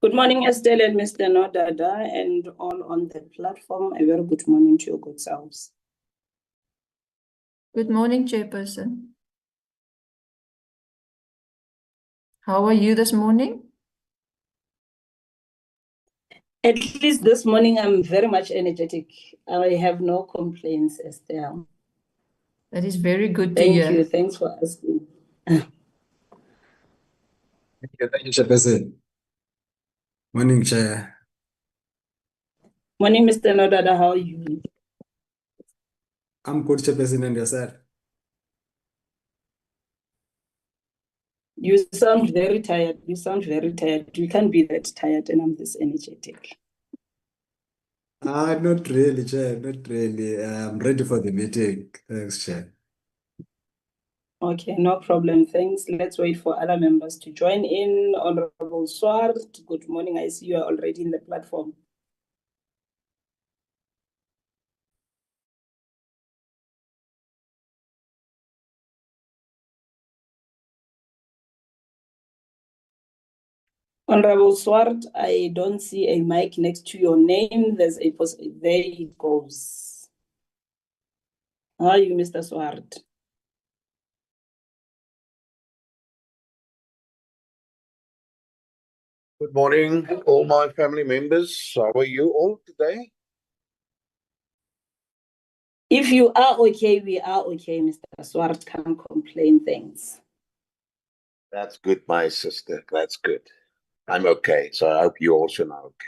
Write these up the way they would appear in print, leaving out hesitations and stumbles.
Good morning, Estelle and Mr. Nodada, and all on the platform. A very good morning to your good selves. Good morning, Chairperson. How are you this morning? At least this morning, I'm very much energetic. I have no complaints, Estelle. That is very good to hear. Thank you. Thanks for asking. Thank you, Chairperson. Morning, Chair. Morning, Mr. Nodada. How are you? I'm good, Chairperson, and yourself? You sound very tired. You sound very tired. You can't be that tired, and I'm this energetic. Not really, Chair. Not really. I'm ready for the meeting. Thanks, Chair. Okay, no problem. Thanks. Let's wait for other members to join in. Honorable Swart, good morning. I see you are already in the platform. Honorable Swart, I don't see a mic next to your name. There's a there it goes. How are you, Mr. Swart? Good morning, all my family members. How are you all today? If you are okay, we are okay, Mr. Swart. Can't complain, thanks. That's good, my sister. That's good. I'm okay. So I hope you also are okay.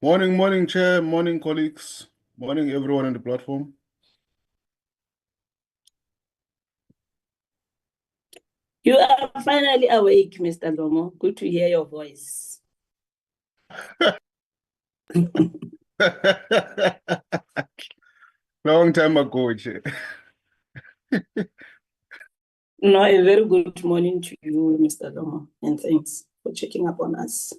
Morning, Chair. Morning, colleagues. Morning, everyone on the platform. You are finally awake, Mr. Lomo. Good to hear your voice. Long time ago, Chair. No, a very good morning to you, Mr. Lomo, and thanks for checking up on us.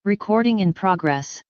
Recording in progress.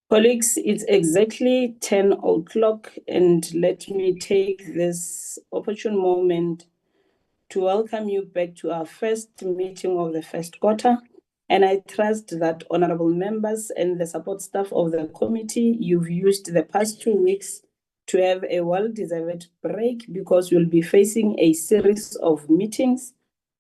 Colleagues, it's exactly 10 o'clock, and let me take this opportune moment to welcome you back to our first meeting of the first quarter. And I trust that honorable members and the support staff of the committee, you've used the past 2 weeks to have a well-deserved break, because we'll be facing a series of meetings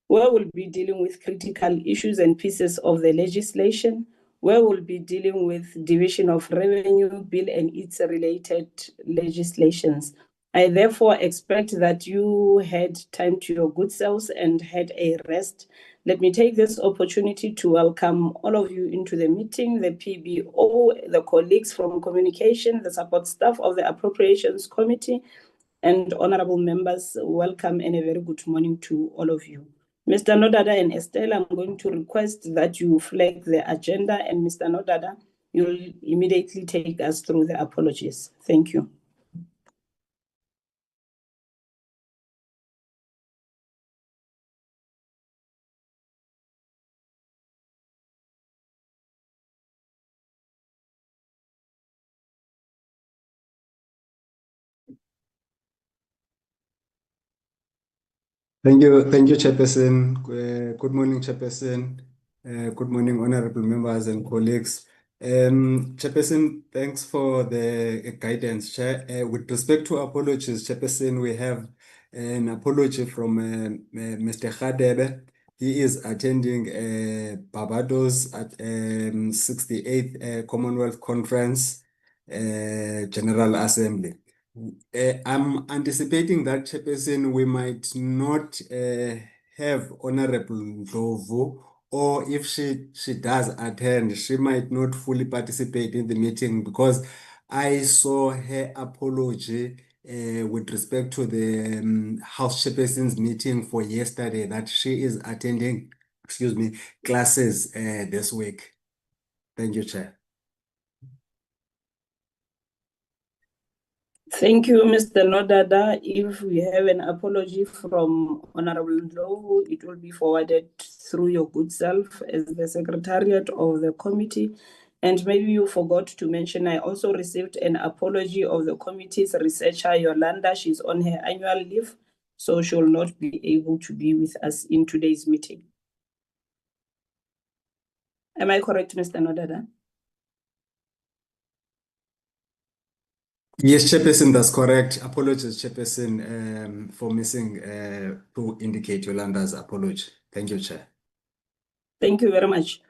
where we'll be dealing with critical issues and pieces of the legislation, where we'll be dealing with division of revenue bill and its related legislations. I therefore expect that you had time to your good selves and had a rest. Let me take this opportunity to welcome all of you into the meeting, the PBO, the colleagues from communication, the support staff of the Appropriations Committee, and honorable members. Welcome and a very good morning to all of you. Mr. Nodada and Estelle, I'm going to request that you flag the agenda, and Mr. Nodada, you'll immediately take us through the apologies. Thank you. Thank you, Chairperson. Good morning, Chairperson. Good morning, honorable members and colleagues. Chairperson, thanks for the guidance, Chair. With respect to apologies, Chairperson, we have an apology from Mr. Khadebe. He is attending Barbados at 68th Commonwealth Conference General Assembly. I'm anticipating that, Chairperson, we might not have Honorable Ndlovu, or if she does attend, she might not fully participate in the meeting, because I saw her apology with respect to the House Chairperson's meeting for yesterday, that she is attending, classes this week. Thank you, Chair. Thank you, Mr. Nodada. If we have an apology from Honorable Ndlovu, it will be forwarded through your good self as the Secretariat of the committee. And maybe you forgot to mention, I also received an apology of the committee's researcher, Yolanda. She's on her annual leave, so she will not be able to be with us in today's meeting. Am I correct, Mr. Nodada? Yes, Chairperson, that's correct. Apologies, Chairperson, for missing to indicate Yolanda's apology. Thank you, Chair. Thank you very much.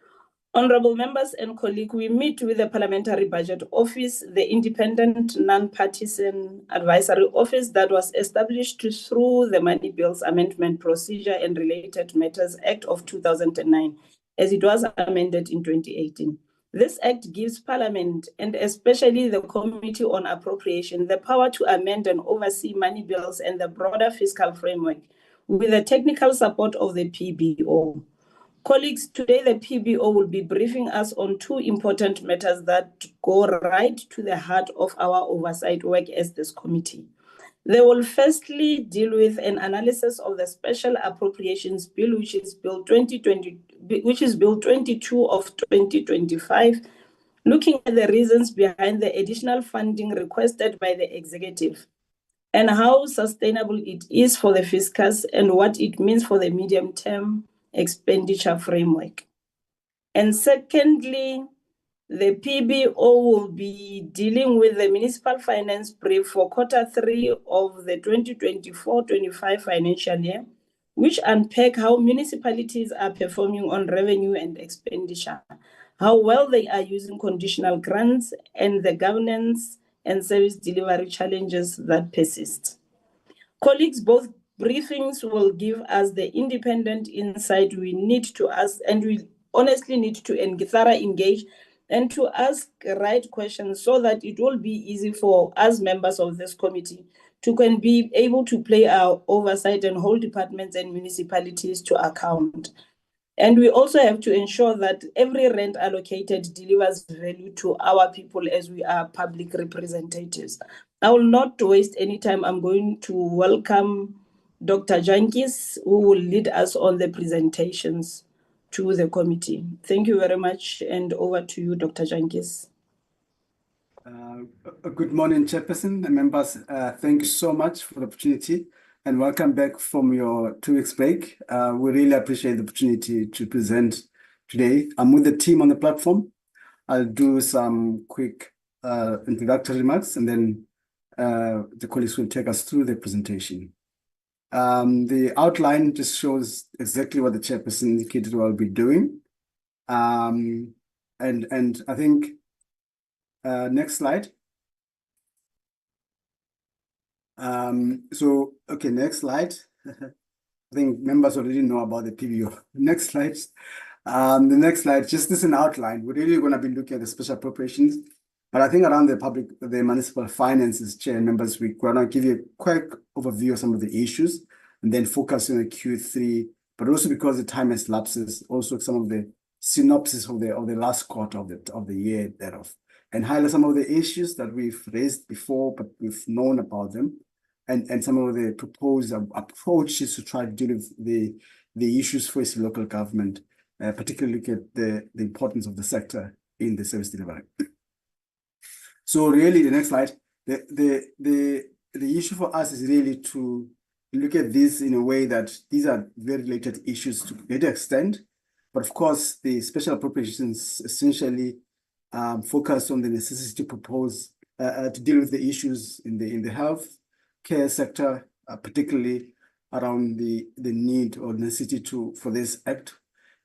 Honorable members and colleagues, we meet with the Parliamentary Budget Office, the independent non-partisan advisory office that was established through the Money Bills Amendment Procedure and Related Matters Act of 2009, as it was amended in 2018. This act gives Parliament, and especially the Committee on Appropriation, the power to amend and oversee money bills and the broader fiscal framework with the technical support of the PBO. Colleagues, today the PBO will be briefing us on two important matters that go right to the heart of our oversight work as this committee. They will firstly deal with an analysis of the Special Appropriations Bill, which is Bill 22 of 2025, looking at the reasons behind the additional funding requested by the executive and how sustainable it is for the fiscus and what it means for the medium-term expenditure framework. And secondly, the PBO will be dealing with the municipal finance brief for Q3 of the 2024-25 financial year, which unpack how municipalities are performing on revenue and expenditure, how well they are using conditional grants, and the governance and service delivery challenges that persist. Colleagues, both briefings will give us the independent insight we need to ask, and we honestly need to thoroughly engage and to ask right questions so that it will be easy for us members of this committee to can be able to play our oversight and hold departments and municipalities to account. And we also have to ensure that every rand allocated delivers value to our people as we are public representatives. I will not waste any time. I'm going to welcome Dr. Jantjies, who will lead us on the presentations to the committee. Thank you very much, and over to you, Dr. Jantjies. Good morning, Chairperson and members. Thank you so much for the opportunity and welcome back from your 2 weeks break. We really appreciate the opportunity to present today. I'm with the team on the platform. I'll do some quick introductory remarks and then the colleagues will take us through the presentation. The outline just shows exactly what the Chairperson indicated we'll be doing. And I think, next slide. Okay, next slide. I think members already know about the PBO. Next slide. The next slide, just this an outline. We're really going to be looking at the special appropriations, but I think around the municipal finances, Chair and members, we're going to give you a quick overview of some of the issues and then focus on the Q3, but also because the time has lapses, also some of the synopsis of the last quarter of the year thereof, and highlight some of the issues that we've raised before, but we've known about them, and some of the proposed approaches to try to deal with the issues facing local government, particularly look at the importance of the sector in the service delivery. So really, the next slide, the issue for us is really to look at this in a way that these are very related issues to a greater extent, but of course, the special appropriations essentially focus on the necessity to propose to deal with the issues in the health care sector, particularly around the need or necessity for this act,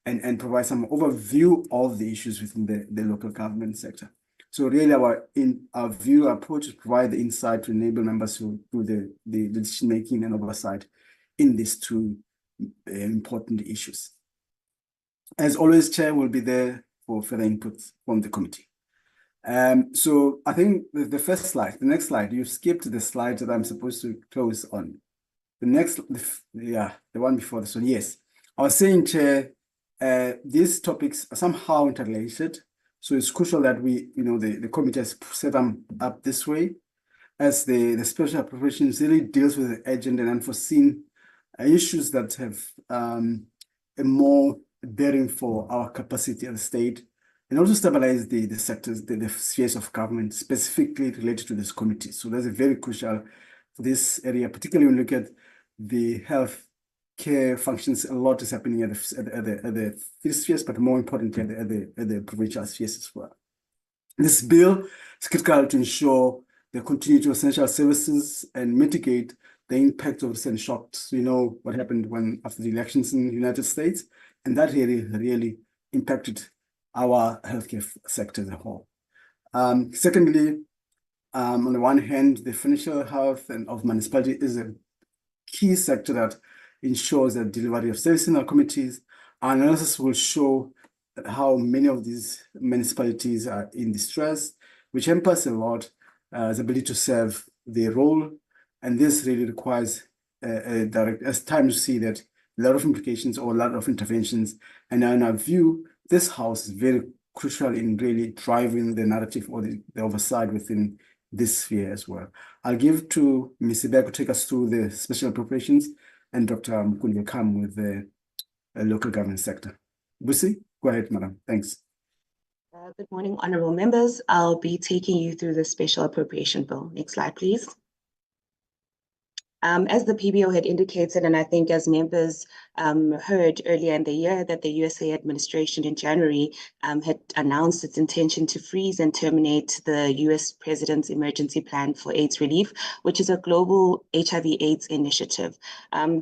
and provide some overview of the issues within the local government sector. So really, our approach is provide the insight to enable members to do the decision making and oversight in these 2 important issues. As always, Chair will be there for further inputs from the committee. So I think the first slide, the next slide, you skipped the slide that I'm supposed to close on. The one before this one, yes. I was saying, Chair, these topics are somehow interrelated. So it's crucial that the committee has set them up this way, as the special appropriations really deals with the urgent and unforeseen issues that have a more bearing for our capacity as a state, and also stabilize the sectors, the spheres of government specifically related to this committee. So that's a very crucial for this area, particularly when you look at the health care functions. A lot is happening at the spheres, but more importantly at the provincial spheres as well. This bill is critical to ensure the continuity of essential services and mitigate the impact of recent shocks. We know what happened after the elections in the United States, and that really impacted our healthcare sector as a whole. Secondly, on the one hand, the financial health of municipality is a key sector that ensures the delivery of services in our communities. Our analysis will show how many of these municipalities are in distress, which hampers a lot the ability to serve their role. And this really requires as time to see that a lot of implications or a lot of interventions. And in our view, this house is very crucial in really driving the narrative or the oversight within this sphere as well. I'll give to Ms. Ibeko to take us through the special appropriations, and Dr. Mukuli will come with the local government sector. Busi, go ahead, madam. Thanks. Good morning, honorable members. I'll be taking you through the special appropriation bill. Next slide, please. As the PBO had indicated, and I think as members heard earlier in the year, that the USA administration in January had announced its intention to freeze and terminate the US President's Emergency Plan for AIDS Relief, which is a global HIV/AIDS initiative.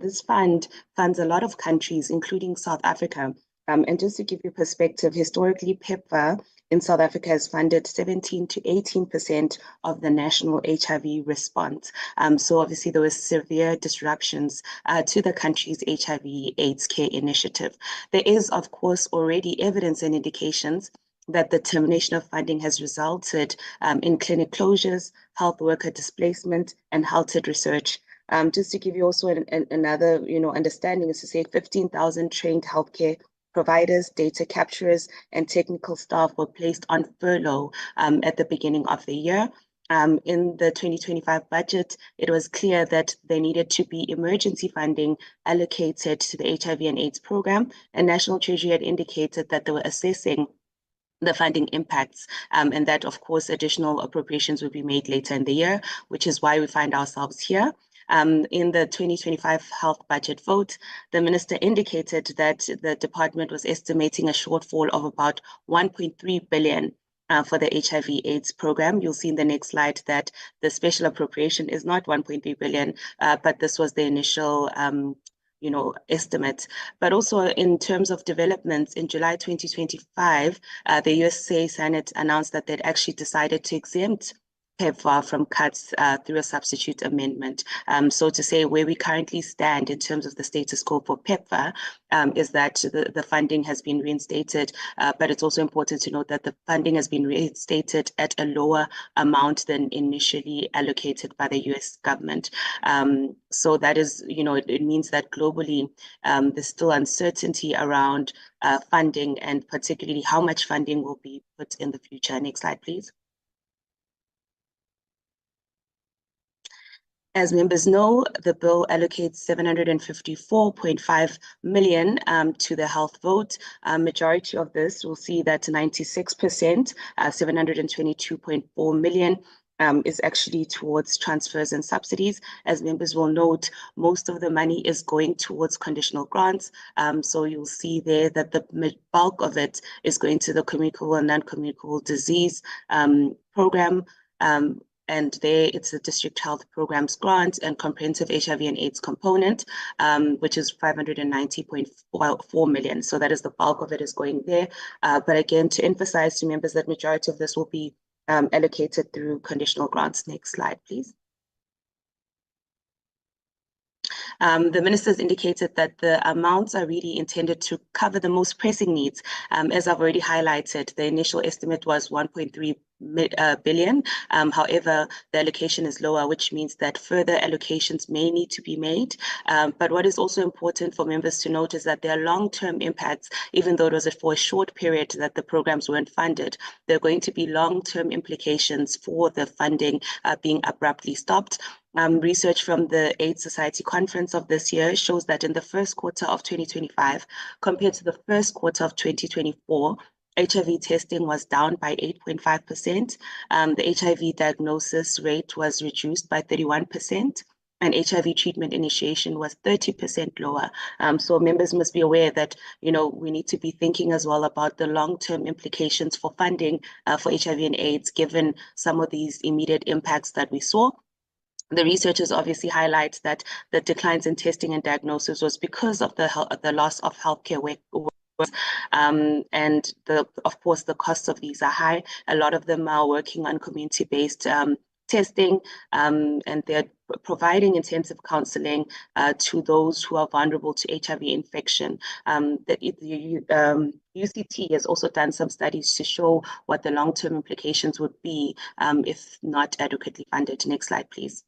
This fund funds a lot of countries, including South Africa. And just to give you perspective, historically, PEPFAR in South Africa has funded 17 to 18% of the national HIV response. So obviously there were severe disruptions to the country's HIV/AIDS care initiative. There is, of course, already evidence and indications that the termination of funding has resulted in clinic closures, health worker displacement, and halted research. Just to give you also another understanding is to say 15,000 trained healthcare providers, data capturers, and technical staff were placed on furlough at the beginning of the year. In the 2025 budget, it was clear that there needed to be emergency funding allocated to the HIV and AIDS program, and National Treasury had indicated that they were assessing the funding impacts, and that, of course, additional appropriations will be made later in the year, which is why we find ourselves here. In the 2025 health budget vote, the minister indicated that the department was estimating a shortfall of about 1.3 billion for the HIV/AIDS program. You'll see in the next slide that the special appropriation is not 1.3 billion, but this was the initial estimate. But also in terms of developments, in July 2025, the USA Senate announced that they'd actually decided to exempt PEPFAR from cuts through a substitute amendment. So to say where we currently stand in terms of the status quo for PEPFAR is that the funding has been reinstated, but it's also important to note that the funding has been reinstated at a lower amount than initially allocated by the US government. So that is, it means that globally there's still uncertainty around funding, and particularly how much funding will be put in the future. Next slide, please. As members know, the bill allocates 754.5 million to the health vote. Majority of this, we'll see that 96%, 722.4 million, is actually towards transfers and subsidies. As members will note, most of the money is going towards conditional grants. So you'll see there that the bulk of it is going to the communicable and non-communicable disease program. And there it's the district health programs grant and comprehensive HIV and AIDS component, which is 590.4 million. So that is the bulk of it is going there. But again, to emphasize to members that majority of this will be allocated through conditional grants. Next slide, please. The ministers indicated that the amounts are really intended to cover the most pressing needs. As I've already highlighted, the initial estimate was 1.3 billion. However, the allocation is lower, which means that further allocations may need to be made. But what is also important for members to note is that there are long-term impacts, even though it was for a short period that the programs weren't funded. There are going to be long-term implications for the funding being abruptly stopped. Research from the AIDS Society conference of this year shows that in the first quarter of 2025, compared to the first quarter of 2024, HIV testing was down by 8.5%. The HIV diagnosis rate was reduced by 31%, and HIV treatment initiation was 30% lower. So members must be aware that, we need to be thinking as well about the long-term implications for funding for HIV and AIDS, given some of these immediate impacts that we saw. The researchers obviously highlight that the declines in testing and diagnosis was because of the loss of healthcare workers. And of course, the costs of these are high. A lot of them are working on community-based testing, and they're providing intensive counseling to those who are vulnerable to HIV infection. The UCT has also done some studies to show what the long-term implications would be if not adequately funded. Next slide, please.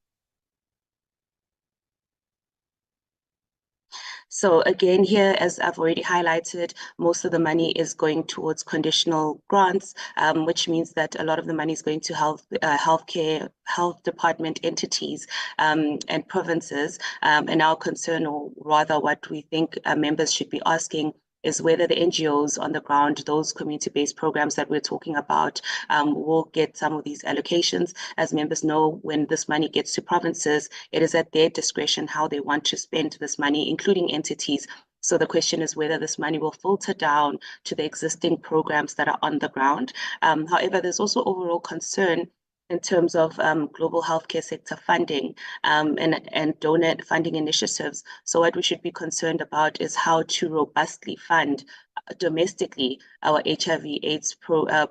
So again, here, as I've already highlighted, most of the money is going towards conditional grants, which means that a lot of the money is going to health department entities and provinces. And our concern, or rather what we think members should be asking, is whether the NGOs on the ground, those community-based programs that we're talking about, will get some of these allocations. As members know, when this money gets to provinces, it is at their discretion how they want to spend this money, including entities. So the question is whether this money will filter down to the existing programs that are on the ground. However, there's also overall concern in terms of global healthcare sector funding and donor funding initiatives. So what we should be concerned about is how to robustly fund domestically our HIV/AIDS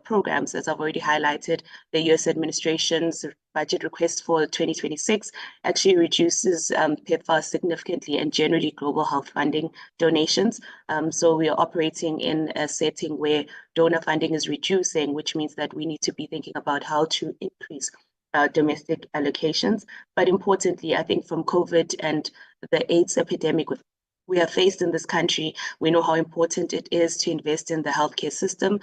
programs. As I've already highlighted, the US administration's budget request for 2026 actually reduces PEPFAR significantly and generally global health funding donations. So we are operating in a setting where donor funding is reducing, which means that we need to be thinking about how to increase domestic allocations. But importantly, I think from COVID and the AIDS epidemic we are faced in this country, we know how important it is to invest in the healthcare system.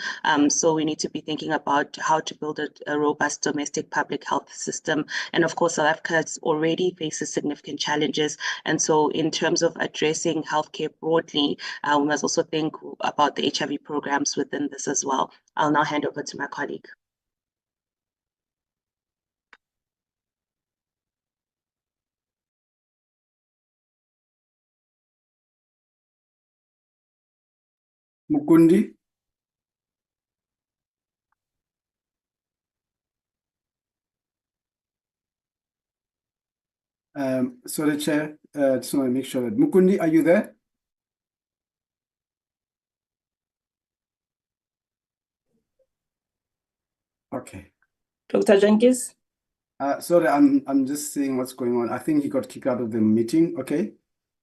So we need to be thinking about how to build a robust domestic public health system. And of course, South Africa already faces significant challenges. And so in terms of addressing healthcare broadly, we must also think about the HIV programs within this as well. I'll now hand over to my colleague. Mukundi. Sorry, Chair. Just want to make sure that Mukundi, are you there? Okay. Dr. Jenkins? Sorry, I'm just seeing what's going on. I think he got kicked out of the meeting. Okay.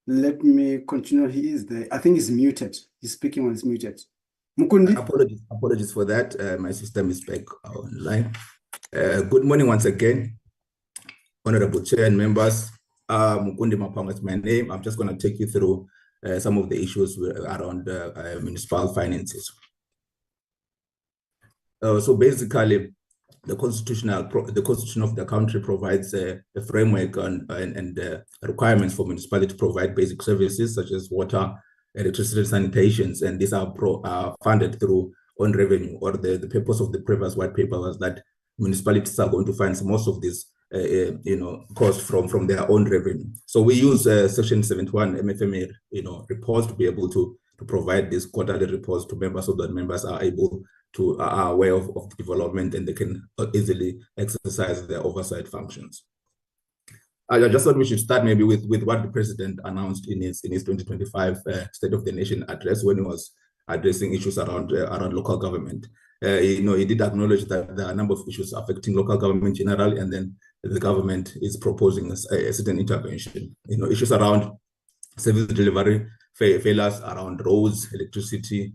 Let me continue. He is there. I think he's muted. He's speaking when he's muted. Mukundi? Apologies for that. My system is back online. Good morning once again, Honorable Chair and members. Mukundi Mapanga is my name. I'm just going to take you through some of the issues around municipal finances. So basically, the constitution of the country provides a framework and requirements for municipality to provide basic services such as water, electricity, sanitations, and these are funded through own revenue. Or the purpose of the previous white paper was that municipalities are going to finance most of this cost from their own revenue. So we use Section 71 MFMA reports to be able to provide these quarterly reports to members so that members are able to are aware of the development and they can easily exercise their oversight functions. I just thought we should start maybe with what the president announced in his 2025 State of the Nation address when he was addressing issues around local government. He did acknowledge that there are a number of issues affecting local government generally, and then the government is proposing a certain intervention. Issues around service delivery, failures around roads, electricity,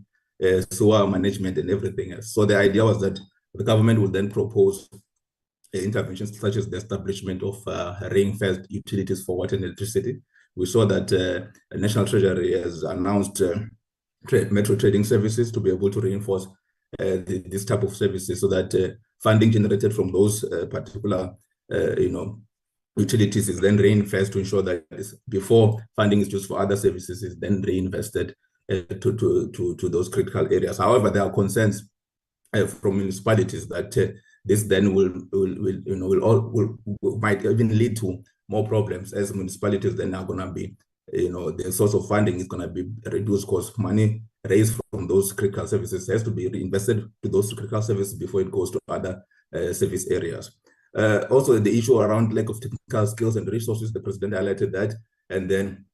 sewer management, and everything else. So the idea was that the government would then propose interventions such as the establishment of ring-fenced utilities for water and electricity. We saw that the National Treasury has announced metro trading services to be able to reinforce this type of services so that funding generated from those particular utilities is then reinvested to ensure that before funding is used for other services is then reinvested to those critical areas. However, there are concerns from municipalities that this then might even lead to more problems, as municipalities then are going to be, the source of funding is going to be reduced because money raised from those critical services has to be reinvested to those critical services before it goes to other service areas. Also, the issue around lack of technical skills and resources, the president highlighted that, and then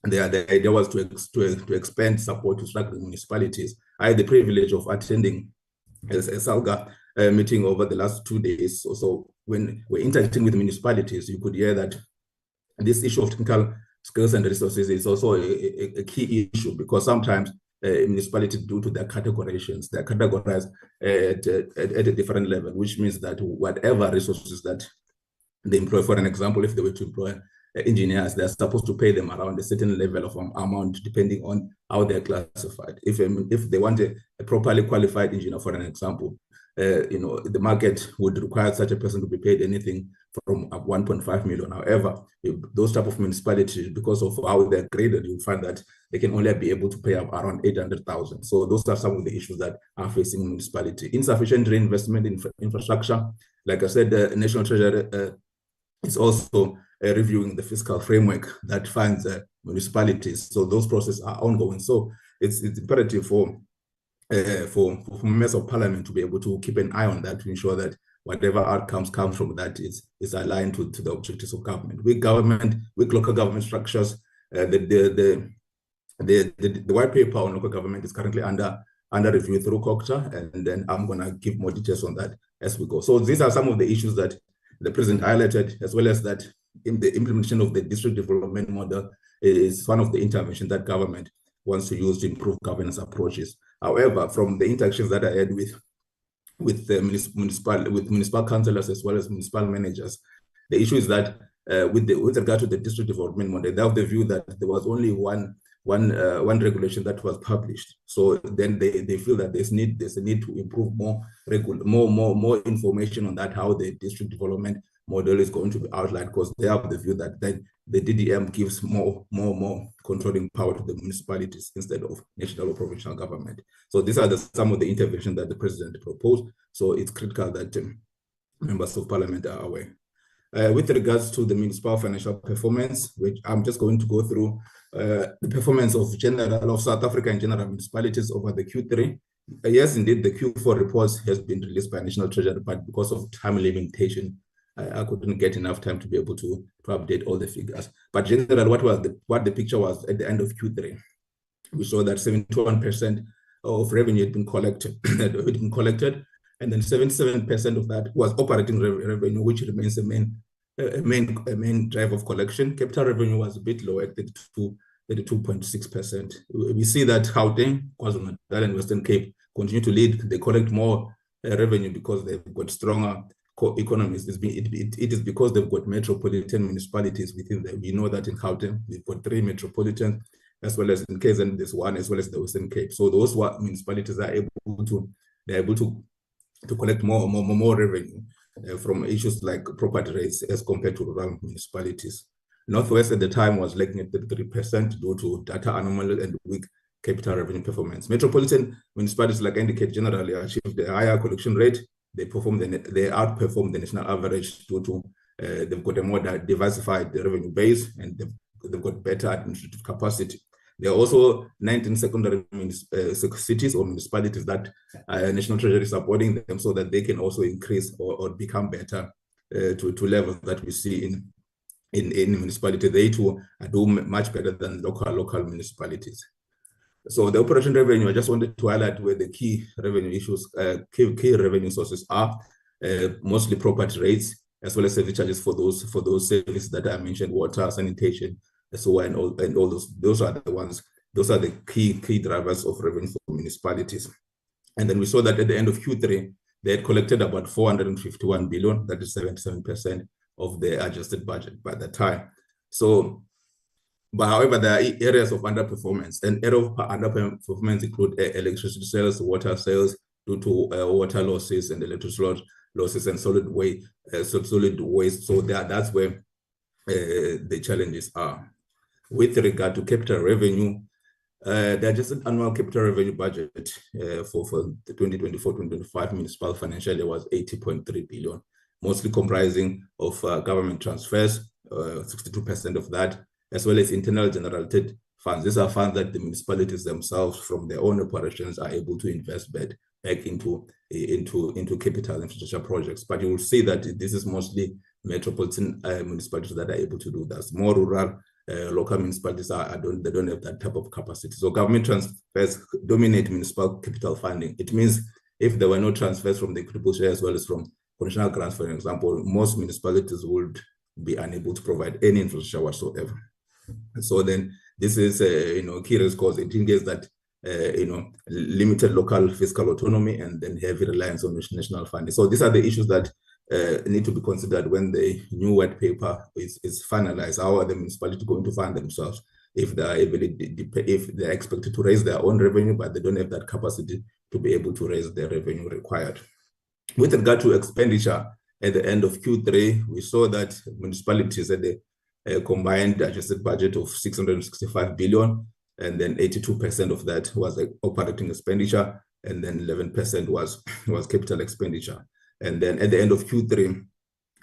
the idea was to expand support to struggling municipalities. I had the privilege of attending a SALGA meeting over the last 2 days. So when we're interacting with municipalities, you could hear that this issue of technical skills and resources is also a key issue, because sometimes municipalities, due to their categorizations, they're categorized at a different level, which means that whatever resources that they employ, for an example, if they were to employ engineers, they're supposed to pay them around a certain level of amount depending on how they're classified. If they want a properly qualified engineer, for an example, the market would require such a person to be paid anything from 1.5 million. However, those type of municipalities, because of how they're graded, you'll find that they can only be able to pay up around 800,000. So those are some of the issues that are facing municipality. Insufficient reinvestment in infrastructure. Like I said, the National Treasury is also reviewing the fiscal framework that funds municipalities. So those processes are ongoing. So it's imperative for members of parliament to be able to keep an eye on that, to ensure that whatever outcomes come from that is aligned to the objectives of government. With local government structures, the white paper on local government is currently under review through COCTA, and then I'm going to give more details on that as we go. So these are some of the issues that the president highlighted, as well as that in the implementation of the district development model is one of the interventions that government wants to use to improve governance approaches. However, from the interactions that I had with municipal councillors as well as municipal managers, the issue is that with regard to the district development model, they have the view that there was only one regulation that was published. So then they feel that there's a need to improve more information on that, how the district development model is going to be outlined, because they have the view that then the DDM gives more controlling power to the municipalities instead of national or provincial government. So these are some of the interventions that the president proposed. So it's critical that members of parliament are aware. With regards to the municipal financial performance, which I'm just going to go through the performance of South Africa and general municipalities over the Q3. Yes, indeed, the Q4 report has been released by National Treasury, but because of time limitation, I couldn't get enough time to be able to update all the figures. But generally, what the picture was at the end of Q3, we saw that 71% of revenue had been collected, and then 77% of that was operating revenue, which remains a main drive of collection. Capital revenue was a bit low at 32.6%. We see that Gauteng, KwaZulu-Natal, and Western Cape continue to lead. They collect more revenue because they've got stronger economies. It is because they've got metropolitan municipalities within them. We know that in Gauteng, we've got 3 metropolitan, as well as in KZN, there's 1, as well as the Western Cape. So those municipalities are able to collect more revenue from issues like property rates as compared to rural municipalities. Northwest at the time was lagging at 33% due to data anomaly and weak capital revenue performance. Metropolitan municipalities, like I indicated, generally achieved a higher collection rate. They outperformed the national average due to they've got a more diversified revenue base, and they've got better administrative capacity. There are also 19 secondary cities or municipalities that National Treasury is supporting them so that they can also increase or become better to levels that we see in municipality. They too do much better than local municipalities. So the operation revenue, I just wanted to highlight where the key revenue issues, key revenue sources are, mostly property rates, as well as service charges for those services that I mentioned, water, sanitation, so and all those. Those are the ones. Those are the key drivers of revenue for municipalities. And then we saw that at the end of Q3, they had collected about 451 billion. That is 77% of the adjusted budget by that time. So, but however, there are areas of underperformance, and areas of underperformance include electricity sales, water sales due to water losses and electricity losses, and solid waste. So that's where the challenges are. With regard to capital revenue, the adjusted annual capital revenue budget for the 2024-2025 municipal financial year was 80.3 billion, mostly comprising of government transfers, 62% of that, as well as internal generated funds. These are funds that the municipalities themselves, from their own operations, are able to invest back into capital infrastructure projects. But you will see that this is mostly metropolitan municipalities that are able to do that. More rural local municipalities they don't have that type of capacity. So government transfers dominate municipal capital funding. It means if there were no transfers from the equitable share as well as from conditional grants, for example, most municipalities would be unable to provide any infrastructure whatsoever. So then this is key risk cause. It indicates that limited local fiscal autonomy and then heavy reliance on national funding. So these are the issues that need to be considered when the new white paper is finalized. How are the municipality going to fund themselves if they're expected to raise their own revenue, but they don't have that capacity to be able to raise the revenue required? With regard to expenditure, at the end of Q3, we saw that municipalities had a combined adjusted budget of 665 billion, and then 82% of that was operating expenditure, and then 11% was capital expenditure. And then at the end of Q3,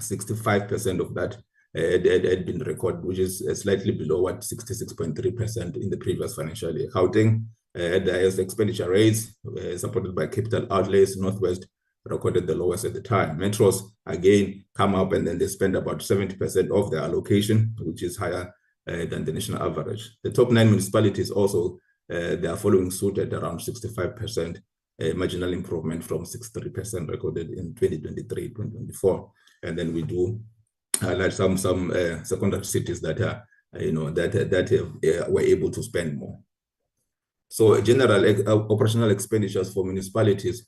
65% of that had been recorded, which is slightly below what 66.3% in the previous financial year. Gauteng had the highest expenditure rates, supported by capital outlays. Northwest recorded the lowest at the time. Metros again come up, and then they spend about 70% of their allocation, which is higher than the national average. The top 9 municipalities also, they are following suit at around 65%, marginal improvement from 63% recorded in 2023-2024. And then we do highlight some secondary cities that are, were able to spend more. So general operational expenditures for municipalities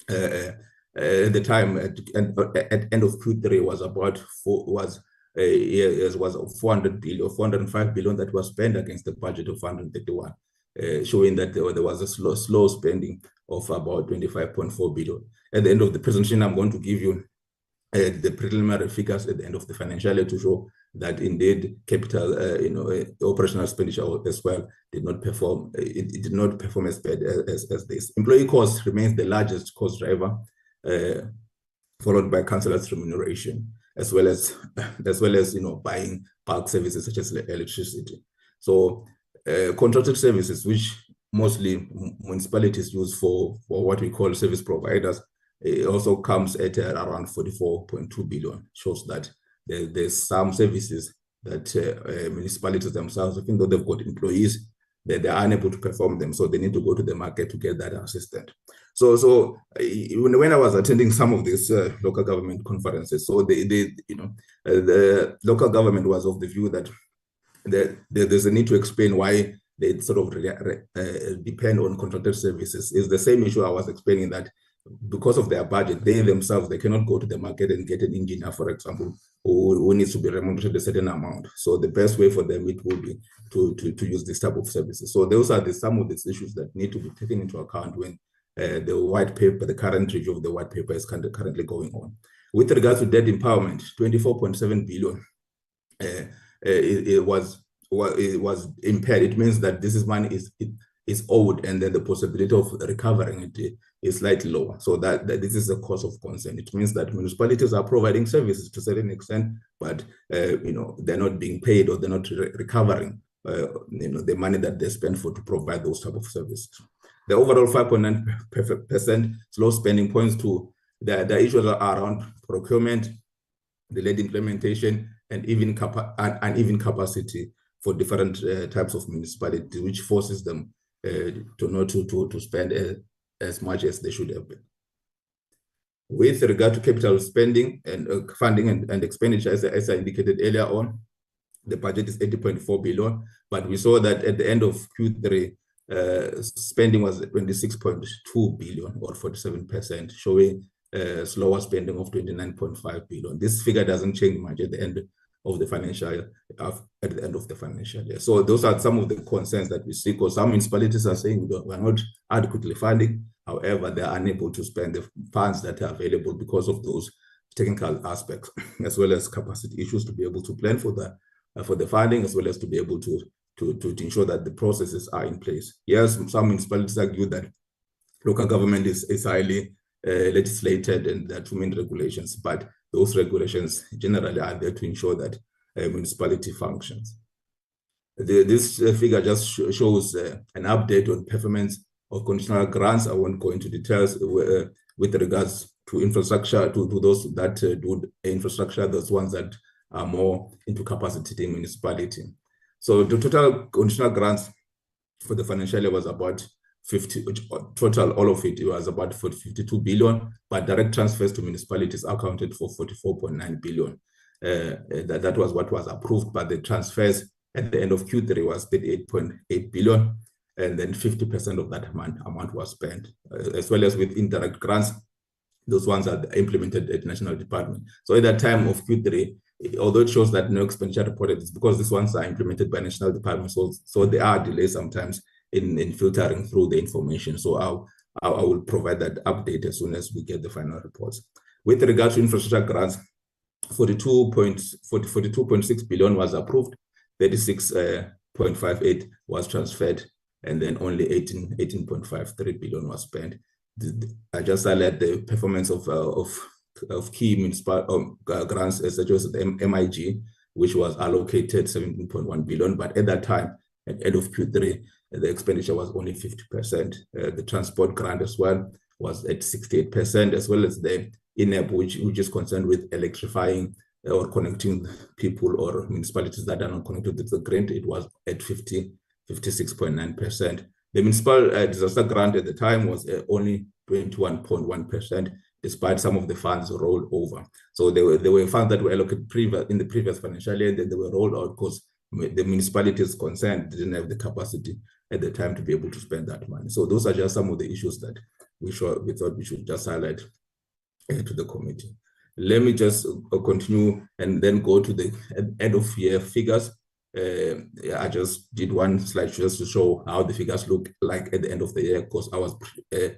at the time at end of Q3 was about 405 billion that was spent against the budget of 131, showing that there was a slow spending of about 25.4 billion. At the end of the presentation, I'm going to give you the preliminary figures at the end of the financial year to show that indeed capital, operational expenditure as well did not perform. It did not perform as bad as this. Employee cost remains the largest cost driver, followed by councillors' remuneration, as well as buying bulk services such as electricity. So contracted services, which mostly municipalities use for what we call service providers, it also comes at around 44.2 billion. Shows that there's some services that municipalities themselves, even though they've got employees, they're unable to perform them, so they need to go to the market to get that assistant. So when I was attending some of these local government conferences, so the local government was of the view that there's a need to explain why they sort of depend on contracted services. It's the same issue I was explaining, that because of their budget, they themselves, they cannot go to the market and get an engineer, for example, who needs to be remunerated a certain amount. So the best way for them, it would be to use this type of services. So those are some of these issues that need to be taken into account when the white paper, the current review of the white paper is currently going on. With regards to debt empowerment, 24.7 billion, it was impaired. It means that this money is owed, and then the possibility of recovering it is slightly lower. So that this is a cause of concern. It means that municipalities are providing services to a certain extent, but they're not being paid, or they're not recovering the money that they spend to provide those type of services. The overall 5.9% slow spending points to the issues around procurement, delayed implementation, and even uneven capacity for different types of municipalities, which forces them to spend as much as they should have been. With regard to capital spending and funding and expenditure, as I indicated earlier on, the budget is 80.4 billion, but we saw that at the end of Q3, spending was 26.2 billion, or 47%, showing slower spending of 29.5 billion. This figure doesn't change much at the end of the financial year. So those are some of the concerns that we see, because some municipalities are saying we're not adequately funding. However, they are unable to spend the funds that are available because of those technical aspects, as well as capacity issues to be able to plan for the funding, as well as to be able to ensure that the processes are in place. Yes, some municipalities argue that local government is highly legislated, and there are too many regulations, but those regulations generally are there to ensure that municipality functions. This figure just shows an update on performance of conditional grants. I won't go into details with regards to infrastructure, to those that do infrastructure, those ones that are more into capacity in municipality. So the total conditional grants for the financial year was about 50, total, all of it was about 52 billion, but direct transfers to municipalities accounted for 44.9 billion. That was what was approved, but the transfers at the end of Q3 was 38.8 billion, and then 50% of that amount was spent, as well as with indirect grants. Those ones are implemented at national department. So at that time of Q3, although it shows that no expenditure reported, it's because these ones are implemented by national departments. So there are delays sometimes in filtering through the information. So I will provide that update as soon as we get the final reports. With regard to infrastructure grants, 42.6 billion was approved, 36.58 was transferred, and then only 18.53 billion was spent. I just highlight the performance of key municipal grants, such as the MIG, which was allocated 17.1 billion, but at that time, at the end of Q3, the expenditure was only 50%. The transport grant as well was at 68%, as well as the INEP, which is concerned with electrifying or connecting people or municipalities that are not connected to the grant. It was at 56.9%. The municipal disaster grant at the time was only 21.1%, despite some of the funds rolled over. So there were funds that were allocated in the previous financial year, then they were rolled out because the municipalities concerned didn't have the capacity at the time to be able to spend that money. So those are just some of the issues that we thought we should just highlight to the committee. Let me just continue and then go to the end of year figures. I just did one slide just to show how the figures look like at the end of the year, because I was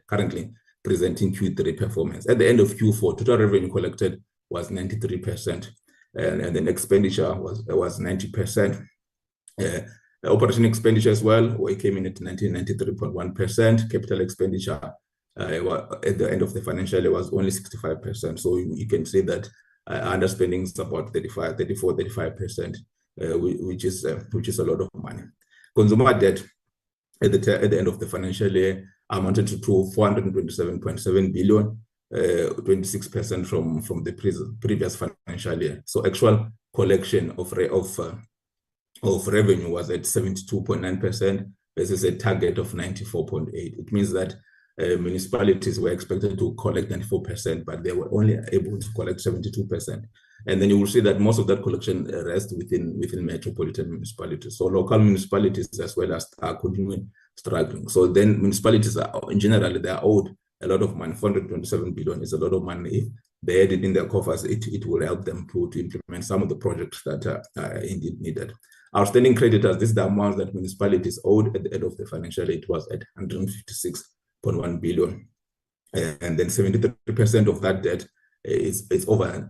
currently presenting Q3 performance. At the end of Q4, total revenue collected was 93%, and then expenditure was 90%. Operating expenditure as well, we came in at 93.1%. Capital expenditure at the end of the financial year was only 65%. So you can see that underspending is about 34-35%, which is a lot of money. Consumer debt at the end of the financial year amounted to 427.7 billion, 26% from the previous financial year. So actual collection of revenue was at 72.9% versus a target of 94.8%. It means that municipalities were expected to collect 94%, but they were only able to collect 72%. And then you will see that most of that collection rests within metropolitan municipalities. So local municipalities as well as are continuing struggling. So then municipalities in general, they are owed a lot of money. 427 billion is a lot of money. If they had it in their coffers, it will help them to implement some of the projects that are indeed needed. Outstanding creditors, this is the amount that municipalities owed at the end of the financial year. It was at 156.1 billion. And then 73% of that debt is over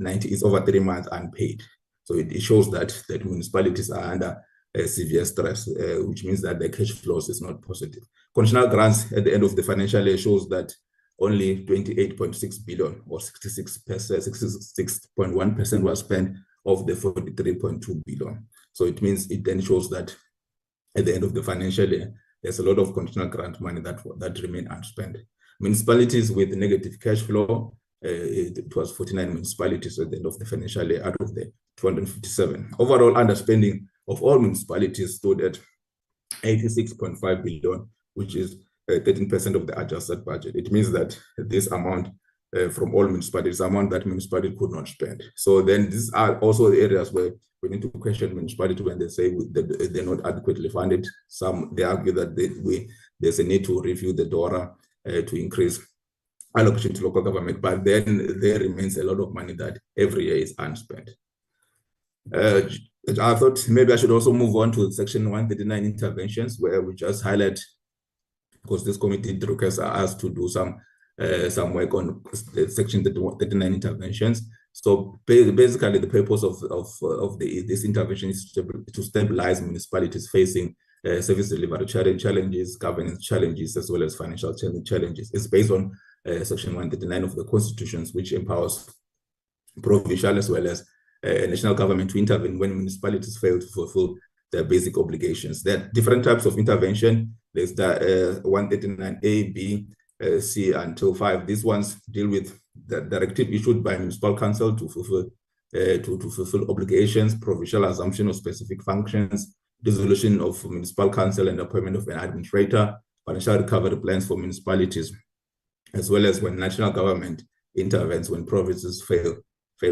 3 months unpaid. So it shows that municipalities are under severe stress, which means that the cash flows is not positive. Conditional grants at the end of the financial year shows that only 28.6 billion or 66.1% was spent of the 43.2 billion. So it means it then shows that at the end of the financial year, there's a lot of conditional grant money that remain unspent. Municipalities with negative cash flow, it was 49 municipalities at the end of the financial year out of the 257. Overall underspending of all municipalities stood at 86.5 billion, which is 13% of the adjusted budget. It means that this amount from all municipalities, amount that municipality could not spend. So then these are also the areas where we need to question municipality when they say that they're not adequately funded. They argue that there's a need to review the DORA to increase allocation to local government, but then there remains a lot of money that every year is unspent. I thought maybe I should also move on to Section 139 interventions, where we just highlight, because this committee requests us to do some work on Section 39 interventions. So basically, the purpose of this intervention is to stabilize municipalities facing service delivery challenges, governance challenges, as well as financial challenges. It's based on Section 139 of the Constitution, which empowers provincial as well as national government to intervene when municipalities fail to fulfill their basic obligations. There are different types of intervention. There's the 139A, B, C until 5. These ones deal with the directive issued by municipal council to fulfill obligations, provincial assumption of specific functions, dissolution of municipal council and appointment of an administrator, financial recovery plans for municipalities, as well as when national government intervenes when provinces fail.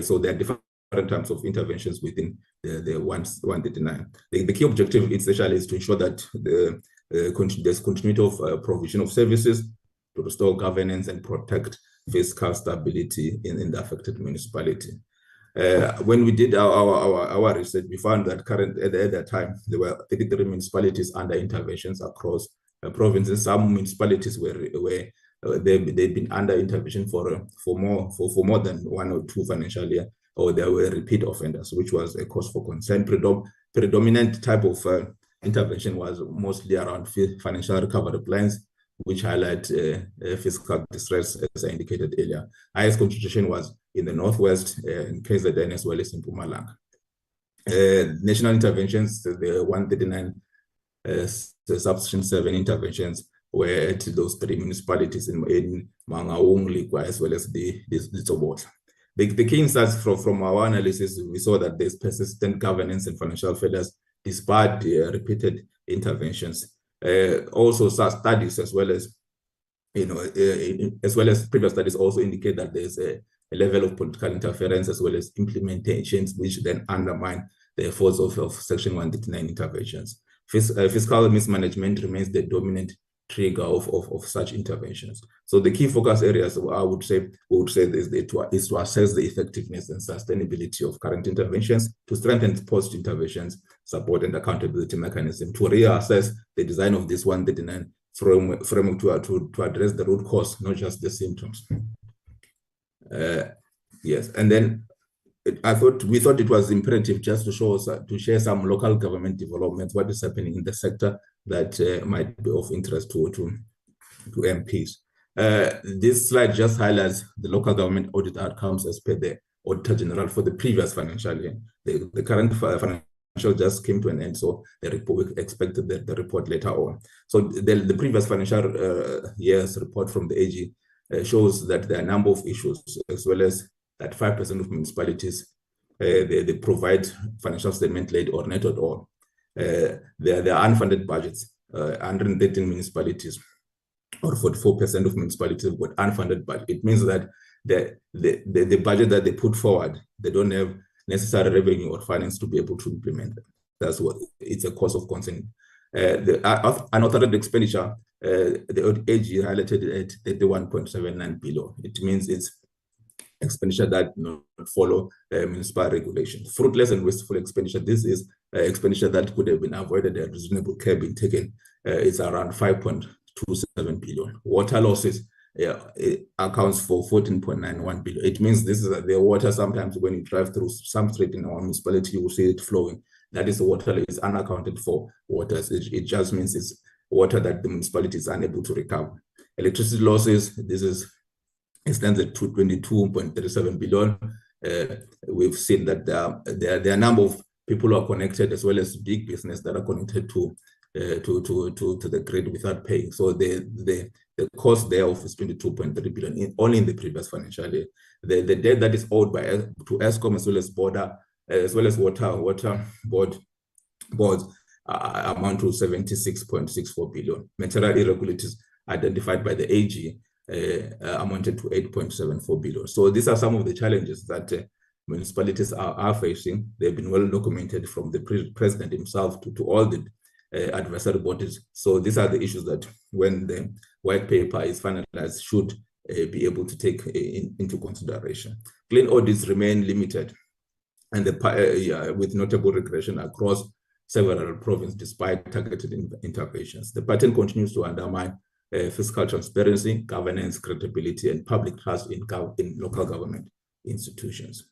So there are different types of interventions within the 139. The key objective essentially is to ensure that there's continuity of provision of services, to restore governance and protect fiscal stability in the affected municipality. When we did our research, we found that at that time, there were 33 municipalities under interventions across provinces. Some municipalities they've been under intervention for more than 1 or 2 financial years, or there were repeat offenders, which was a cause for concern. Predominant type of intervention was mostly around financial recovery plans, which highlight fiscal distress, as I indicated earlier. Highest concentration was in the Northwest, in KZN, as well as in Mpumalanga. National interventions, the 139 subsection 7 interventions were at those 3 municipalities in Mangaung, Likwa, as well as the Tsobota. The key insights from our analysis, we saw that there's persistent governance and financial failures despite repeated interventions. Also, studies as well as previous studies also indicate that there's a level of political interference as well as implementations, which then undermine the efforts of Section 139 interventions. Fiscal mismanagement remains the dominant trigger of such interventions. So the key focus areas, I would say, is to assess the effectiveness and sustainability of current interventions, to strengthen post-interventions support and accountability mechanism, to reassess the design of this 139 framework to address the root cause, not just the symptoms. Yes, and then we thought it was imperative just to share some local government developments, what is happening in the sector that might be of interest to MPs. This slide just highlights the local government audit outcomes as per the Auditor General for the previous financial year. The current financial just came to an end, so the report, we expected the report later on. So the previous financial year's report from the AG shows that there are a number of issues, as well as that 5% of municipalities, they provide financial statement late or not at all. There are unfunded budgets, 113 municipalities, or 44% of municipalities have got unfunded budget. It means that the budget that they put forward, they don't have necessary revenue or finance to be able to implement them. That's what it's a cause of concern. The unauthorized expenditure, the AG highlighted at 31.79 billion. It means it's expenditure that not follow municipal regulation. Fruitless and wasteful expenditure. This is expenditure that could have been avoided and reasonable care being taken. It's around 5.27 billion. Water losses it accounts for 14.91 billion. It means this is the water. Sometimes when you drive through some street in our municipality, you will see it flowing. That is the water that is unaccounted for water. It just means it's water that the municipality is unable to recover. Electricity losses. It stands at 22.37 billion. We've seen that there are a number of people who are connected, as well as big business that are connected to the grid without paying. So the cost thereof is 22.3 billion only in the previous financial year. The debt that is owed to Eskom as well as water boards amount to 76.64 billion. Material irregularities identified by the AG amounted to 8.74 billion. So these are some of the challenges that municipalities are facing. They've been well documented from the president himself to all the advisory bodies. So these are the issues that, when the white paper is finalized, should be able to take into consideration. Clean audits remain limited, and with notable regression across several provinces despite targeted interventions. The pattern continues to undermine fiscal transparency, governance, credibility, and public trust in local government institutions.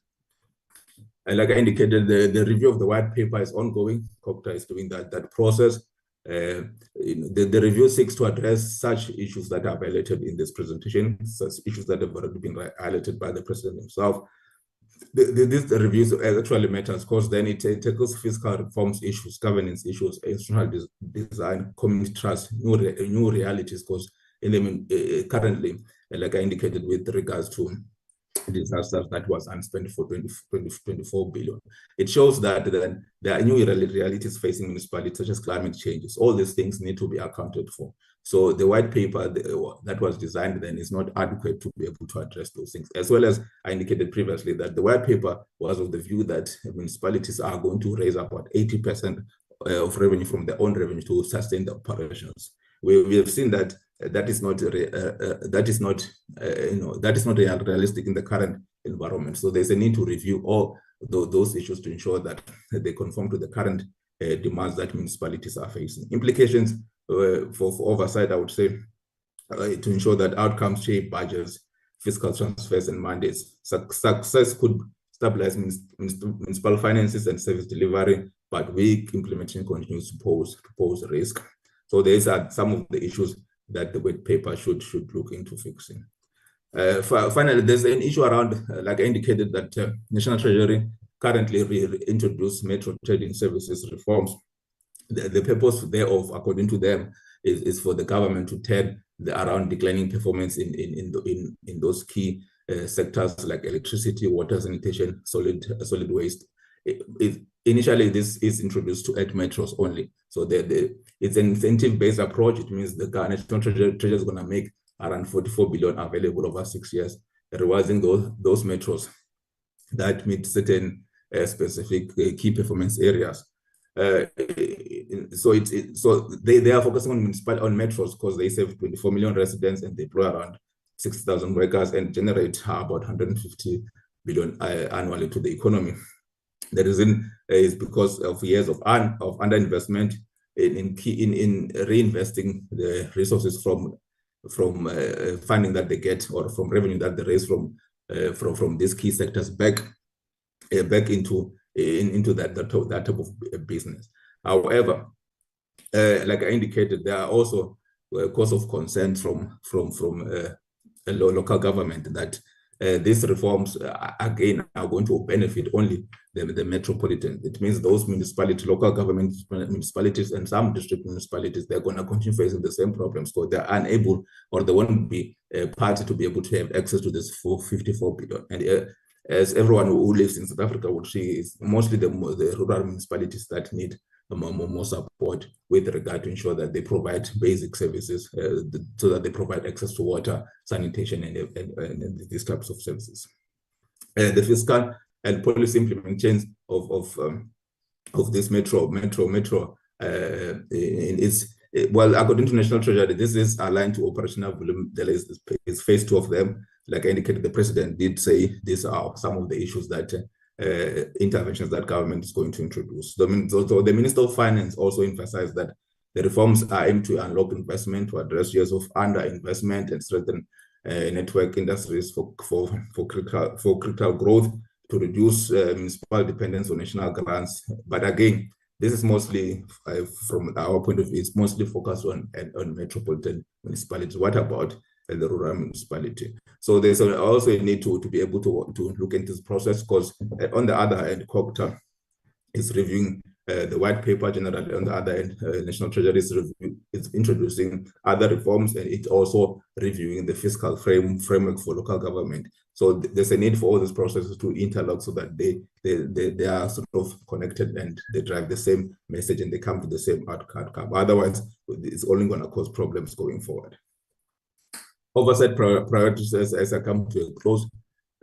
And like I indicated, the review of the white paper is ongoing. COGTA is doing that process. The review seeks to address such issues that are highlighted in this presentation, such issues that have already been highlighted by the president himself. This review actually matters because then it tackles fiscal reforms issues, governance issues, institutional design, community trust, new realities, because currently, like I indicated with regards to disasters, that was unspent for 24 billion. It shows that there are new realities facing municipalities, such as climate changes. All these things need to be accounted for. So the white paper that was designed then is not adequate to be able to address those things. As well as I indicated previously that the white paper was of the view that municipalities are going to raise about 80% of revenue from their own revenue to sustain the operations. We have seen that that is not realistic in the current environment. So there's a need to review all those issues to ensure that they conform to the current demands that municipalities are facing. Implications for oversight, I would say, to ensure that outcomes shape budgets, fiscal transfers, and mandates. Success could stabilize municipal finances and service delivery, but weak implementation continues to pose risk. So these are some of the issues that the white paper should look into fixing. Finally, there's an issue around, like I indicated, that National Treasury currently introduced metro trading services reforms. The purpose thereof, according to them, is for the government to turn around declining performance in those key sectors like electricity, water, sanitation, solid waste. Initially, this is introduced to 8 metros only. So it's an incentive-based approach. It means the National Treasury is going to make around 44 billion available over 6 years, rewarding those metros that meet certain specific key performance areas. So they are focusing on metros because they serve 24 million residents and they employ around 60,000 workers and generate about 150 billion annually to the economy. The reason is because of years of underinvestment in reinvesting the resources from funding that they get or from revenue that they raise from these key sectors back into that type of business. However, like I indicated, there are also cause of concern from local government that these reforms again are going to benefit only the metropolitan. It means those municipalities, local government municipalities, and some district municipalities, they're going to continue facing the same problems. So they're unable, or they won't be a party to be able to have access to this 54 billion. And as everyone who lives in South Africa would see, it's mostly the rural municipalities that need more support with regard to ensure that they provide basic services, so that they provide access to water, sanitation, and these types of services. The fiscal and policy implementations of this metro well, according to National Treasury, this is aligned to operational volume. There is phase 2 of them. Like I indicated, the president did say these are some of the issues that interventions that government is going to introduce. So the Minister of Finance also emphasized that the reforms are aimed to unlock investment, to address years of underinvestment and strengthen network industries for critical growth, to reduce municipal dependence on national grants. But again, this is mostly, from our point of view, it's mostly focused on metropolitan municipalities. What about the rural municipality? So there's also a need to be able to look into this process, because on the other hand, COGTA is reviewing the white paper generally. On the other hand, National Treasury is introducing other reforms, and it's also reviewing the fiscal framework for local government. So there's a need for all these processes to interlock so that they are sort of connected and they drive the same message and they come to the same outcome. Otherwise, it's only going to cause problems going forward. Oversight priorities as I come to a close.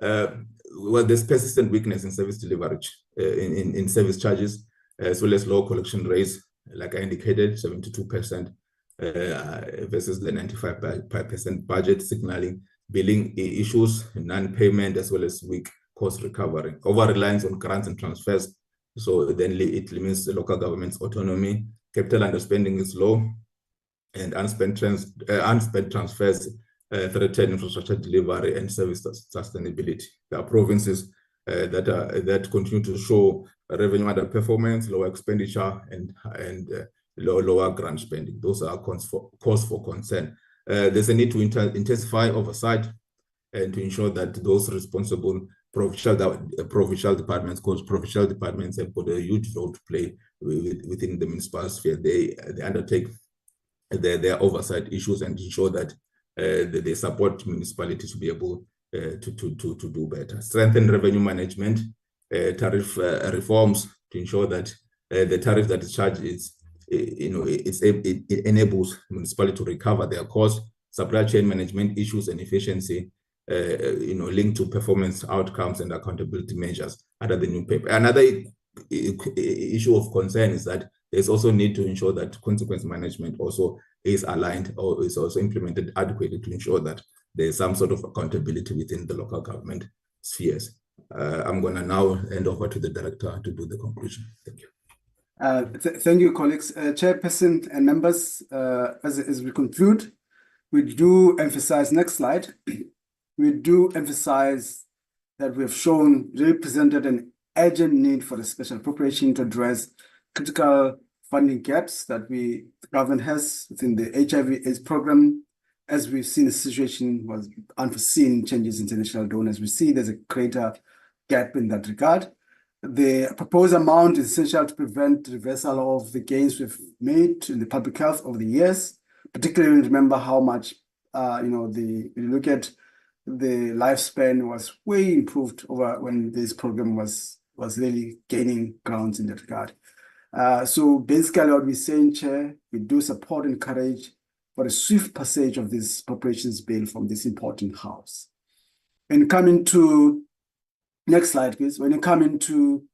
Well, there's persistent weakness in service delivery, in service charges, as well as low collection rates, like I indicated, 72% versus the 95% budget, signaling billing issues, non-payment, as well as weak cost recovery. Over-reliance on grants and transfers, so then it limits the local government's autonomy. Capital underspending is low, and unspent transfers threaten infrastructure delivery and service sustainability. There are provinces that continue to show revenue underperformance, lower expenditure, and lower grant spending. Those are cause for concern. There's a need to intensify oversight and to ensure that those responsible provincial departments, because provincial departments have got a huge role to play within the municipal sphere. They undertake their oversight issues and ensure that they support municipalities to be able to do better. Strengthen revenue management, tariff reforms to ensure that the tariff that is charged it enables municipality to recover their costs. Supply chain management issues and efficiency, linked to performance outcomes and accountability measures under the new paper. Another issue of concern is that there's also need to ensure that consequence management also is aligned or is also implemented adequately to ensure that there's some sort of accountability within the local government spheres. I'm going to now hand over to the director to do the conclusion. Thank you. Thank you, colleagues. Chairperson and members, as we conclude, we do emphasize, next slide, we do emphasize that we have shown, represented an urgent need for a special appropriation to address critical funding gaps that the government has within the HIV/AIDS program. As we've seen, the situation was unforeseen changes in international donors. We see there's a greater gap in that regard. The proposed amount is essential to prevent reversal of the gains we've made in the public health over the years, particularly remember how much, when you look at the lifespan was way improved over when this program was really gaining grounds in that regard. So basically what we're saying, Chair, we do support and encourage for a swift passage of this appropriations bill from this important house. When coming to, next slide, please. When you come into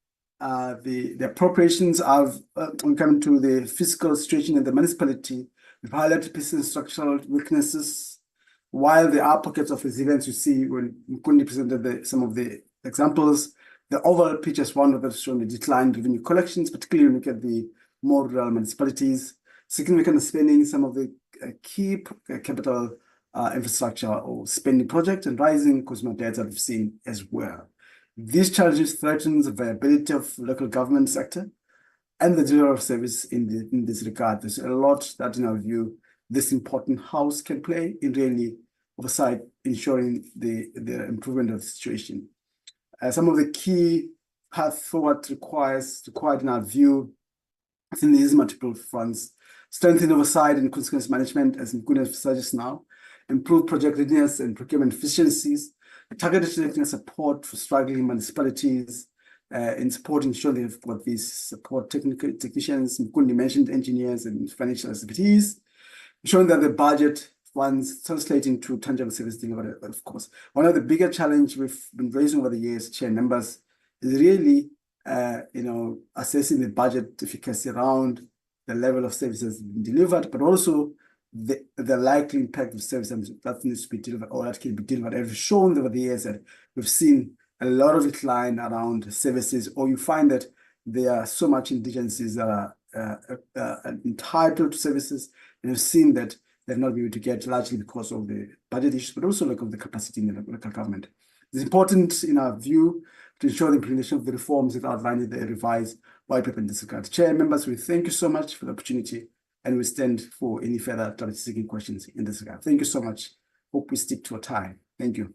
the appropriations when coming to the fiscal situation in the municipality, we've highlighted pieces structural weaknesses. While there are pockets of resilience, you see when Mkundi presented some of the examples, the overall picture is one that's showing the declined revenue collections, particularly when you look at the more rural municipalities, significant spending, some of the key capital infrastructure or spending projects, and rising consumer debts that we've seen as well. These challenges threaten the viability of local government sector and the delivery of service in this regard. There's a lot that, in our view, this important house can play in really oversight, ensuring the improvement of the situation. Some of the key path forward required in our view, within these multiple fronts: strengthen oversight and consequence management, as Mkundi suggests now, improve project readiness and procurement efficiencies, targeted technical support for struggling municipalities, in support ensuring they've got these support technicians. Mkundi mentioned engineers and financial expertise, ensuring that the budget funds translating to tangible service delivery. Of course, one of the bigger challenges we've been raising over the years, Chair, members, is really assessing the budget efficacy around the level of services being delivered, but also the likely impact of services that needs to be delivered or that can be delivered. And we've shown over the years that we've seen a lot of decline around services, or you find that there are so much indigencies that are entitled to services, and we've seen that they've not been able to get, largely because of the budget issues, but also of the capacity in the local government. It's important, in our view, to ensure the implementation of the reforms that outlined in the revised white paper in this regard. Chair, members, we thank you so much for the opportunity, and we stand for any further clarity-seeking questions in this regard. Thank you so much. Hope we stick to a time. Thank you.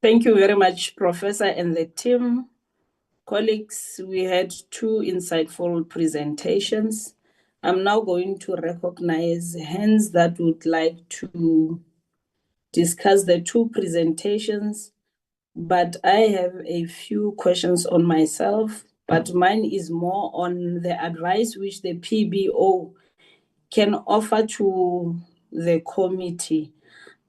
Thank you very much, Professor and the team. Colleagues, we had two insightful presentations. I'm now going to recognize hands that would like to discuss the two presentations, but I have a few questions on myself, but mine is more on the advice which the PBO can offer to the committee.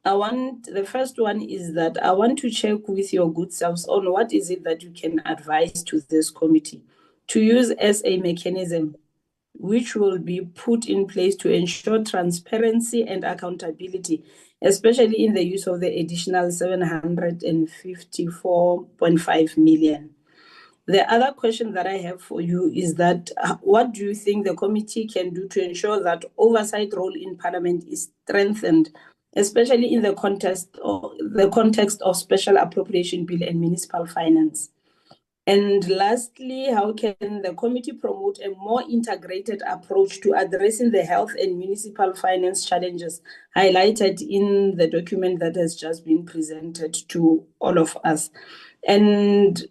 The first one is that I want to check with your good selves on what is it that you can advise to this committee to use as a mechanism which will be put in place to ensure transparency and accountability, especially in the use of the additional 754.5 million. The other question that I have for you is that what do you think the committee can do to ensure that oversight role in Parliament is strengthened, especially in the context of special appropriation bill and municipal finance? And lastly, how can the committee promote a more integrated approach to addressing the health and municipal finance challenges highlighted in the document that has just been presented to all of us? And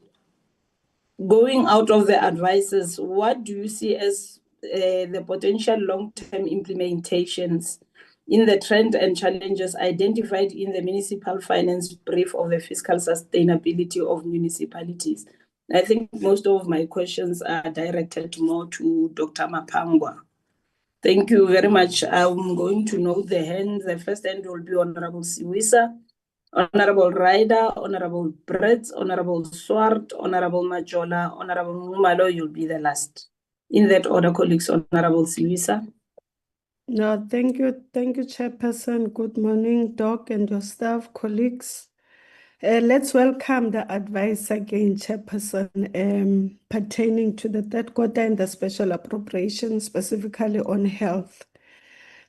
going out of the advices, what do you see as the potential long-term implementations in the trend and challenges identified in the municipal finance brief of the fiscal sustainability of municipalities? I think most of my questions are directed more to Dr. Mapangwa. Thank you very much. I'm going to note the hands. The first hand will be Honorable Siwisa, Honorable Ryder, Honorable Brett, Honorable Swart, Honorable Majola, Honorable Ngumalo, you'll be the last. In that order, colleagues, Honorable Siwisa. No, thank you, Chairperson. Good morning, Doc, and your staff, colleagues. Let's welcome the advice again, Chairperson, pertaining to the third quarter and the special appropriation, specifically on health.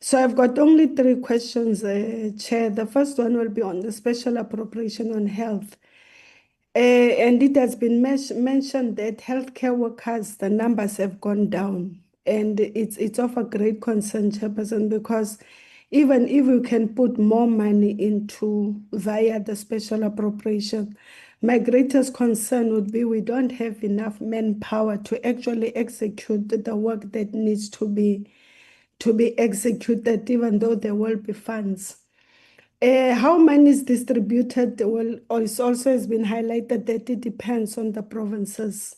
So I've got only 3 questions, Chair. The first one will be on the special appropriation on health. And it has been mentioned that healthcare workers, the numbers have gone down. And it's of a great concern, Chairperson, because even if we can put more money into via the special appropriation, my greatest concern would be we don't have enough manpower to actually execute the work that needs to be executed, even though there will be funds. How money is distributed also has been highlighted that it depends on the provinces.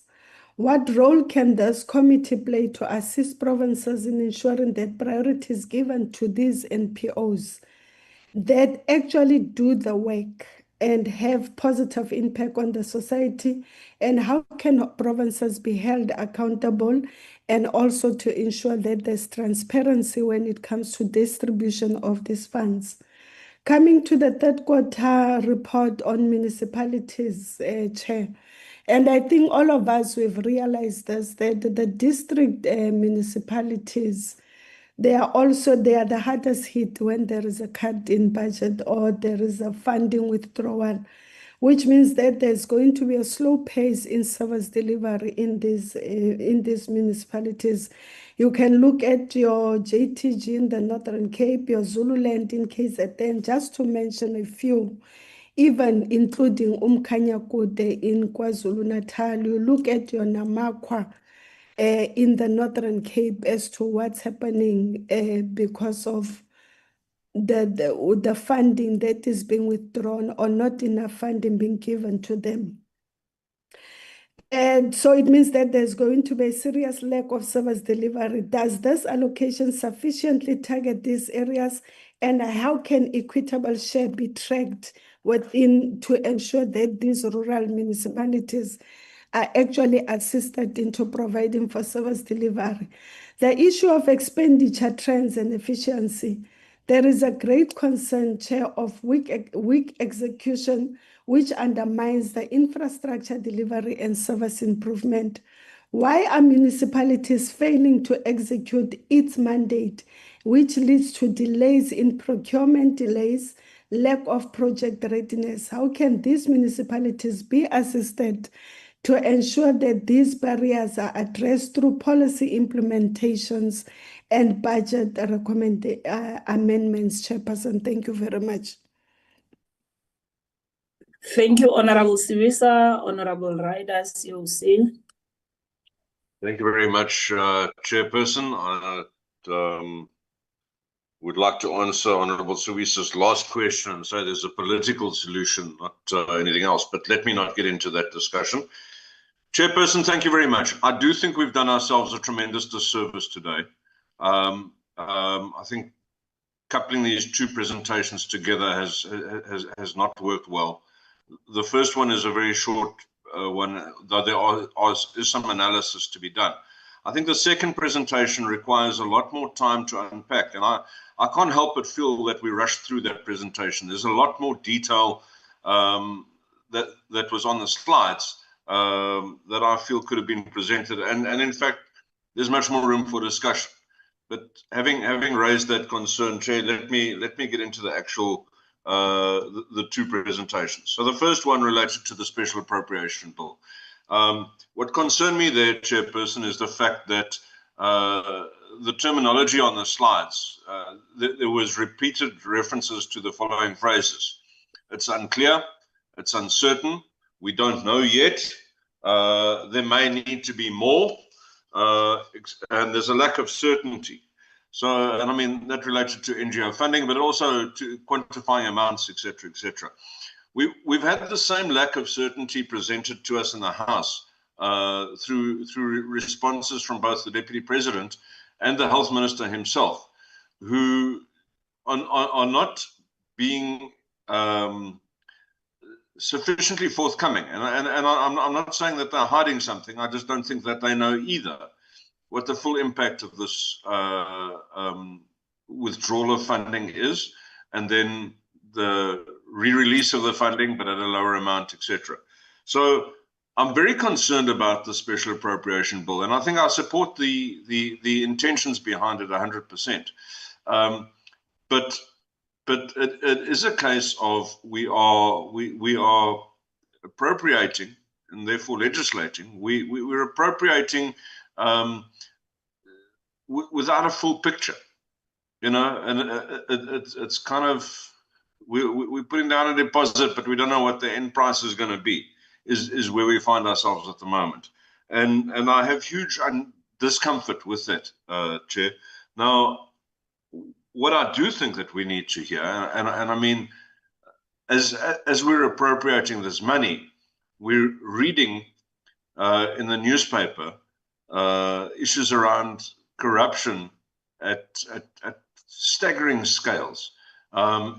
What role can this committee play to assist provinces in ensuring that priority is given to these NPOs that actually do the work and have positive impact on the society? And how can provinces be held accountable, and also to ensure that there's transparency when it comes to distribution of these funds? Coming to the third quarter report on municipalities, Chair, and I think all of us, we've realized this, that the district municipalities, they are the hardest hit when there is a cut in budget or there is a funding withdrawal, which means that there's going to be a slow pace in service delivery in these municipalities. You can look at your JTG in the Northern Cape, your Zululand in KZN, just to mention a few, even including Umkanyakude in KwaZulu-Natal. You look at your Namakwa in the Northern Cape as to what's happening because of the funding that is being withdrawn or not enough funding being given to them. And so it means that there's going to be a serious lack of service delivery. Does this allocation sufficiently target these areas? And how can equitable share be tracked within to ensure that these rural municipalities are actually assisted into providing for service delivery? The issue of expenditure trends and efficiency. There is a great concern, Chair, of weak execution, which undermines the infrastructure delivery and service improvement. Why are municipalities failing to execute its mandate, which leads to delays in procurement, lack of project readiness? How can these municipalities be assisted to ensure that these barriers are addressed through policy implementations and budget amendments, Chairperson? Thank you very much. Thank you, Honorable Siwisa. Honorable Ryder, COC. Thank you very much, Chairperson. I would like to answer Honorable Siwisa's last question and say there's a political solution, not anything else, but let me not get into that discussion. Chairperson, thank you very much. I do think we've done ourselves a tremendous disservice today. I think coupling these 2 presentations together has not worked well. The first one is a very short one, though there is some analysis to be done. I think the second presentation requires a lot more time to unpack, and I can't help but feel that we rushed through that presentation. There's a lot more detail that was on the slides that I feel could have been presented, and in fact, there's much more room for discussion. But having raised that concern, Chair, let me get into the actual the 2 presentations. So the first one related to the special appropriation bill. What concerned me there, Chairperson, is the fact that the terminology on the slides, there was repeated references to the following phrases: it's unclear, it's uncertain, we don't know yet, there may need to be more, and there's a lack of certainty. So, and I mean, that related to NGO funding, but also to quantifying amounts, etc., etc. We've had the same lack of certainty presented to us in the House through responses from both the Deputy President and the Health Minister himself, who are not being sufficiently forthcoming. And I'm not saying that they're hiding something. I just don't think that they know either what the full impact of this withdrawal of funding is, and then the re-release of the funding, but at a lower amount, etc. So I'm very concerned about the special appropriation bill, and I think I support the intentions behind it 100%. But it is a case of we are appropriating and therefore legislating. We're appropriating without a full picture, and it's kind of we're putting down a deposit, but we don't know what the end price is going to be. Is where we find ourselves at the moment, and I have huge discomfort with that, Chair. Now, what I do think that we need to hear, and I mean, as we're appropriating this money, we're reading in the newspaper issues around corruption at staggering scales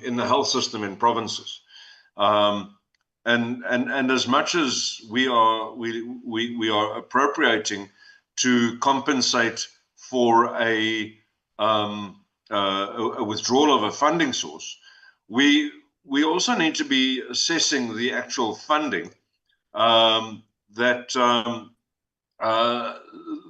in the health system in provinces. And as much as we are appropriating to compensate for a withdrawal of a funding source, we also need to be assessing the actual funding that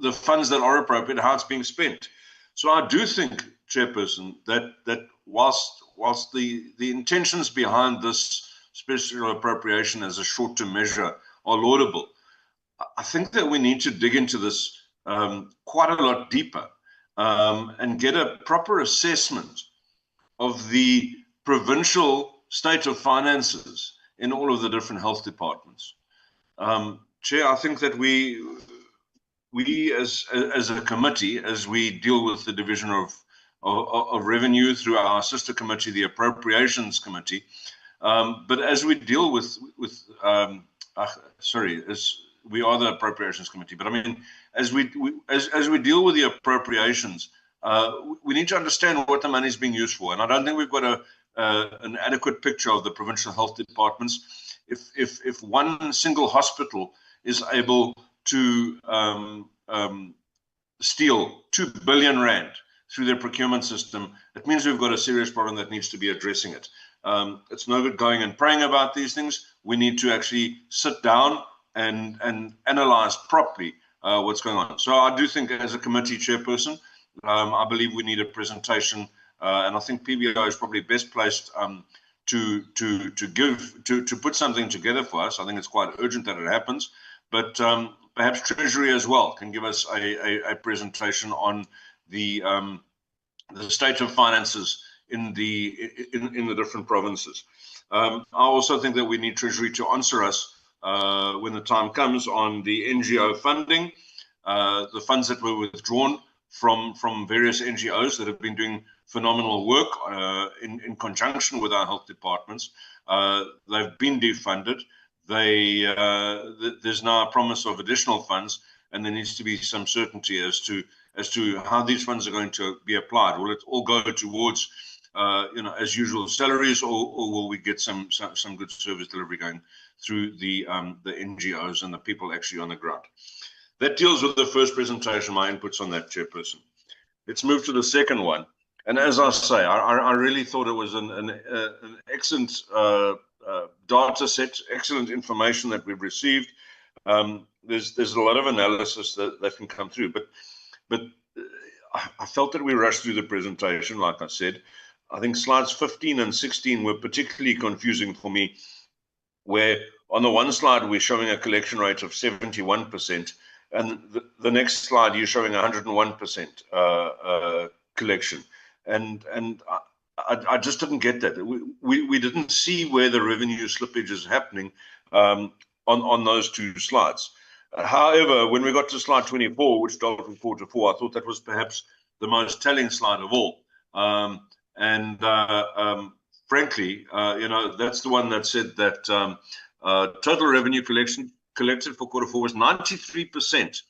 the funds that are appropriate, how it's being spent. So I do think, Chairperson, that whilst the intentions behind this special appropriation as a short-term measure are laudable, I think that we need to dig into this quite a lot deeper and get a proper assessment of the provincial state of finances in all of the different health departments. Chair, I think that we as a committee, as we deal with the division of revenue through our sister committee, the Appropriations Committee, but as we deal with we are the Appropriations Committee, but I mean, as we deal with the appropriations, we need to understand what the money is being used for. And I don't think we've got an adequate picture of the provincial health departments. If one single hospital is able to steal 2 billion rand through their procurement system, it means we've got a serious problem that needs to be addressing it. It's no good going and praying about these things. We need to actually sit down and analyze properly what's going on. So I do think, as a committee chairperson, I believe we need a presentation, and I think PBO is probably best placed to put something together for us. I think it's quite urgent that it happens, but perhaps Treasury as well can give us a presentation on the state of finances in the different provinces. I also think that we need Treasury to answer us when the time comes on the NGO funding, the funds that were withdrawn from various NGOs that have been doing phenomenal work in conjunction with our health departments. They've been defunded. There's now a promise of additional funds, and there needs to be some certainty as to how these funds are going to be applied. Will it all go towards as usual salaries, or will we get some good service delivery going through the NGOs and the people actually on the ground? That deals with the first presentation, my inputs on that, Chairperson. Let's move to the second one. And as I say, I really thought it was an excellent data set, excellent information that we've received. There's a lot of analysis that can come through, but I felt that we rushed through the presentation, like I said. I think slides 15 and 16 were particularly confusing for me, where on the one slide we're showing a collection rate of 71%, and the next slide you're showing 101% collection. And I just didn't get that. We didn't see where the revenue slippage is happening on those two slides. However, when we got to slide 24, which dealt with 4 to 4, I thought that was perhaps the most telling slide of all. Frankly, that's the one that said that total revenue collected for quarter 4 was 93%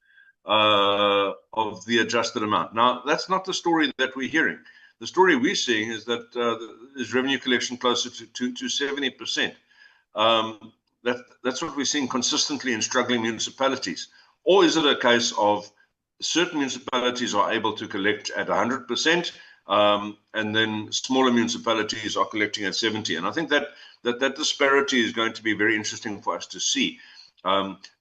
of the adjusted amount. Now, that's not the story that we're hearing. The story we're seeing is that is revenue collection closer to 70%. That's what we're seeing consistently in struggling municipalities? Or is it a case of certain municipalities are able to collect at 100%, and then smaller municipalities are collecting at 70%? And I think that disparity is going to be very interesting for us to see.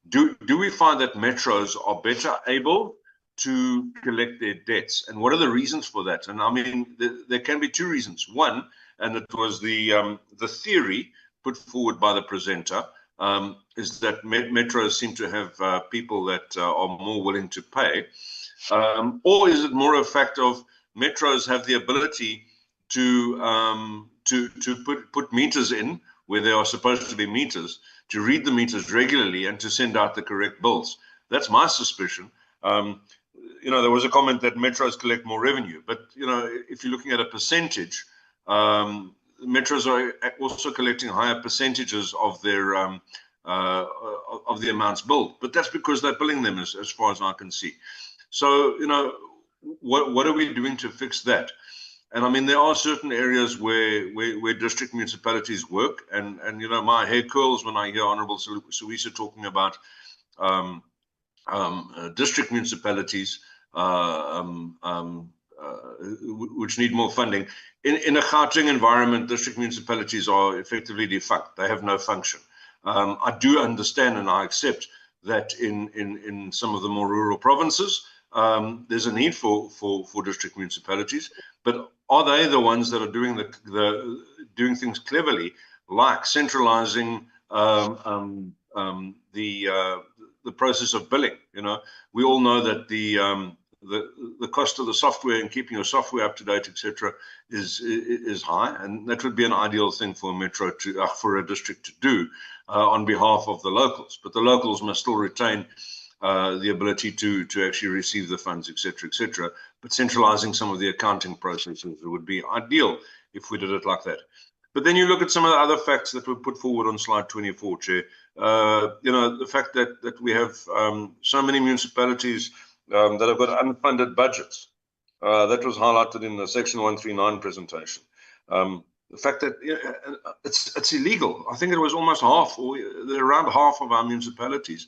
Do we find that metros are better able to collect their debts, and what are the reasons for that? And I mean, there can be two reasons. One, and it was the theory put forward by the presenter, is that metros seem to have people that are more willing to pay, or is it more a fact of metros have the ability to put meters in where there are supposed to be meters, to read the meters regularly and to send out the correct bills? That's my suspicion. There was a comment that metros collect more revenue, but if you're looking at a percentage, metros are also collecting higher percentages of their of the amounts billed, but that's because they're billing them as far as I can see. So what are we doing to fix that? And I mean, there are certain areas where district municipalities work, and my hair curls when I hear Honourable Suisa talking about district municipalities which need more funding. In a Gauteng environment, district municipalities are effectively defunct. They have no function. I do understand and I accept that in some of the more rural provinces, there's a need for district municipalities, but are they the ones that are doing doing things cleverly, like centralizing the process of billing? We all know that the cost of the software and keeping your software up to date, etc., is high, and that would be an ideal thing for a metro for a district to do on behalf of the locals. But the locals must still retain the ability to actually receive the funds, etc., etc. But centralizing some of the accounting processes would be ideal if we did it like that. But then you look at some of the other facts that were put forward on slide 24, Chair. The fact that we have so many municipalities that have got unfunded budgets. That was highlighted in the Section 139 presentation. The fact that it's illegal. I think it was almost half, or around half of our municipalities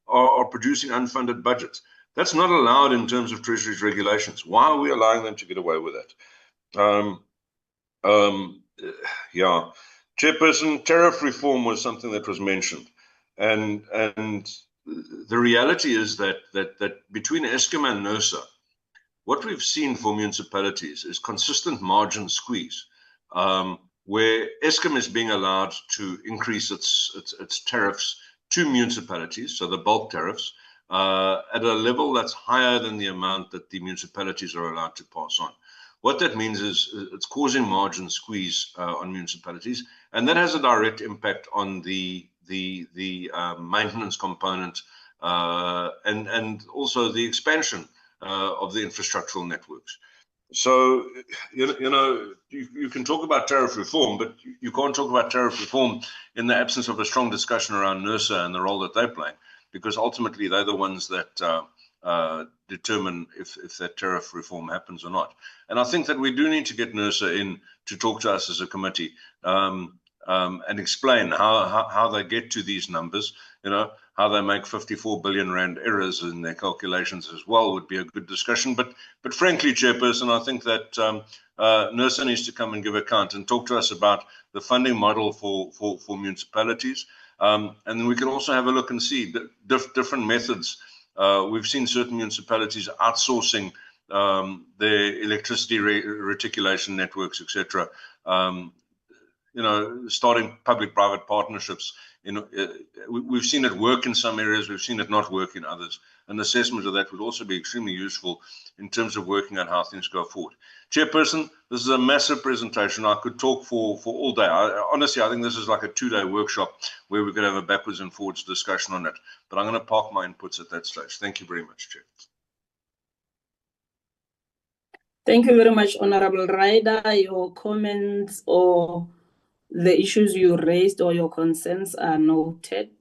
are producing unfunded budgets. That's not allowed in terms of Treasury's regulations. Why are we allowing them to get away with that? Yeah, Chairperson, tariff reform was something that was mentioned, and the reality is that between Eskom and NERSA, what we've seen for municipalities is consistent margin squeeze, where Eskom is being allowed to increase its tariffs to municipalities, so the bulk tariffs, at a level that's higher than the amount that the municipalities are allowed to pass on. What that means is it's causing margin squeeze on municipalities, and that has a direct impact on the maintenance component and also the expansion of the infrastructural networks. So you can talk about tariff reform, but you can't talk about tariff reform in the absence of a strong discussion around NERSA and the role that they play, because ultimately they're the ones that determine if that tariff reform happens or not. And I think that we do need to get NERSA in to talk to us as a committee and explain how they get to these numbers, how they make 54 billion rand errors in their calculations as well would be a good discussion. But frankly, Chairperson, I think that NERSA needs to come and give account and talk to us about the funding model for municipalities. And then we can also have a look and see different methods. We've seen certain municipalities outsourcing their electricity reticulation networks, etc. Starting public-private partnerships. We've seen it work in some areas, we've seen it not work in others. An assessment of that would also be extremely useful in terms of working out how things go forward. Chairperson, this is a massive presentation. I could talk for all day. Honestly, I think this is like a 2-day workshop where we could have a backwards and forwards discussion on it. But I'm going to park my inputs at that stage. Thank you very much, Chair. Thank you very much, Honorable Ryder. Your comments or the issues you raised or your concerns are noted.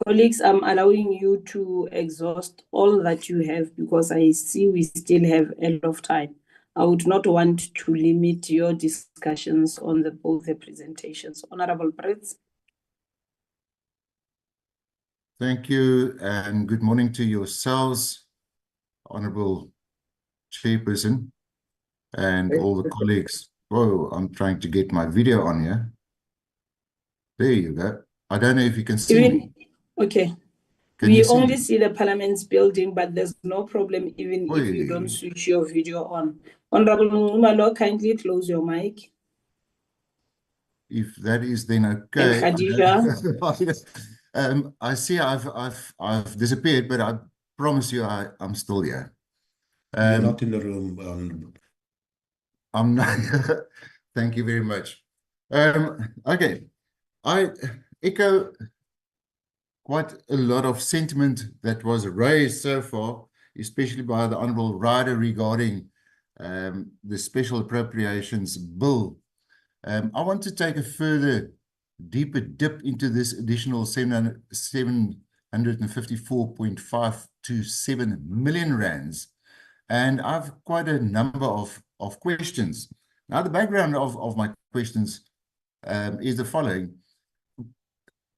Colleagues, I'm allowing you to exhaust all that you have because I see we still have a lot of time. I would not want to limit your discussions on both the presentations. Honorable Brits. Thank you, and good morning to yourselves, Honorable Chairperson, and all the colleagues. Oh, I'm trying to get my video on here. There you go. I don't know if you can see me. Okay. Can you We see only me? see the Parliament's building, but there's no problem even if you don't switch your video on. Honorable Ngumalo, kindly close your mic. If that is then okay. And Khadija. I see I've disappeared, but I promise you I'm still here. You're not in the room. I'm not. Thank you very much. Okay, I echo quite a lot of sentiment that was raised so far, especially by the Honourable Rider regarding the Special Appropriations Bill. I want to take a further deeper dip into this additional 754.527 million rands, and I've quite a number of questions. Now, the background of my questions is the following.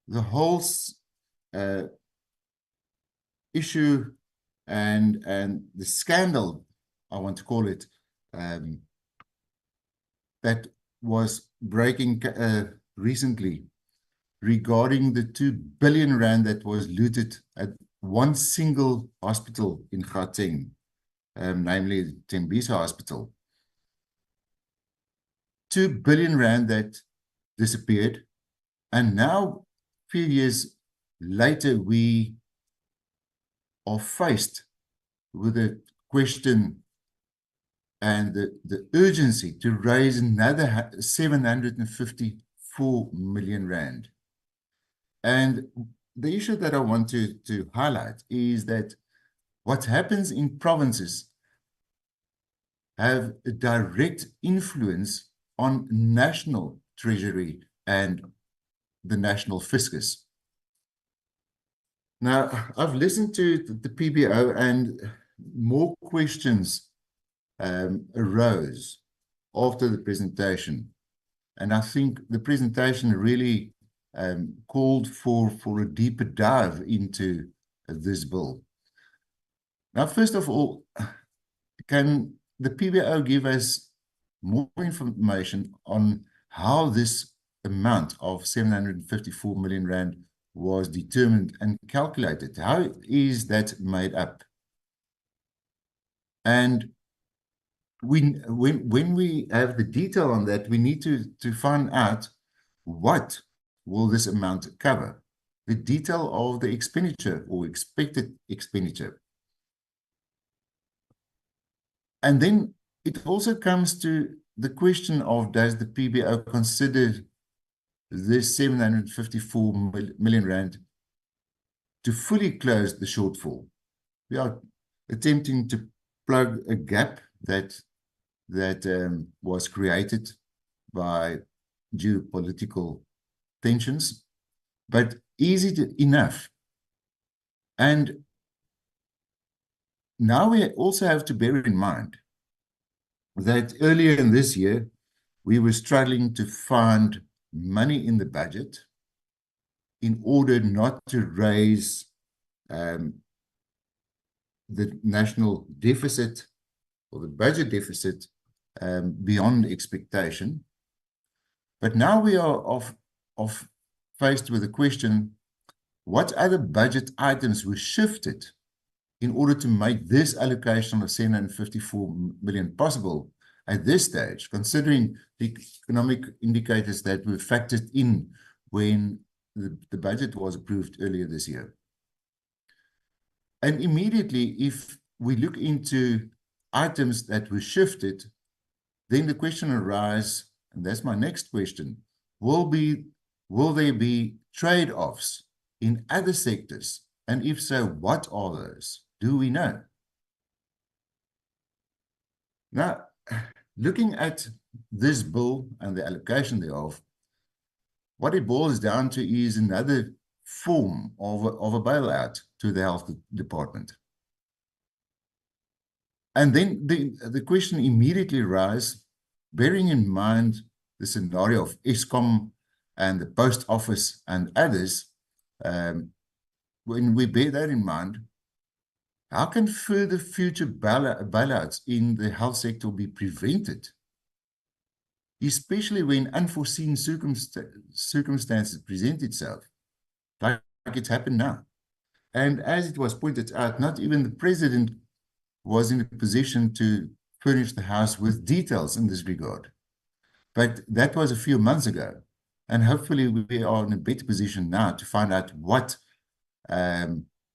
The whole issue and the scandal, I want to call it, that was breaking recently regarding the 2 billion rand that was looted at one single hospital in Gauteng, namely Tembisa Hospital. 2 billion rand that disappeared, and now, a few years later, we are faced with a question and the urgency to raise another 754 million rand. And the issue that I want to highlight is that what happens in provinces have a direct influence on national treasury and the national fiscus. Now, I've listened to the PBO and more questions arose after the presentation. And I think the presentation really called for a deeper dive into this bill. Now, first of all, can the PBO give us more information on how this amount of 754 million rand was determined and calculated? How is that made up? And when we have the detail on that, we need to find out what will this amount cover, the detail of the expenditure or expected expenditure. And then it also comes to the question of, does the PBO consider this 754 million rand to fully close the shortfall? We are attempting to plug a gap that was created by geopolitical tensions, but is it enough? And now we also have to bear in mind that earlier in this year, we were struggling to find money in the budget in order not to raise the national deficit or the budget deficit beyond expectation. But now we are faced with the question, what other budget items were shifted in order to make this allocation of 754 million possible at this stage, considering the economic indicators that were factored in when the budget was approved earlier this year? And immediately, if we look into items that were shifted, then the question arises, and that's my next question, will there be trade-offs in other sectors? And if so, what are those? Do we know? Now, looking at this bill and the allocation thereof, what it boils down to is another form of a bailout to the health department. And then the question immediately arises, bearing in mind the scenario of Eskom and the post office and others, when we bear that in mind, how can further future bailouts in the health sector be prevented, especially when unforeseen circumstances present itself, like it's happened now? And as it was pointed out, not even the president was in a position to furnish the House with details in this regard. But that was a few months ago. And hopefully we are in a better position now to find out what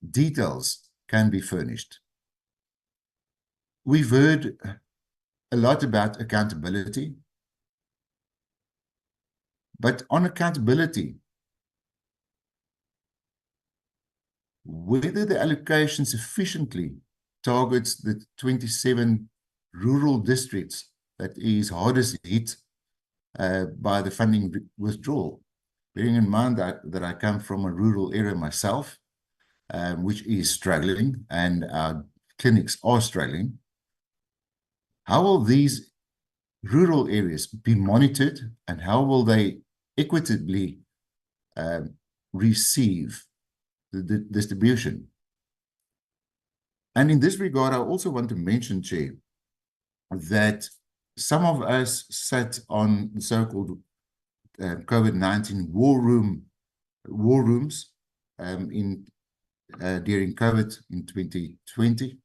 details can be furnished. We've heard a lot about accountability. But on accountability, whether the allocation sufficiently targets the 27 rural districts that is hardest hit by the funding withdrawal, bearing in mind that I come from a rural area myself, which is struggling, and our clinics are struggling. How will these rural areas be monitored, and how will they equitably receive the distribution? And in this regard, I also want to mention, Chair, that some of us sat on the so-called COVID-19 war rooms during COVID in 2020,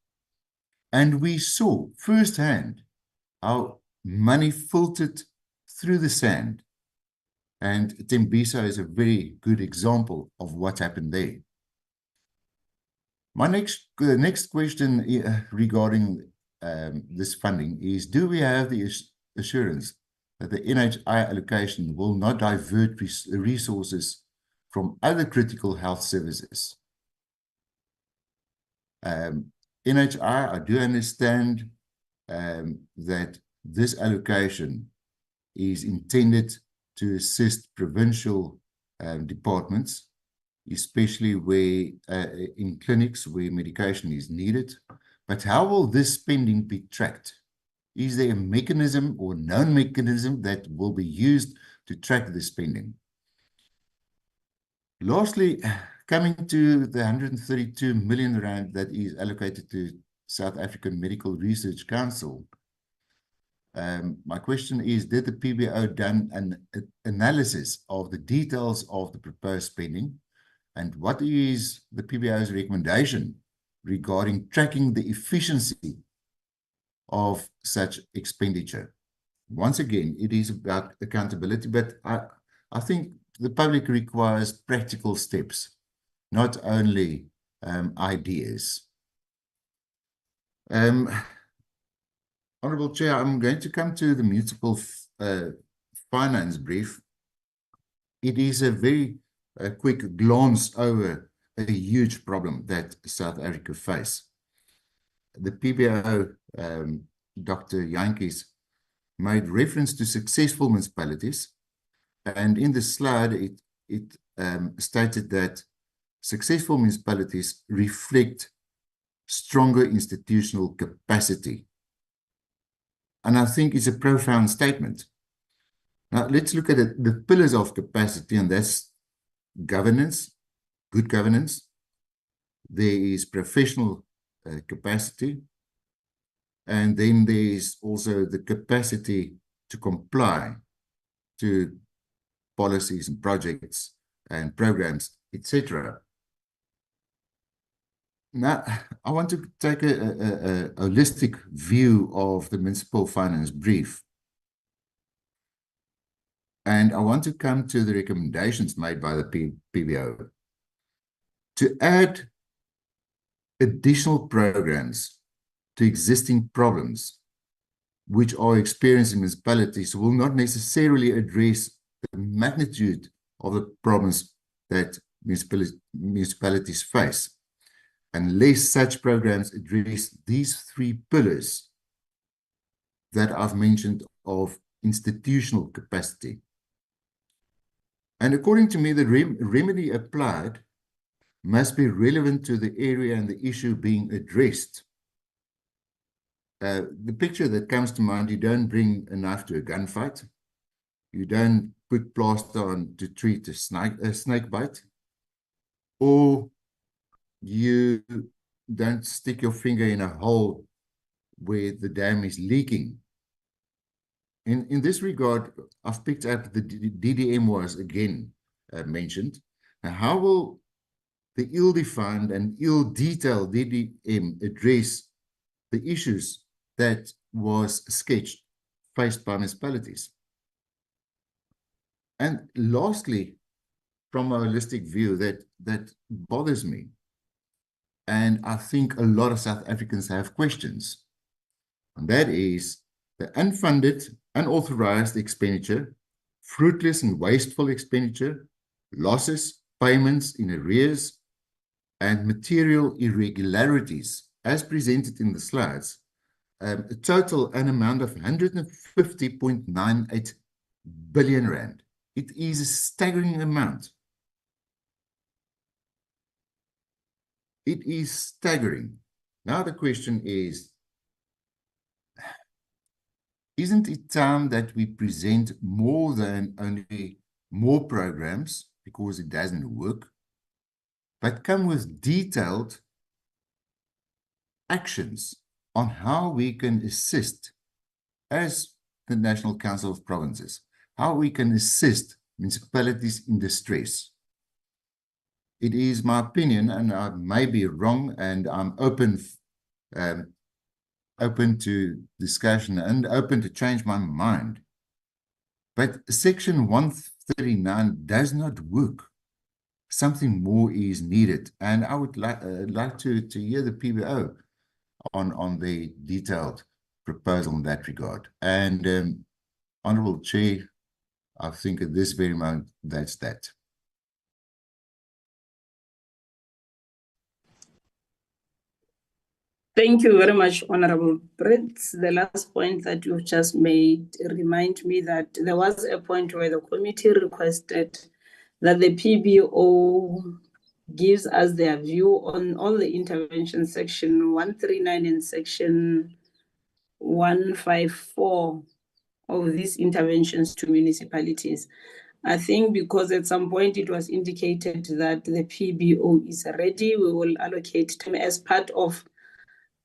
and we saw firsthand how money filtered through the sand. And Tembisa is a very good example of what happened there. The next question regarding this funding is, do we have the assurance that the NHI allocation will not divert resources from other critical health services? NHI, I do understand that this allocation is intended to assist provincial departments, especially where in clinics where medication is needed. But how will this spending be tracked? Is there a mechanism or known mechanism that will be used to track the spending? Lastly, coming to the 132 million rand that is allocated to South African Medical Research Council, my question is, did the PBO done an analysis of the details of the proposed spending? And what is the PBO's recommendation regarding tracking the efficiency of such expenditure? Once again, it is about accountability, but I think the public requires practical steps, not only ideas. Honourable Chair, I'm going to come to the municipal finance brief. It is a very quick glance over a huge problem that South Africa face. The PBO, Dr. Jantjies, made reference to successful municipalities, and in the slide it stated that successful municipalities reflect stronger institutional capacity. And I think it's a profound statement. Now, let's look at the pillars of capacity, and that's governance, good governance. There is professional capacity, and then there is also the capacity to comply to policies and projects and programs, etc. Now, I want to take a holistic view of the municipal finance brief. And I want to come to the recommendations made by the PBO to add additional programs to existing problems which are experienced in municipalities will not necessarily address the magnitude of the problems that municipalities face, unless such programs address these three pillars that I've mentioned of institutional capacity. And according to me, the remedy applied must be relevant to the area and the issue being addressed. the picture that comes to mind, you don't bring a knife to a gunfight. You don't put plaster on to treat a snake bite. Or you don't stick your finger in a hole where the dam is leaking. In this regard, I've picked up the DDM was again mentioned. Now, how will the ill-defined and ill-detailed DDM address the issues that was sketched faced by municipalities? And lastly, from a holistic view, that bothers me, and I think a lot of South Africans have questions, and that is the unfunded, unauthorized expenditure, fruitless and wasteful expenditure, losses, payments in arrears, and material irregularities, as presented in the slides, a total an amount of 150.98 billion rand. It is a staggering amount. It is staggering. Now the question is, isn't it time that we present more than only more programs, because it doesn't work, but come with detailed actions on how we can assist as the National Council of Provinces, how we can assist municipalities in distress? It is my opinion, and I may be wrong, and I'm open to discussion and open to change my mind. But Section 139 does not work. Something more is needed, and I would like to hear the PBO on the detailed proposal in that regard. And Honourable Chair, I think at this very moment, that's that. Thank you very much, Honorable Brits. The last point that you've just made remind me that there was a point where the committee requested that the PBO gives us their view on all the interventions, Section 139 and Section 154 of these interventions to municipalities. I think because at some point it was indicated that the PBO is ready, we will allocate time as part of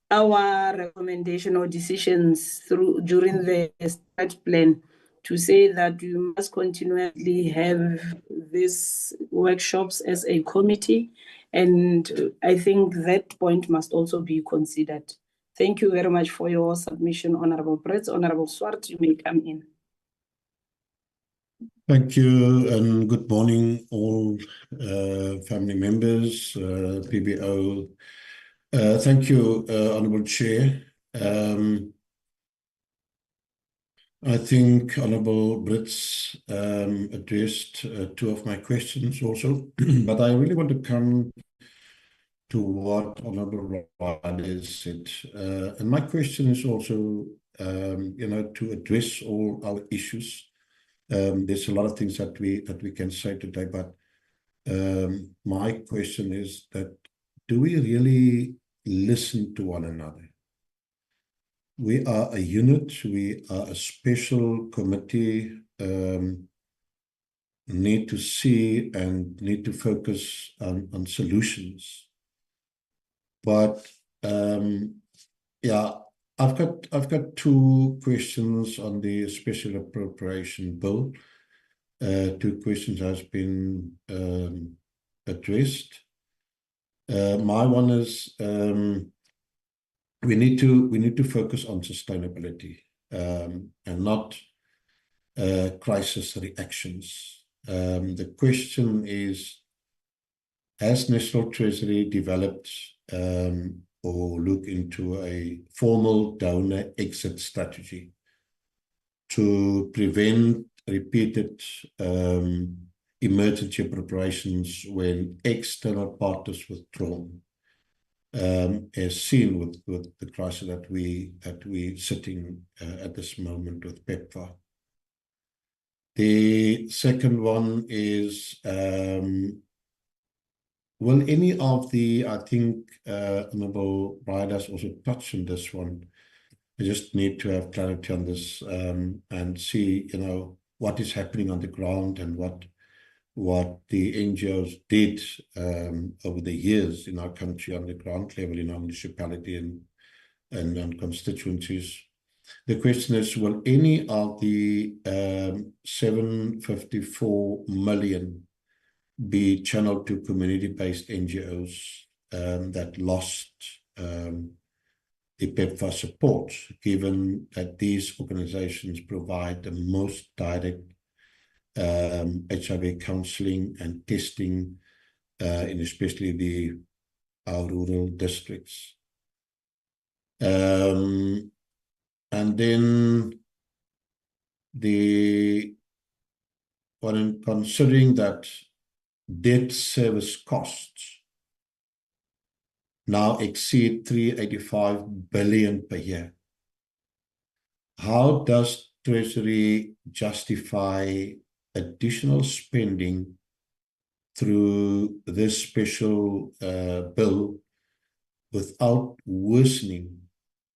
our recommendation or decisions during the start plan to say that we must continually have these workshops as a committee, and I think that point must also be considered. Thank you very much for your submission, Honourable Brits. Honourable Swart, you may come in. Thank you, and good morning, all family members, PBO. Thank you, Honourable Chair. I think Honourable Brits addressed two of my questions also, but I really want to come to what Honourable Rade said. And my question is also, to address all our issues. There's a lot of things that we can say today, but my question is that, do we really listen to one another? We are a unit, we are a special committee, need to see and need to focus on solutions. But yeah, I've got two questions on the special appropriation bill. Two questions has been addressed. My one is we need to focus on sustainability and not crisis reactions. The question is, has National Treasury developed or look into a formal donor exit strategy to prevent repeated emergency appropriations when external partners withdraw, as seen with the crisis that we sitting at this moment with PEPFAR. The second one is, will any of the, I think Honourable Rade has also touched on this one, I just need to have clarity on this and see, what is happening on the ground and what the NGOs did over the years in our country on the ground level, in our municipality and constituencies. The question is, will any of the 754 million be channeled to community-based NGOs that lost the PEPFAR support, given that these organizations provide the most direct HIV counseling and testing in especially our rural districts. And then when considering that debt service costs now exceed 385 billion per year, how does Treasury justify additional spending through this special bill without worsening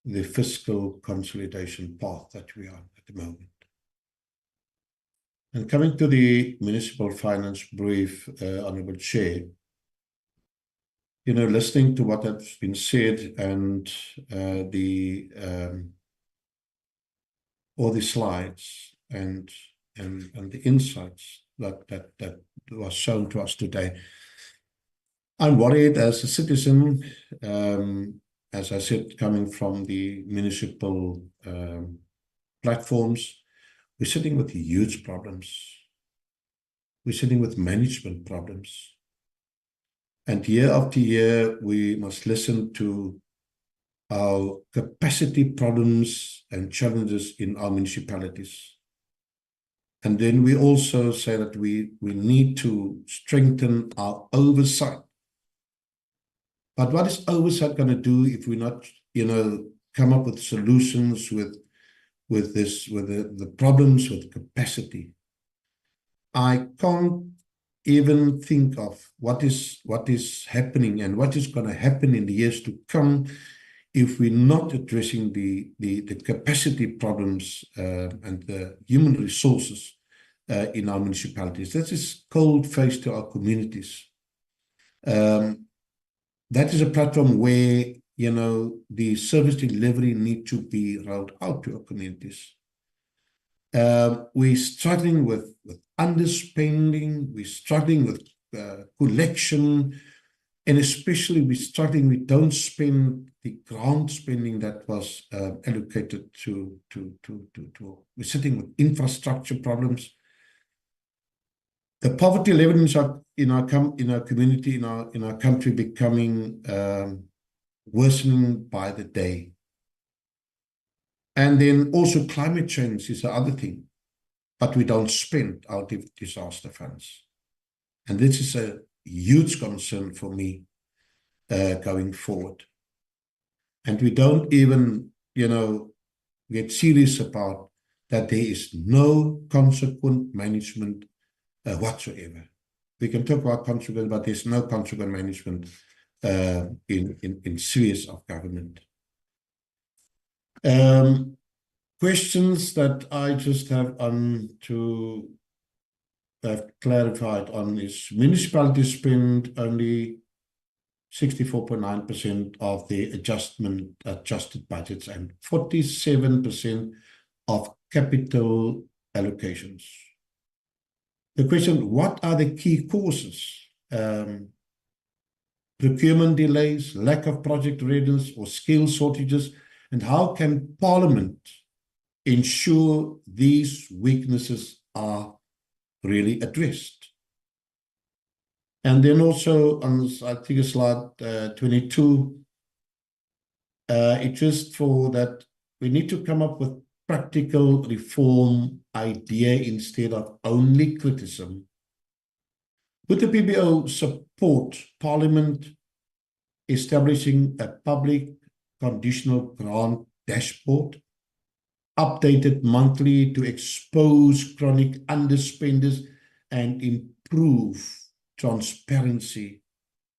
the fiscal consolidation path that we are on at the moment? And coming to the municipal finance brief, Honourable Chair, listening to what has been said and all the slides and the insights that was shown to us today, I'm worried as a citizen, as I said, coming from the municipal platforms. We're sitting with huge problems. We're sitting with management problems. And year after year, we must listen to our capacity problems and challenges in our municipalities. And then we also say that we need to strengthen our oversight. But what is oversight going to do if we not, come up with solutions with the problems with capacity? I can't even think of what is happening and what is going to happen in the years to come if we're not addressing the capacity problems and the human resources in our municipalities. That is cold face to our communities. That is a platform where the service delivery need to be rolled out to our communities. We're struggling with underspending, we're struggling with collection, and especially we don't spend the grant spending that was allocated to we're sitting with infrastructure problems. The poverty level in our community, in our country, becoming worsening by the day. And then also climate change is the other thing, but we don't spend our disaster funds. And this is a huge concern for me going forward. And we don't even, get serious about that there is no consequent management whatsoever. We can talk about consequent, but there's no consequent management in spheres of government. Questions that I just have to have clarified on is municipalities spend only 64.9% of the adjusted budgets and 47% of capital allocations. The question, what are the key causes? Procurement delays, lack of project readiness, or skill shortages, and how can Parliament ensure these weaknesses are really addressed? And then also on, I think, slide 22, it's just for that we need to come up with practical reform idea instead of only criticism. Would the PBO support Parliament establishing a public conditional grant dashboard, updated monthly to expose chronic underspenders and improve transparency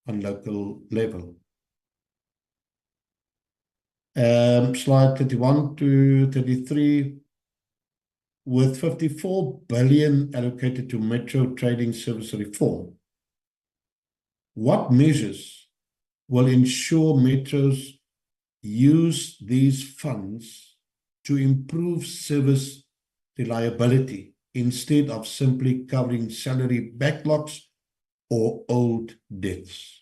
on local level? Slide 31 to 33. With 54 billion allocated to metro trading service reform, what measures will ensure metros use these funds to improve service reliability instead of simply covering salary backlogs or old debts?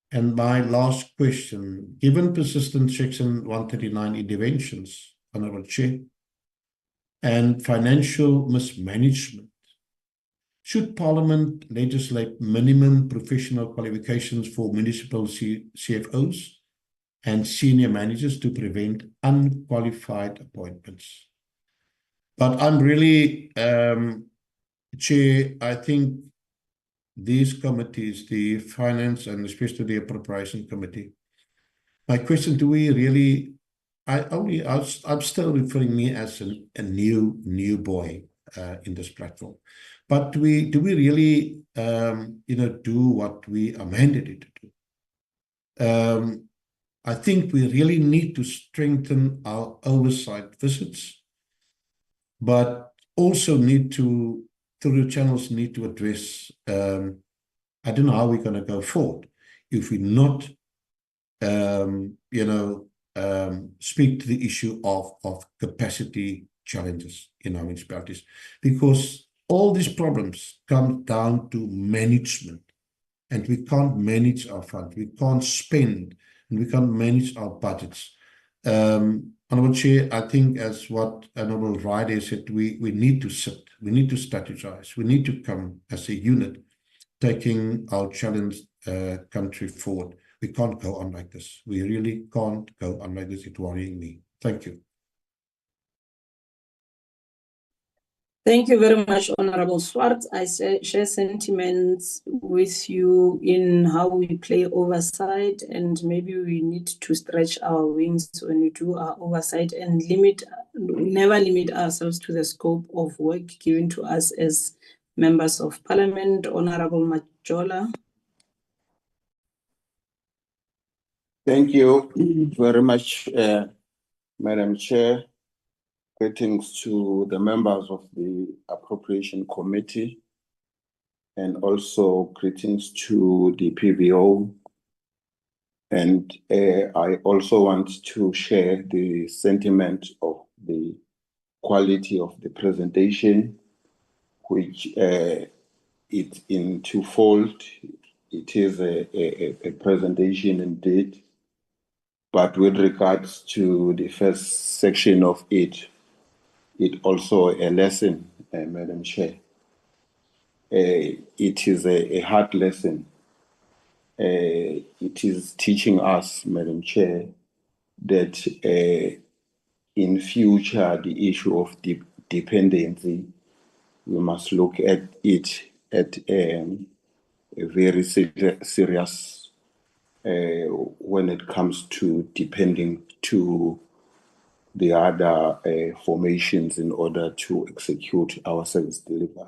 And my last question, given persistent Section 139 interventions, Honourable Chair, and financial mismanagement, should Parliament legislate minimum professional qualifications for municipal CFOs and senior managers to prevent unqualified appointments? But I'm really, Chair, I think these committees, the Finance and especially the Appropriation Committee, my question, do we really, I'm still referring me as a new boy in this platform. But do we really, do what we are mandated to do? I think we really need to strengthen our oversight visits, but also need to, through the channels, need to address, I don't know how we're going to go forward if we not, speak to the issue of capacity challenges in our municipalities, because all these problems come down to management, and we can't manage our funds, we can't spend, and we can't manage our budgets. Honourable Chair, I think as what Honourable Ryder said, we need to sit, we need to strategize, we need to come as a unit, taking our challenged country forward. We can't go on like this. We really can't go on like this. It's worrying me. Thank you. Thank you very much, Honorable Swart. I share sentiments with you in how we play oversight, and maybe we need to stretch our wings when we do our oversight and never limit ourselves to the scope of work given to us as members of Parliament. Honorable Majola. Thank you very much, Madam Chair. Greetings to the members of the Appropriation Committee, and also greetings to the PBO. And I also want to share the sentiment of the quality of the presentation, which it's in twofold. It is a presentation indeed, but with regards to the first section of it also a lesson, Madam Chair. It is a hard lesson. It is teaching us, Madam Chair, that in future the issue of dependency, we must look at it at a very serious when it comes to depending to the other formations in order to execute our service delivery.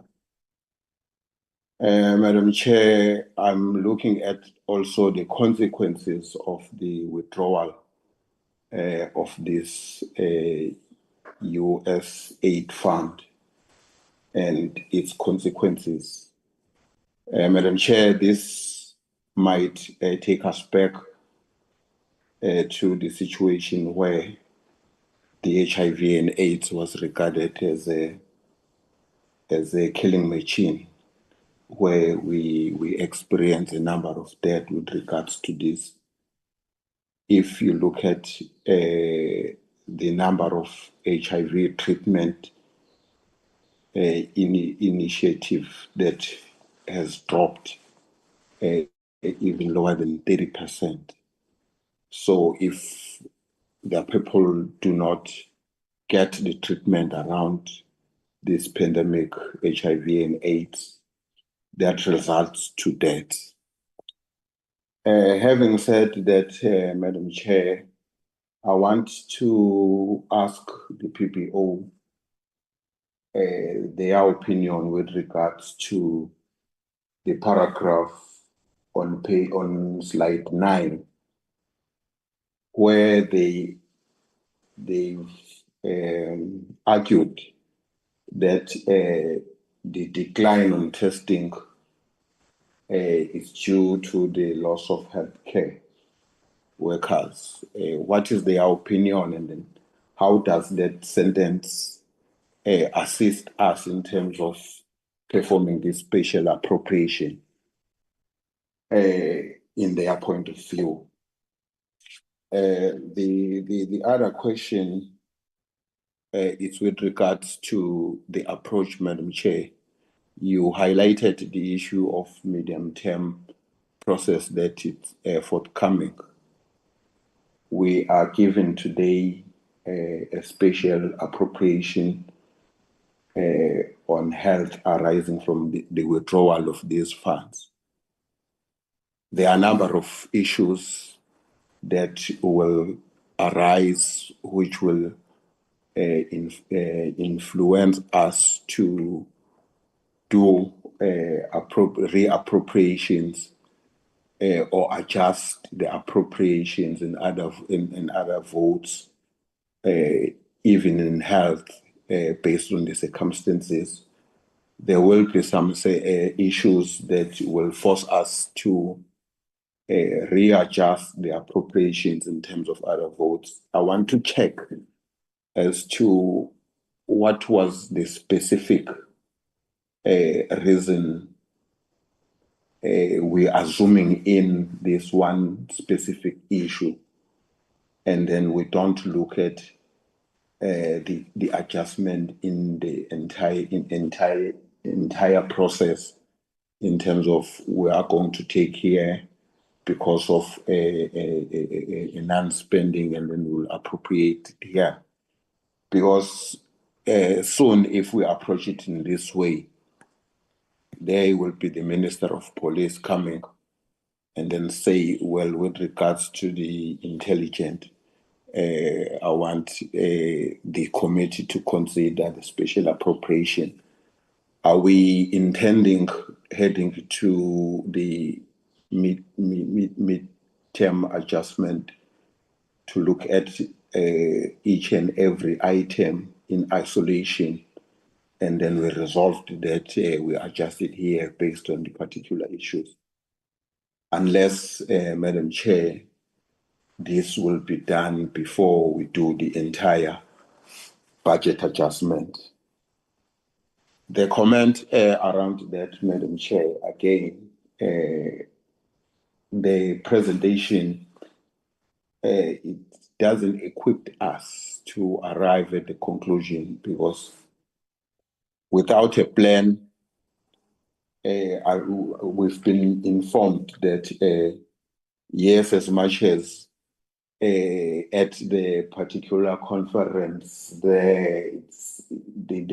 Madam Chair, I'm looking at also the consequences of the withdrawal of this US aid fund and its consequences. Madam Chair, this might take us back to the situation where the HIV and AIDS was regarded as a killing machine, where we experience a number of deaths with regards to this. If you look at the number of HIV treatment initiative that has dropped even lower than 30%. So if the people do not get the treatment around this pandemic, HIV and AIDS, that results to death. Having said that, Madam Chair, I want to ask the PPO their opinion with regards to the paragraph on slide 9, where they argued that the decline on testing is due to the loss of healthcare workers. What is their opinion, and then how does that sentence assist us in terms of performing this special appropriation in their point of view? The other question is with regards to the approach, Madam Chair. You highlighted the issue of medium-term process that is forthcoming. We are given today a special appropriation on health arising from the withdrawal of these funds. There are a number of issues that will arise which will influence us to do reappropriations or adjust the appropriations in other votes, even in health, based on the circumstances. There will be some issues that will force us to readjust the appropriations in terms of other votes. I want to check as to what was the specific reason we are zooming in this one specific issue, and then we don't look at the adjustment in the entire process, in terms of we are going to take here because of a non-spending, and then we'll appropriate here. Because soon, if we approach it in this way, there will be the Minister of Police coming and then say, well, with regards to the intelligence, I want the committee to consider the special appropriation. Are we intending heading to the mid-term adjustment to look at each and every item in isolation, and then we resolved that we adjusted here based on the particular issues? Unless, Madam Chair, this will be done before we do the entire budget adjustment. The comment around that, Madam Chair, again, the presentation, it doesn't equip us to arrive at the conclusion, because without a plan, we've been informed that yes, as much as at the particular conference, they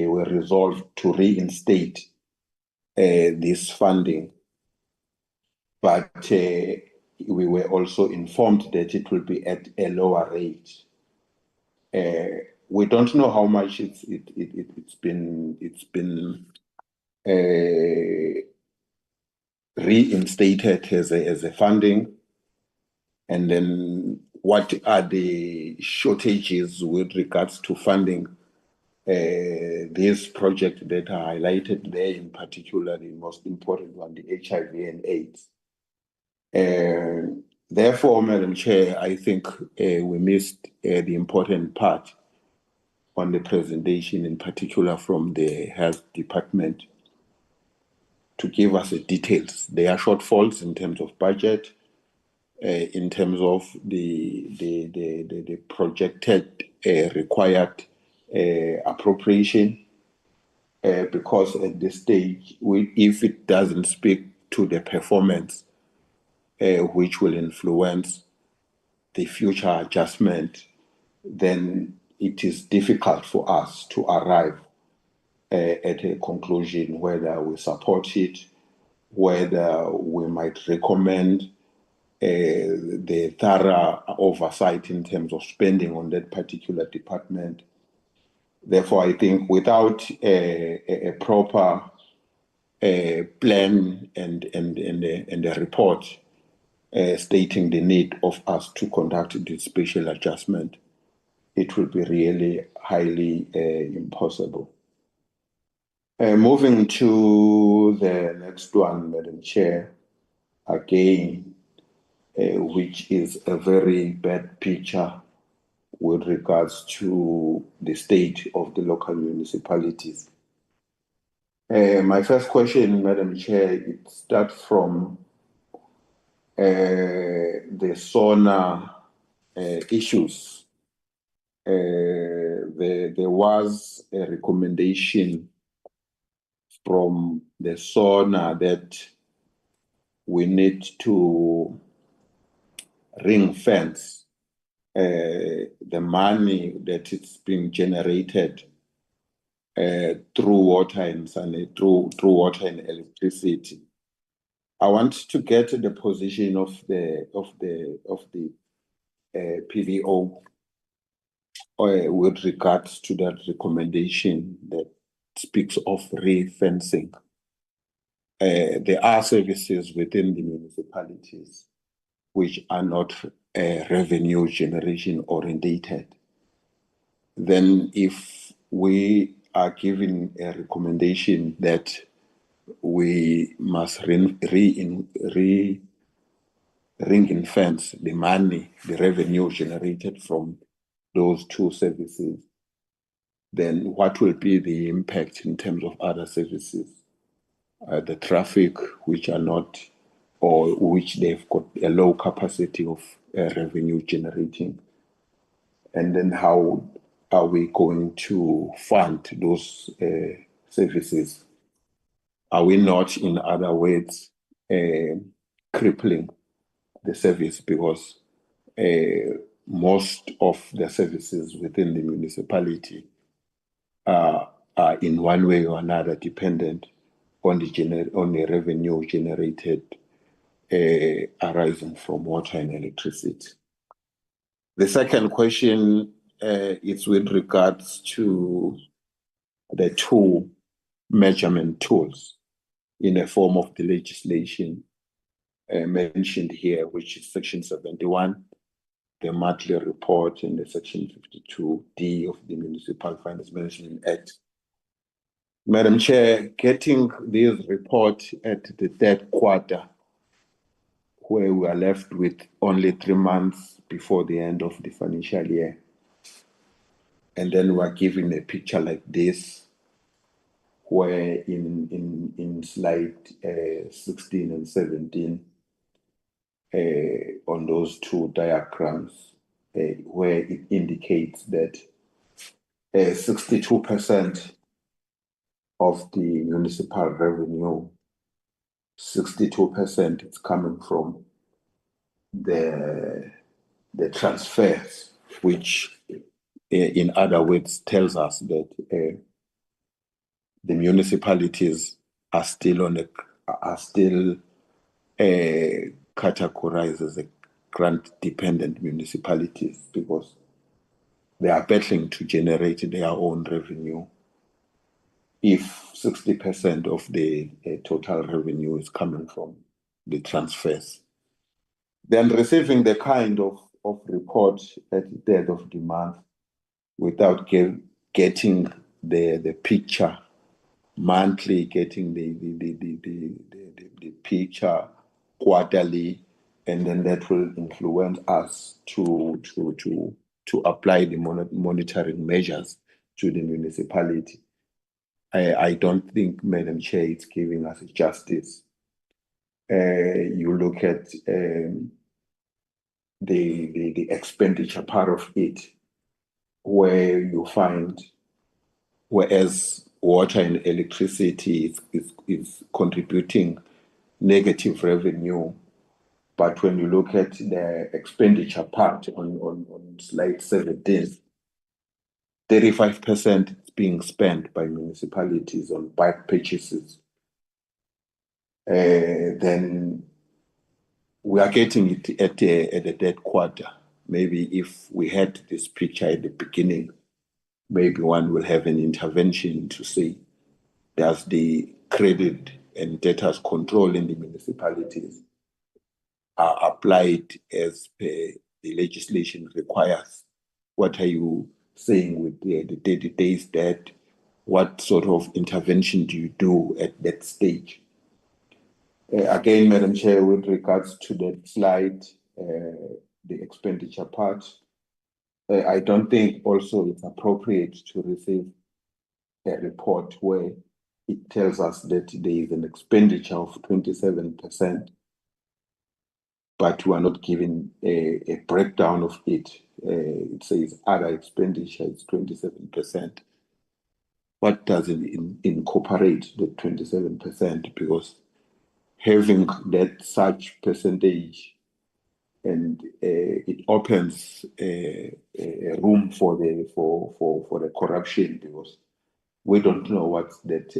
were resolved to reinstate this funding, but we were also informed that it will be at a lower rate. We don't know how much it's been reinstated as a funding, and then what are the shortages with regards to funding this project that are highlighted there, in particular the most important one, the HIV and AIDS. Therefore, Madam Chair, I think we missed the important part on the presentation, in particular from the Health Department, to give us the details. There are shortfalls in terms of budget, in terms of the projected required appropriation, because at this stage, if it doesn't speak to the performance, which will influence the future adjustment, then it is difficult for us to arrive at a conclusion whether we support it, whether we might recommend the thorough oversight in terms of spending on that particular department. Therefore, I think without a proper plan and a report, stating the need of us to conduct this special adjustment, it will be really highly impossible. Moving to the next one, Madam Chair, again, which is a very bad picture with regards to the state of the local municipalities. My first question, Madam Chair, it starts from the SONA issues. There was a recommendation from the SONA that we need to ring fence the money that is being generated through water and through water and electricity. I want to get the position of the PVO with regards to that recommendation that speaks of re-fencing. There are services within the municipalities which are not revenue generation orientated. Then if we are given a recommendation that we must ring in fence the money, the revenue generated from those two services, then what will be the impact in terms of other services? The traffic, which are not, or which they've got a low capacity of revenue generating. And then how are we going to fund those services? Are we not, in other words, crippling the service? Because most of the services within the municipality are in one way or another dependent on the revenue generated arising from water and electricity. The second question is with regards to the two measurement tools in the form of the legislation mentioned here, which is Section 71, the monthly report, and the Section 52D of the Municipal Finance Management Act. Madam Chair, getting this report at the third quarter, where we are left with only 3 months before the end of the financial year, and then we are given a picture like this, where in slide 16 and 17, on those two diagrams, where it indicates that 62% of the municipal revenue, 62% is coming from the transfers, which in other words tells us that the municipalities are still categorized as a grant-dependent municipalities because they are battling to generate their own revenue. If 60% of the total revenue is coming from the transfers, then receiving the kind of report at the end of the month without getting the picture monthly, getting the picture quarterly, and then that will influence us to apply the monitoring measures to the municipality. I don't think, Madam Chair, it's giving us justice. You look at the expenditure part of it, where you find, whereas water and electricity is contributing negative revenue, but when you look at the expenditure part on slide 17, 35% is being spent by municipalities on bike purchases. Then we are getting it at the third quarter. Maybe if we had this picture at the beginning, maybe one will have an intervention to say, does the credit and debtors control in the municipalities are applied as per the legislation requires? What are you saying with the 30 days debt? What sort of intervention do you do at that stage? Again, Madam Chair, with regards to that slide, the expenditure part, I don't think also it's appropriate to receive a report where it tells us that there is an expenditure of 27%, but we are not given a breakdown of it. It says other expenditure is 27%. What does it incorporate the 27%? Because having that such percentage, and it opens a room for the corruption, because we don't know what that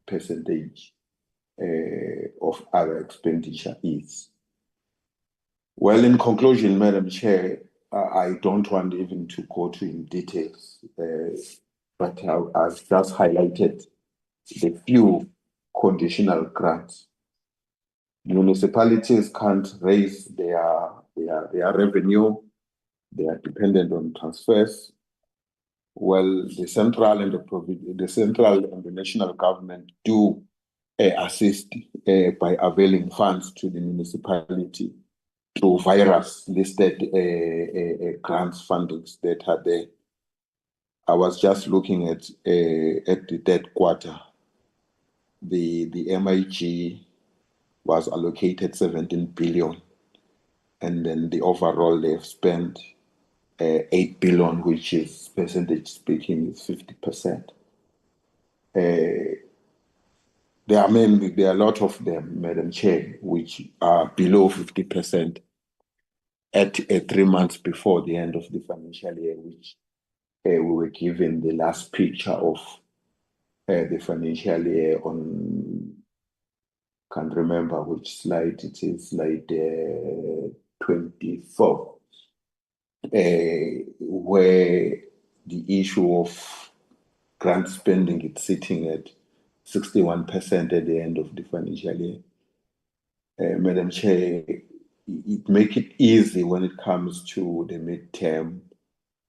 percentage of other expenditure is. Well, in conclusion, Madam Chair, I don't want even to go in details, but I've just highlighted the few conditional grants. Municipalities can't raise their revenue. They are dependent on transfers. Well, the central and the national government do assist by availing funds to the municipality through various listed grants fundings that are there. I was just looking at the third quarter. The MIG was allocated 17 billion, and then the overall they've spent 8 billion, which is, percentage speaking, is 50%. There are a lot of them, Madam Chair, which are below 50% at 3 months before the end of the financial year, which we were given the last picture of the financial year on, can't remember which slide it is, slide 24, where the issue of grant spending is sitting at 61% at the end of the financial year. Madam Chair, it makes it easy when it comes to the midterm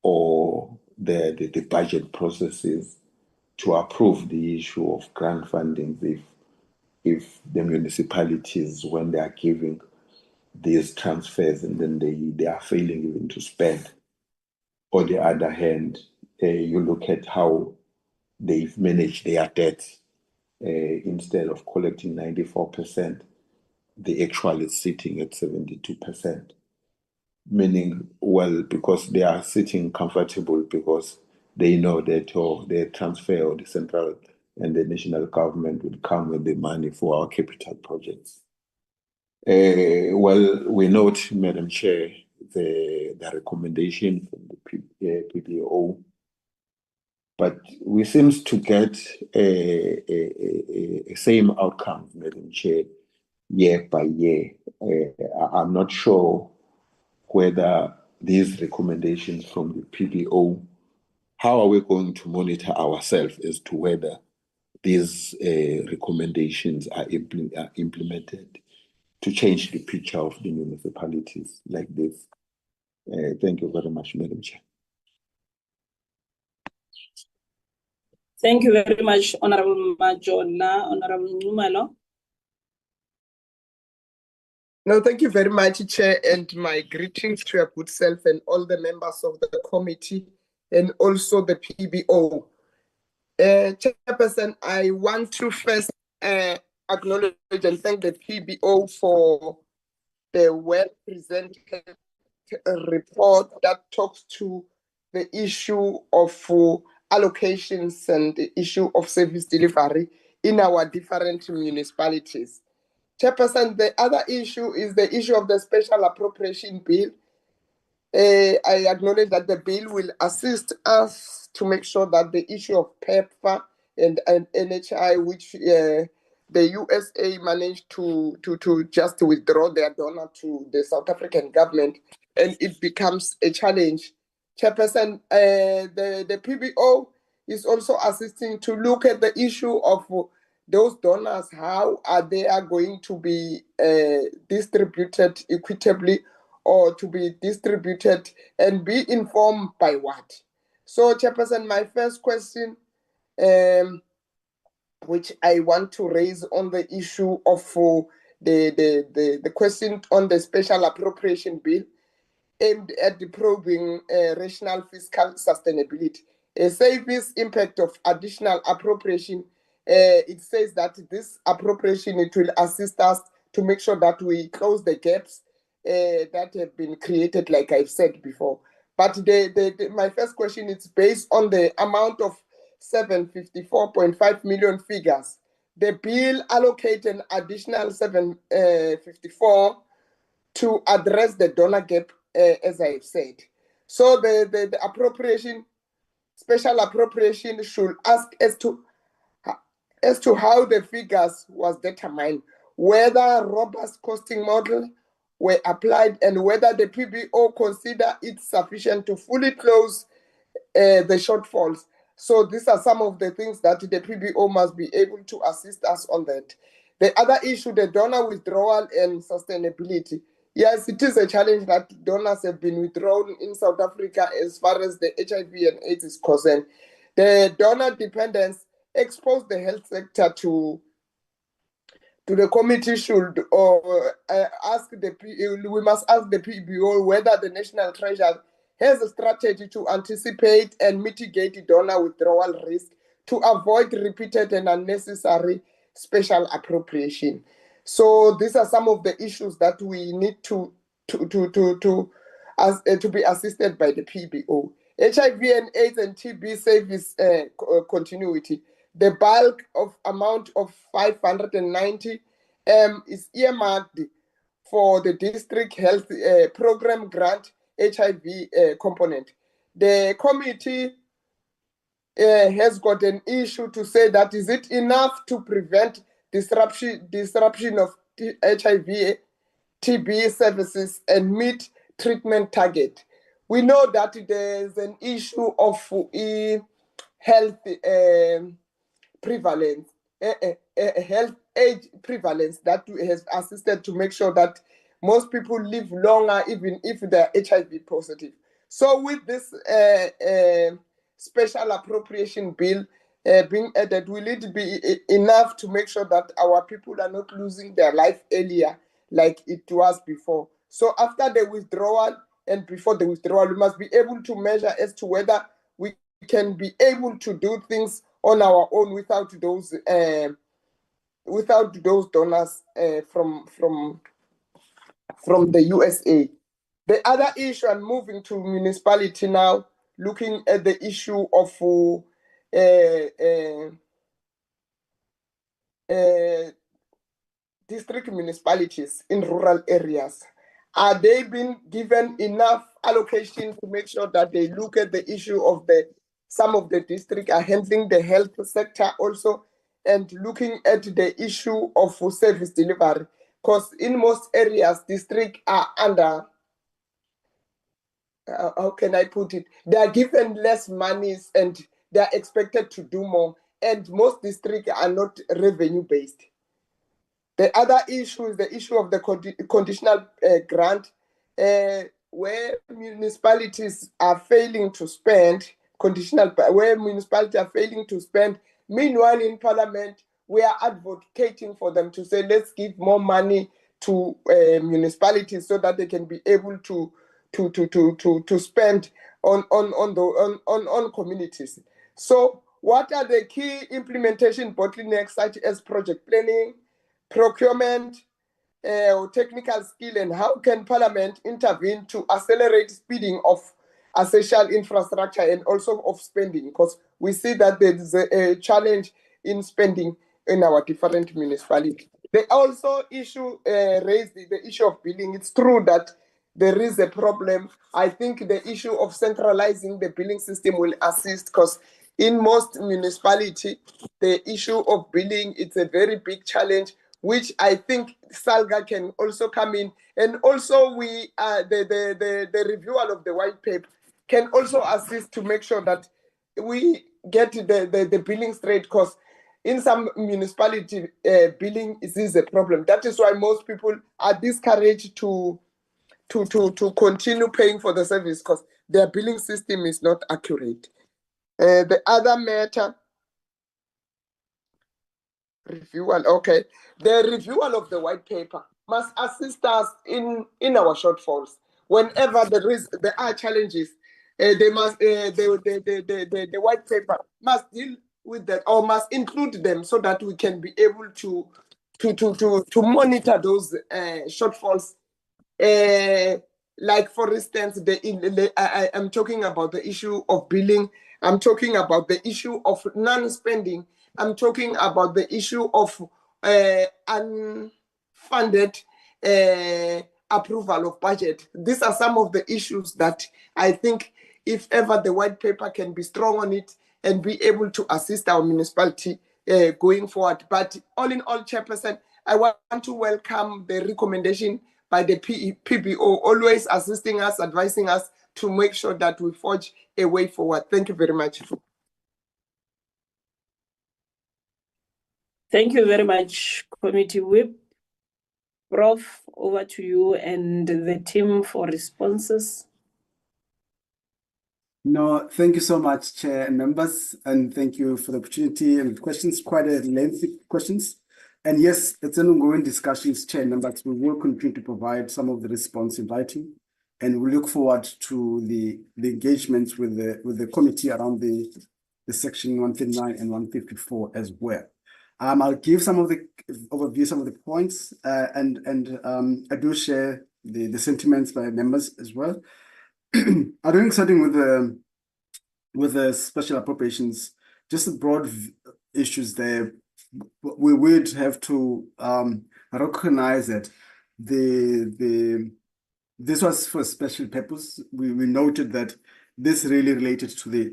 or the budget processes to approve the issue of grant funding if the municipalities, when they are giving these transfers and then they are failing even to spend. On the other hand, you look at how they've managed their debt. Instead of collecting 94%, the actual is sitting at 72%. Meaning, well, because they are sitting comfortable because they know that their transfer or the central and the national government will come with the money for our capital projects. Well, we note, Madam Chair, the recommendation from the PBO, but we seem to get a same outcome, Madam Chair, year by year. I'm not sure whether these recommendations from the PBO, how are we going to monitor ourselves as to whether these recommendations are implemented to change the picture of the municipalities like this. Thank you very much, Madam Chair. Thank you very much, Honorable Majola. Honorable Numalo. No, thank you very much, Chair, and my greetings to your good self and all the members of the committee and also the PBO. Chairperson, I want to first acknowledge and thank the PBO for the well-presented report that talks to the issue of allocations and the issue of service delivery in our different municipalities. Chairperson, the other issue is the issue of the special appropriation bill. I acknowledge that the bill will assist us to make sure that the issue of PEPFAR and NHI, which the USA managed to just withdraw their donor to the South African government, and it becomes a challenge. Chairperson, the PBO is also assisting to look at the issue of those donors, how are they going to be distributed equitably, or to be distributed and be informed by what? So, Chairperson, my first question, which I want to raise on the issue of the question on the special appropriation bill aimed at probing rational fiscal sustainability. A service impact of additional appropriation, it says that this appropriation, it will assist us to make sure that we close the gaps that have been created, like I've said before. But my first question is based on the amount of 754.5 million figures. The bill allocated an additional 754 to address the donor gap, as I've said. So the appropriation, special appropriation, should ask as to how the figures was determined, whether robust costing model were applied, and whether the PBO consider it sufficient to fully close the shortfalls. So these are some of the things that the PBO must be able to assist us on that. The other issue, the donor withdrawal and sustainability. Yes, it is a challenge that donors have been withdrawn in South Africa as far as the HIV and AIDS is concerned. The donor dependence exposed the health sector to the committee should we must ask the PBO whether the National Treasury has a strategy to anticipate and mitigate donor withdrawal risk to avoid repeated and unnecessary special appropriation. So these are some of the issues that we need to be assisted by the PBO. HIV and AIDS and TB service continuity. The bulk of amount of 590 is earmarked for the district health program grant HIV component. The committee has got an issue to say that is it enough to prevent disruption of HIV, TB services and meet treatment target. We know that there's an issue of health prevalence, health age prevalence that has assisted to make sure that most people live longer even if they're HIV positive. So with this special appropriation bill being added, will it be enough to make sure that our people are not losing their life earlier like it was before? So after the withdrawal and before the withdrawal, we must be able to measure as to whether we can be able to do things on our own without those donors from the USA. The other issue, I'm moving to municipality now, looking at the issue of district municipalities in rural areas. Are they being given enough allocation to make sure that they look at the issue of some of the districts are handling the health sector also, and looking at the issue of service delivery? Because in most areas, districts are under, how can I put it? They are given less monies and they are expected to do more. And most districts are not revenue-based. The other issue is the issue of the conditional grant, where municipalities are failing to spend, Meanwhile, in Parliament, we are advocating for them to say, let's give more money to municipalities so that they can be able to spend on communities. So what are the key implementation bottlenecks such as project planning, procurement, or technical skill, and how can Parliament intervene to accelerate speeding of essential infrastructure and also of spending? Because we see that there is a challenge in spending in our different municipalities. They also raised the issue of billing. It's true that there is a problem. I think the issue of centralizing the billing system will assist, because in most municipalities, the issue of billing, it's a very big challenge, which I think SALGA can also come in. And also the reviewal of the white paper can also assist to make sure that we get the billing straight, because in some municipality, billing is a problem. That is why most people are discouraged to continue paying for the service because their billing system is not accurate. The other matter, reviewal, okay. The reviewal of the white paper must assist us in our shortfalls. Whenever there are challenges, they must the white paper must deal with that or must include them so that we can be able to monitor those shortfalls. Like for instance, I am talking about the issue of billing. I'm talking about the issue of non-spending. I'm talking about the issue of unfunded approval of budget. These are some of the issues that I think if ever the white paper can be strong on it and be able to assist our municipality going forward. But all in all, Chairperson, I want to welcome the recommendation by the PBO, always assisting us, advising us to make sure that we forge a way forward. Thank you very much. Thank you very much, Committee Whip. Prof, over to you and the team for responses. No, thank you so much, Chair and members, and thank you for the opportunity and questions, quite a lengthy questions. And yes, it's an ongoing discussions, Chair and members. We will continue to provide some of the response in writing, and we look forward to the engagements with the committee around the section 139 and 154 as well. I'll give some of the overview, some of the points, and I do share the sentiments by members as well. I think starting with the special appropriations, just the broad issues there, we would have to recognize that this was for a special purpose. We noted that this really related to the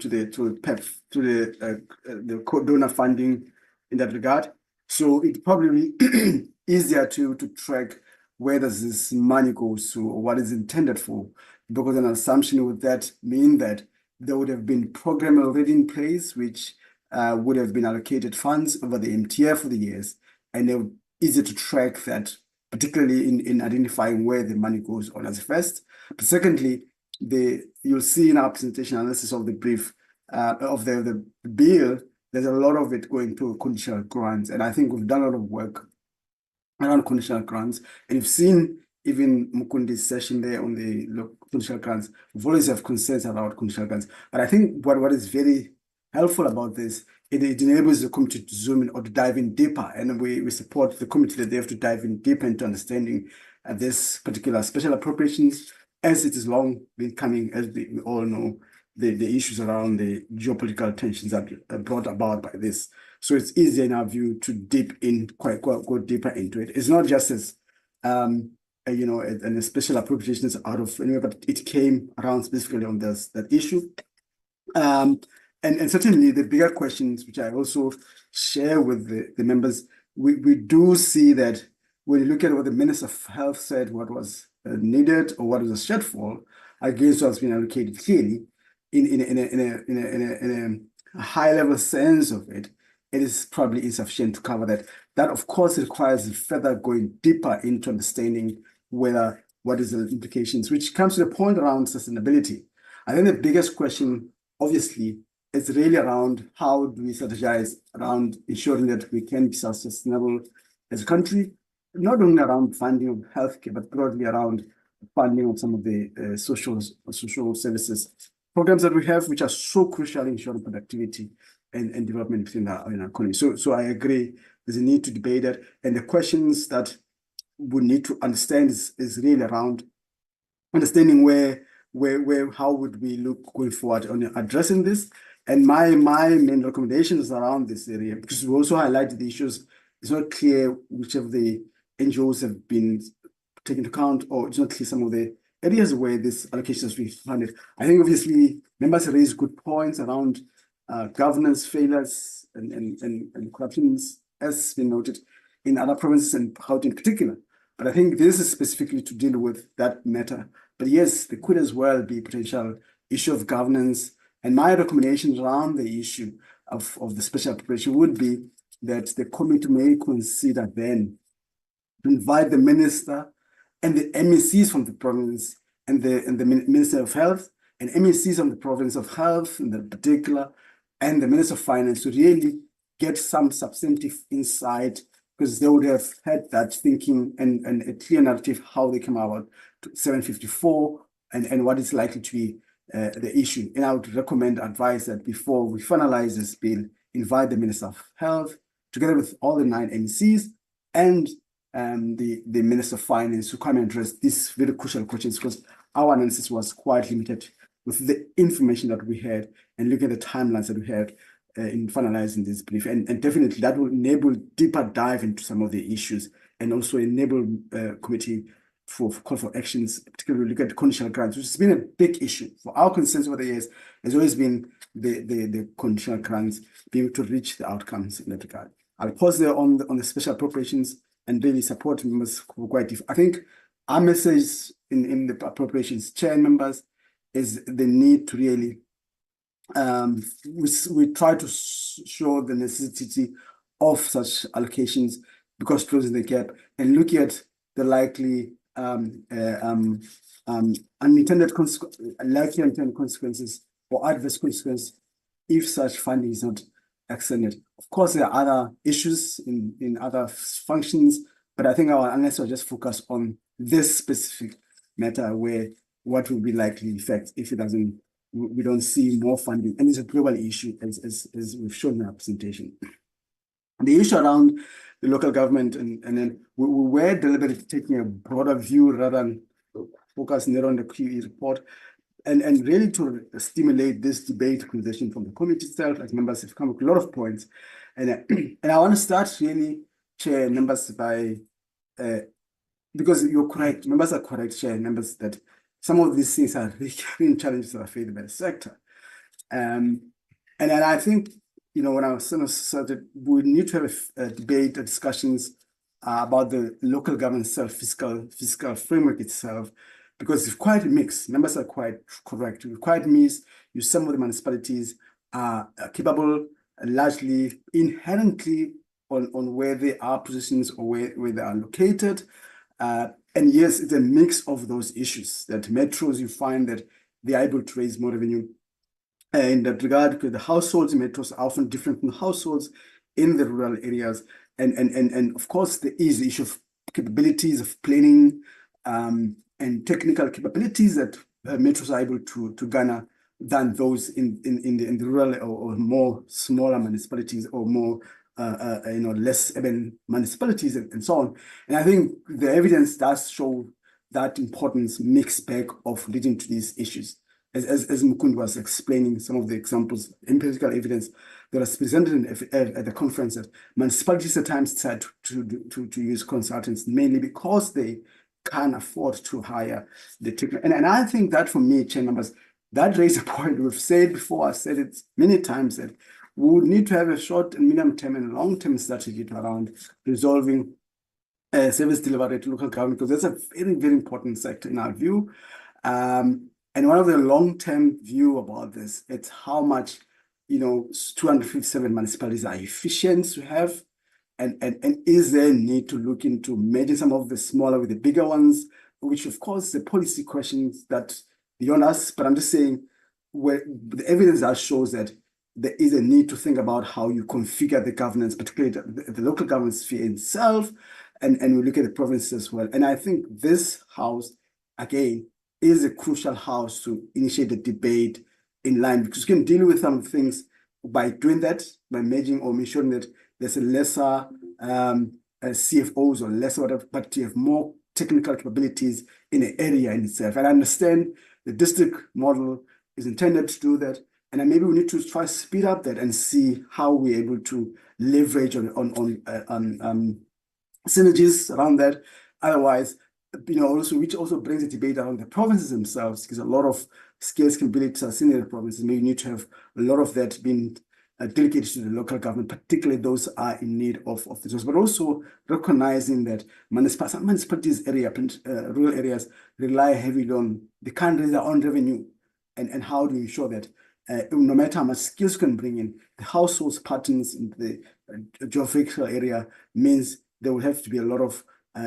PEP, to the donor funding in that regard. So it probably be easier to track where does this money goes to or what is intended for, because an assumption would that mean that there would have been program already in place which would have been allocated funds over the MTF for the years, and they're easy to track that, particularly in identifying where the money goes on as first. But secondly, you'll see in our presentation analysis of the brief of the bill, there's a lot of it going to conditional grants, and I think we've done a lot of work around conditional grants, and you've seen even Mukundi's session there on the conditional grants. We've always have concerns about conditional grants, but I think what is very helpful about this, it enables the committee to zoom in or to dive in deeper, and we support the committee that they have to dive in deeper into understanding this particular special appropriations, as it is long been coming, as we all know, the issues around the geopolitical tensions that are brought about by this. So it's easier in our view to go deeper into it. It's not just as and the special appropriations out of anywhere, but it came around specifically on that issue. And certainly the bigger questions, which I also share with the members, we do see that when you look at what the Minister of Health said, what was needed or what was a shortfall against what's been allocated clearly, in a high level sense of it, it is probably insufficient to cover that. That of course requires further going deeper into understanding what is the implications, which comes to the point around sustainability. I think the biggest question, obviously, is really around how do we strategize around ensuring that we can be self-sustainable as a country, not only around funding of healthcare, but broadly around funding of some of the social services programs that we have, which are so crucial in ensuring productivity and development within our economy. So I agree, there's a need to debate that, and the questions that we need to understand is really around understanding how would we look going forward on addressing this. And my main recommendations around this area, because we also highlighted the issues, it's not clear which of the NGOs have been taken into account, or it's not clear some of the areas where this allocation has been funded. I think obviously members raised good points around governance failures and corruptions, as been noted in other provinces and Gauteng in particular. But I think this is specifically to deal with that matter. But yes, there could as well be potential issue of governance. And my recommendations around the issue of the special appropriation would be that the committee may consider then to invite the minister and the MECs from the province and the Minister of Health and MECs from the province of Health in particular, and the Minister of Finance to really get some substantive insight, because they would have had that thinking and a clear narrative how they came about to 754 and what is likely to be the issue. And I would advise that before we finalize this bill, invite the Minister of Health together with all the 9 MECs and the Minister of Finance to come and address these very crucial questions, because our analysis was quite limited with the information that we had and looking at the timelines that we had in finalizing this brief. And definitely that will enable deeper dive into some of the issues and also enable committee for call for actions, particularly look at conditional grants, which has been a big issue. For our concerns over the years has always been the conditional grants being able to reach the outcomes in that regard. I'll pause there on the special appropriations and really support members who are quite different. I think our message in the appropriations chair members is the need to really we try to show the necessity of such allocations because closing the gap and looking at the likely unintended consequences or adverse consequences if such funding is not extended. Of course, there are other issues in other functions, but I think our analysis will just focus on this specific matter where what will be likely effect if it doesn't, we don't see more funding. And it's a global issue as we've shown in our presentation. The issue around the local government, and then we were deliberately taking a broader view rather than focusing on the QE report, and really to stimulate this debate conversation from the committee itself, as members have come with a lot of points. And I want to start really, Chair, members, by, because you're correct, members are correct, Chair, members, that some of these things are recurring challenges that are faced by the sector. And I think, you know, when I was started, we need to have a debate, discussions about the local government fiscal framework itself, because it's quite mixed. Numbers are quite correct. We're quite mixed. Some of the municipalities are capable, largely inherently on where they are positions or where they are located. And yes, it's a mix of those issues that metros, you find that they are able to raise more revenue. In that regard, because the households in metros are often different from the households in the rural areas. And of course, there is the issue of capabilities of planning and technical capabilities that metros are able to garner than those in the rural or more smaller municipalities or more less urban municipalities and so on. And I think the evidence does show that importance mixed bag of leading to these issues. As Mukund was explaining some of the examples, empirical evidence that was presented at the conference, that municipalities at times decide to use consultants mainly because they can't afford to hire the technical. And I think that for me, Chair members, that raises a point we've said before. I've said it many times that we would need to have a short and medium term and long term strategy around resolving service delivery to local government, because that's a very, very important sector in our view. And one of the long-term view about this, it's how much, 257 municipalities are efficient to have, and is there a need to look into merging some of the smaller with the bigger ones, which of course the policy questions that beyond us, but I'm just saying where the evidence that shows that there is a need to think about how you configure the governance, particularly the local government sphere itself, and we look at the provinces as well. And I think this house, again, is a crucial house to initiate the debate in line, because you can deal with some things by doing that, by merging or ensuring that there's a lesser CFOs or lesser whatever, but you have more technical capabilities in an area in itself. And I understand the district model is intended to do that, and then maybe we need to try to speed up that and see how we're able to leverage on synergies around that. Otherwise, which also brings a debate around the provinces themselves, because a lot of skills capabilities are seen in the provinces. Maybe you need to have a lot of that being delegated to the local government, particularly those are in need of the resource, but also recognizing that some municipalities rural areas rely heavily on, they can't raise their own revenue, and how do you ensure that no matter how much skills you can bring in, the households patterns in the geographical area means there will have to be a lot of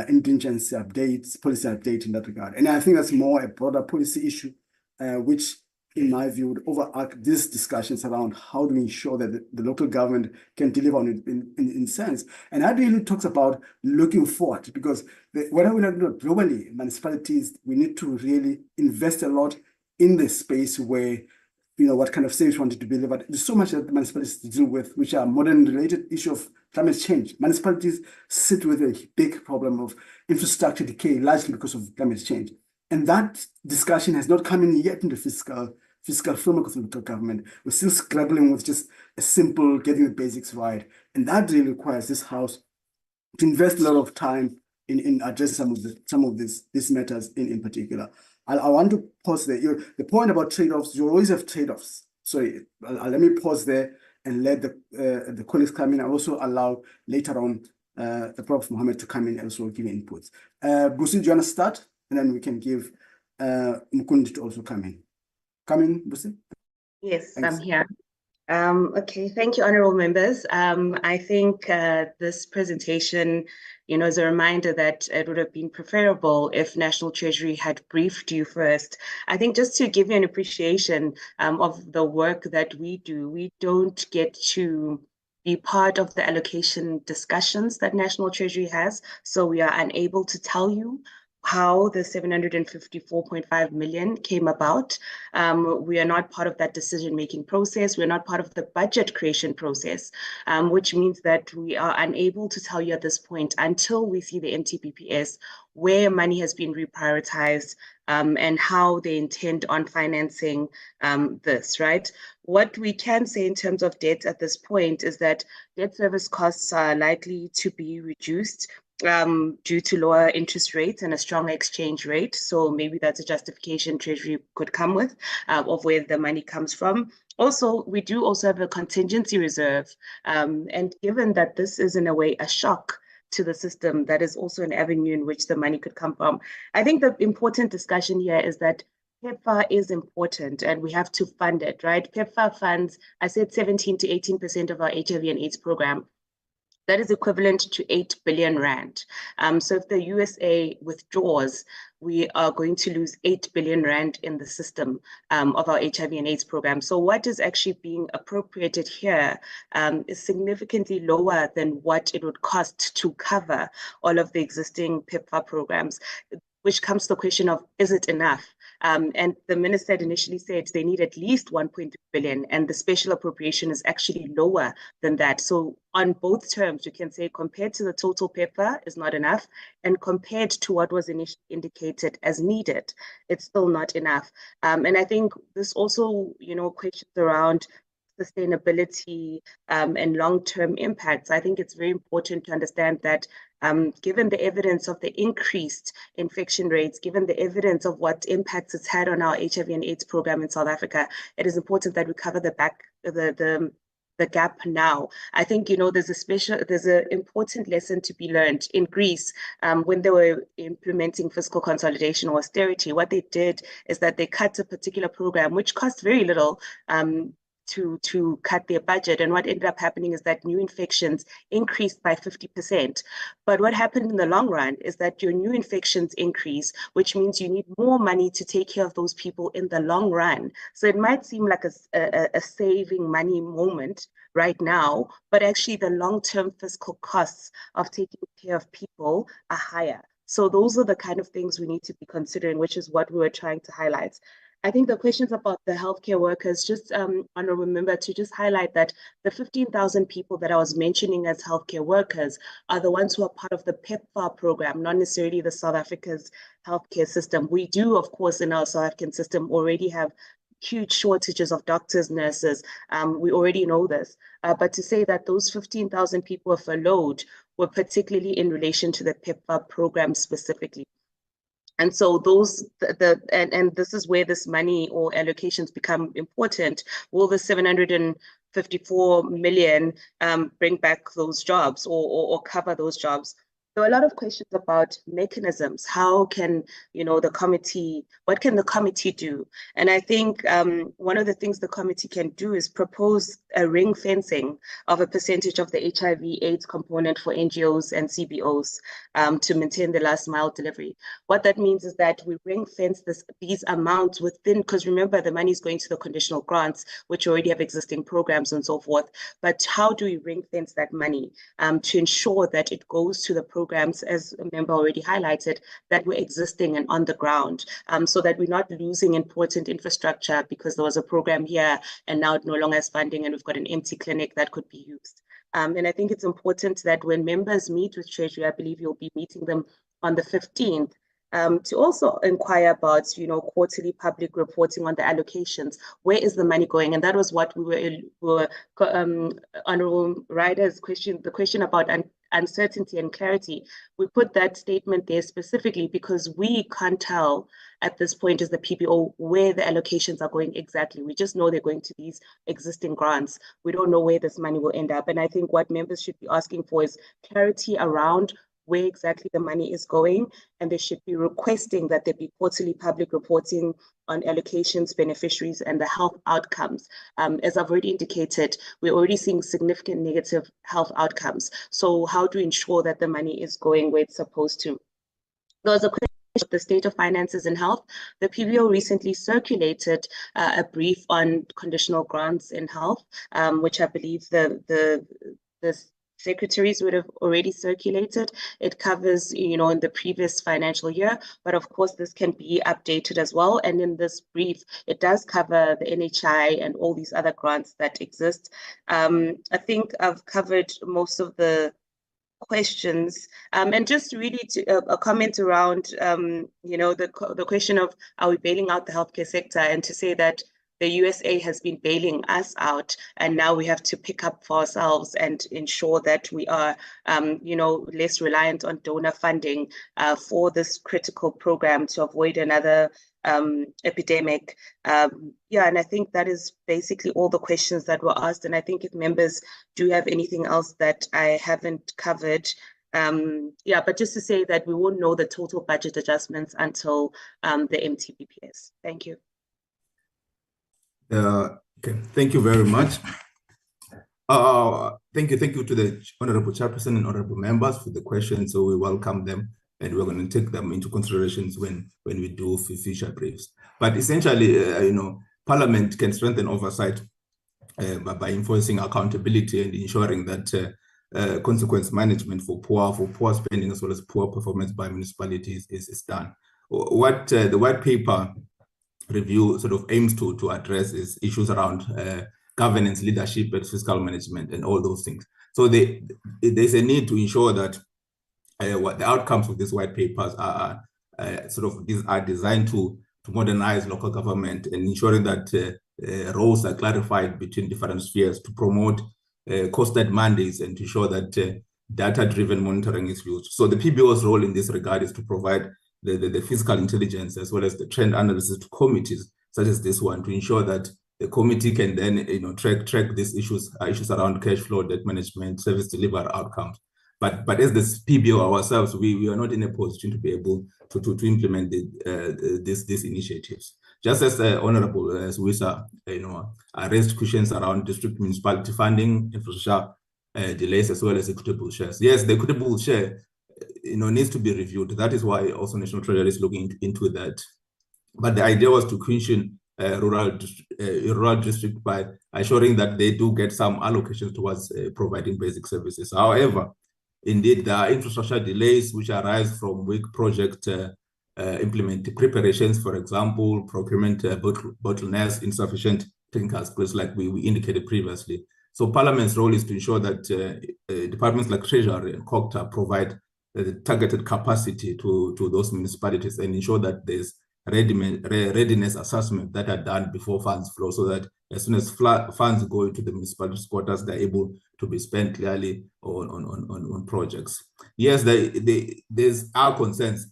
contingency updates, policy update in that regard. And I think that's more a broader policy issue, which in my view would overarch these discussions around how do we ensure that the local government can deliver on it in sense. And that really talks about looking forward, because whatever we do globally, municipalities, we need to really invest a lot in the space where, what kind of service we wanted to be delivered. There's so much that the municipalities deal with, which are modern related issue of climate change. Municipalities sit with a big problem of infrastructure decay, largely because of climate change. And that discussion has not come in yet in the fiscal framework of the local government. We're still scrabbling with just a simple getting the basics right. And that really requires this House to invest a lot of time in addressing some of these matters in particular. I want to pause there. The point about trade-offs, you always have trade-offs. Sorry, let me pause there and let the colleagues come in. I also allow later on the Prof. Mohammed to come in and also give inputs. Busi, do you want to start? And then we can give Mkundi to also come in. Come in, Busi. Yes, Thanks. I'm here. Okay, thank you, honorable members. I think this presentation, is a reminder that it would have been preferable if National Treasury had briefed you first. I think just to give you an appreciation of the work that we do, we don't get to be part of the allocation discussions that National Treasury has, so we are unable to tell you how the 754.5 million came about. We are not part of that decision-making process. We're not part of the budget creation process, which means that we are unable to tell you at this point until we see the MTBPS where money has been reprioritized and how they intend on financing this, right? What we can say in terms of debt at this point is that debt service costs are likely to be reduced due to lower interest rates and a stronger exchange rate. So maybe that's a justification Treasury could come with of where the money comes from. Also, we do also have a contingency reserve. And given that this is in a way a shock to the system, that is also an avenue in which the money could come from. I think the important discussion here is that PEPFAR is important and we have to fund it, right? PEPFAR funds, I said 17 to 18% of our HIV and AIDS program. That is equivalent to 8 billion rand. So if the USA withdraws, we are going to lose 8 billion rand in the system of our HIV and AIDS program. So what is actually being appropriated here is significantly lower than what it would cost to cover all of the existing PEPFAR programs, which comes to the question of, is it enough? And the minister initially said they need at least 1.2 billion, and the special appropriation is actually lower than that. So on both terms, you can say compared to the total PEPFAR is not enough, and compared to what was initially indicated as needed, it's still not enough. And I think this also, questions around sustainability and long-term impacts. I think it's very important to understand that given the evidence of the increased infection rates, given the evidence of what impacts it's had on our HIV and AIDS program in South Africa, it is important that we cover the gap now. I think, there's an important lesson to be learned in Greece when they were implementing fiscal consolidation or austerity. What they did is that they cut a particular program, which cost very little, to cut their budget. And what ended up happening is that new infections increased by 50%. But what happened in the long run is that your new infections increase, which means you need more money to take care of those people in the long run. So it might seem like a saving money moment right now, but actually the long-term fiscal costs of taking care of people are higher. So those are the kind of things we need to be considering, which is what we were trying to highlight. I think the questions about the healthcare workers, just honorable member, to just highlight that the 15,000 people that I was mentioning as healthcare workers are the ones who are part of the PEPFAR program, not necessarily the South Africa's healthcare system. We do, of course, in our South African system already have huge shortages of doctors, nurses. We already know this. But to say that those 15,000 people were furloughed were particularly in relation to the PEPFAR program specifically. And so and this is where this money or allocations become important. Will the 754 million bring back those jobs or cover those jobs? There were a lot of questions about mechanisms. How can, the committee, what can the committee do? And I think one of the things the committee can do is propose a ring fencing of a percentage of the HIV/AIDS component for NGOs and CBOs to maintain the last mile delivery. What that means is that we ring fence these amounts within, because remember, the money is going to the conditional grants, which already have existing programs and so forth. But how do we ring fence that money to ensure that it goes to the programs, as a member already highlighted, that were existing and on the ground, so that we're not losing important infrastructure because there was a program here and now it no longer has funding and we've got an empty clinic that could be used. And I think it's important that when members meet with Treasury, I believe you'll be meeting them on the 15th, to also inquire about, quarterly public reporting on the allocations. Where is the money going? And that was what we were Honorable Ryder's question, the question about uncertainty and clarity. We put that statement there specifically because we can't tell at this point as the PBO where the allocations are going exactly. We just know they're going to these existing grants. We don't know where this money will end up. And I think what members should be asking for is clarity around where exactly the money is going, and they should be requesting that there be quarterly public reporting on allocations, beneficiaries, and the health outcomes. As I've already indicated, we're already seeing significant negative health outcomes. So how do we ensure that the money is going where it's supposed to? There was a question about the state of finances in health. The PBO recently circulated a brief on conditional grants in health, which I believe the secretaries would have already circulated. It covers, in the previous financial year, but of course this can be updated as well. And in this brief, it does cover the NHI and all these other grants that exist. I think I've covered most of the questions, and just really a comment around, the question of, are we bailing out the healthcare sector? And to say that the USA has been bailing us out, and now we have to pick up for ourselves and ensure that we are, less reliant on donor funding for this critical program to avoid another epidemic. And I think that is basically all the questions that were asked. And I think if members do have anything else that I haven't covered, but just to say that we won't know the total budget adjustments until the MTBPS. Thank you. Okay, thank you very much. Thank you to the Honorable Chairperson and Honorable Members for the questions. So we welcome them, and we're going to take them into considerations when we do future briefs. But essentially, Parliament can strengthen oversight by enforcing accountability and ensuring that consequence management for poor spending as well as poor performance by municipalities is done. What the white paper review sort of aims to address is issues around governance, leadership, and fiscal management, and all those things. So there's a need to ensure that what the outcomes of these white papers are designed to modernize local government and ensuring that roles are clarified between different spheres to promote costed mandates and to ensure that data-driven monitoring is used. So the PBO's role in this regard is to provide the fiscal intelligence as well as the trend analysis to committees such as this one to ensure that the committee can then track these issues around cash flow, debt management, service delivery outcomes. But as this PBO ourselves, we are not in a position to be able to implement these initiatives. Just as Honorable Suisa, raised questions around district municipality funding, infrastructure delays, as well as equitable shares. Yes, the equitable share needs to be reviewed. That is why also National Treasury is looking into that. But the idea was to cushion rural district by assuring that they do get some allocations towards providing basic services. However, indeed, there are infrastructure delays which arise from weak project implementing preparations, for example, procurement bottlenecks, insufficient technical skills, like we indicated previously. So Parliament's role is to ensure that departments like Treasury and COGTA provide targeted capacity to those municipalities and ensure that there's readiness assessment that are done before funds flow, so that as soon as funds go into the municipality quarters, they're able to be spent clearly on projects. Yes, there's our concerns,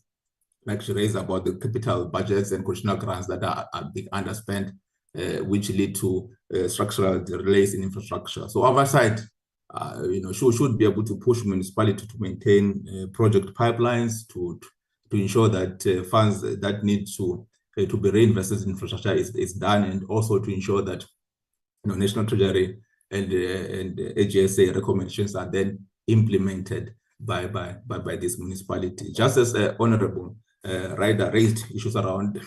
like she raised, about the capital budgets and conditional grants that are being underspent, which lead to structural delays in infrastructure. So oversight should be able to push municipality to maintain project pipelines to ensure that funds that need to be reinvested in infrastructure is done, and also to ensure that National Treasury and AGSA recommendations are then implemented by this municipality. Just as Honorable Ryder raised issues around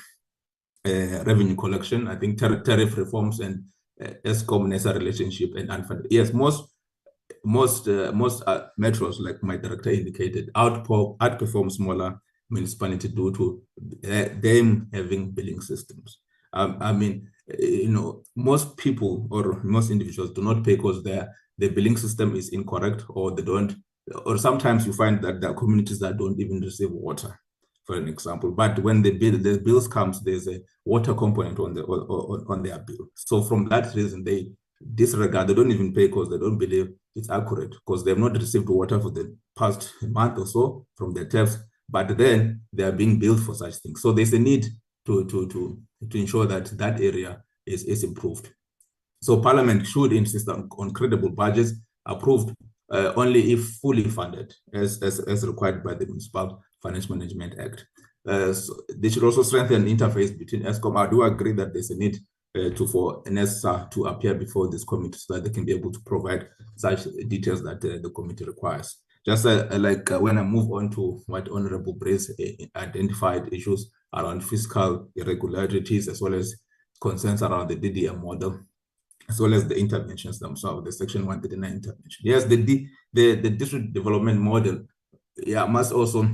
revenue collection, I think tariff reforms and ESCOM-NESA relationship and unfunded. Yes, most metros, like my director indicated, outperform smaller municipalities due to them having billing systems. I mean, most people or most individuals do not pay because the billing system is incorrect, or they don't, or sometimes you find that there are communities that don't even receive water, for an example. But when the bills comes, there's a water component on their bill. So from that reason, they disregard, they don't even pay because they don't believe it's accurate, because they've not received water for the past month or so from their taps, but then they are being billed for such things. So there's a need to ensure that that area is improved. So Parliament should insist on credible budgets approved only if fully funded, as required by the Municipal Finance Management Act. So they should also strengthen the interface between ESCOM. I do agree that there's a need for NESA to appear before this committee so that they can be able to provide such details that the committee requires. Just when I move on to what Honorable Brace identified, issues around fiscal irregularities, as well as concerns around the DDM model, as well as the interventions themselves, the Section 139 intervention. Yes, the district development model, must also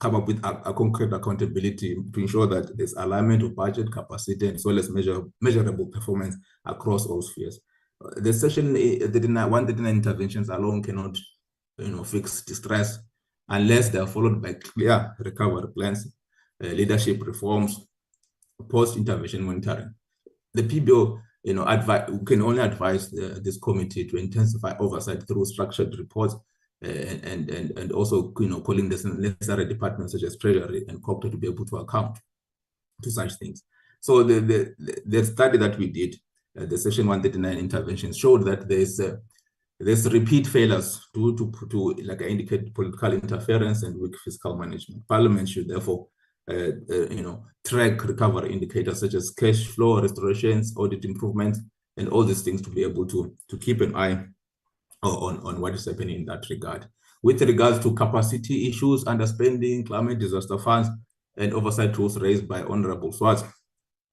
come up with a concrete accountability to ensure that there's alignment of budget capacity, as well as measurable performance across all spheres. The Section 139 interventions alone cannot, fix distress unless they are followed by clear recovery plans, leadership reforms, post-intervention monitoring. The PBO, can only advise this committee to intensify oversight through structured reports and also, calling the necessary departments such as Treasury and Copter to be able to account to such things. So the study that we did, the Section 139 interventions, showed that there's repeat failures due to, like I indicated, political interference and weak fiscal management. Parliament should therefore track recovery indicators such as cash flow restorations, audit improvements, and all these things to be able to keep an eye on what is happening in that regard. With regards to capacity issues, underspending, climate disaster funds, and oversight tools raised by Honorable Swartz,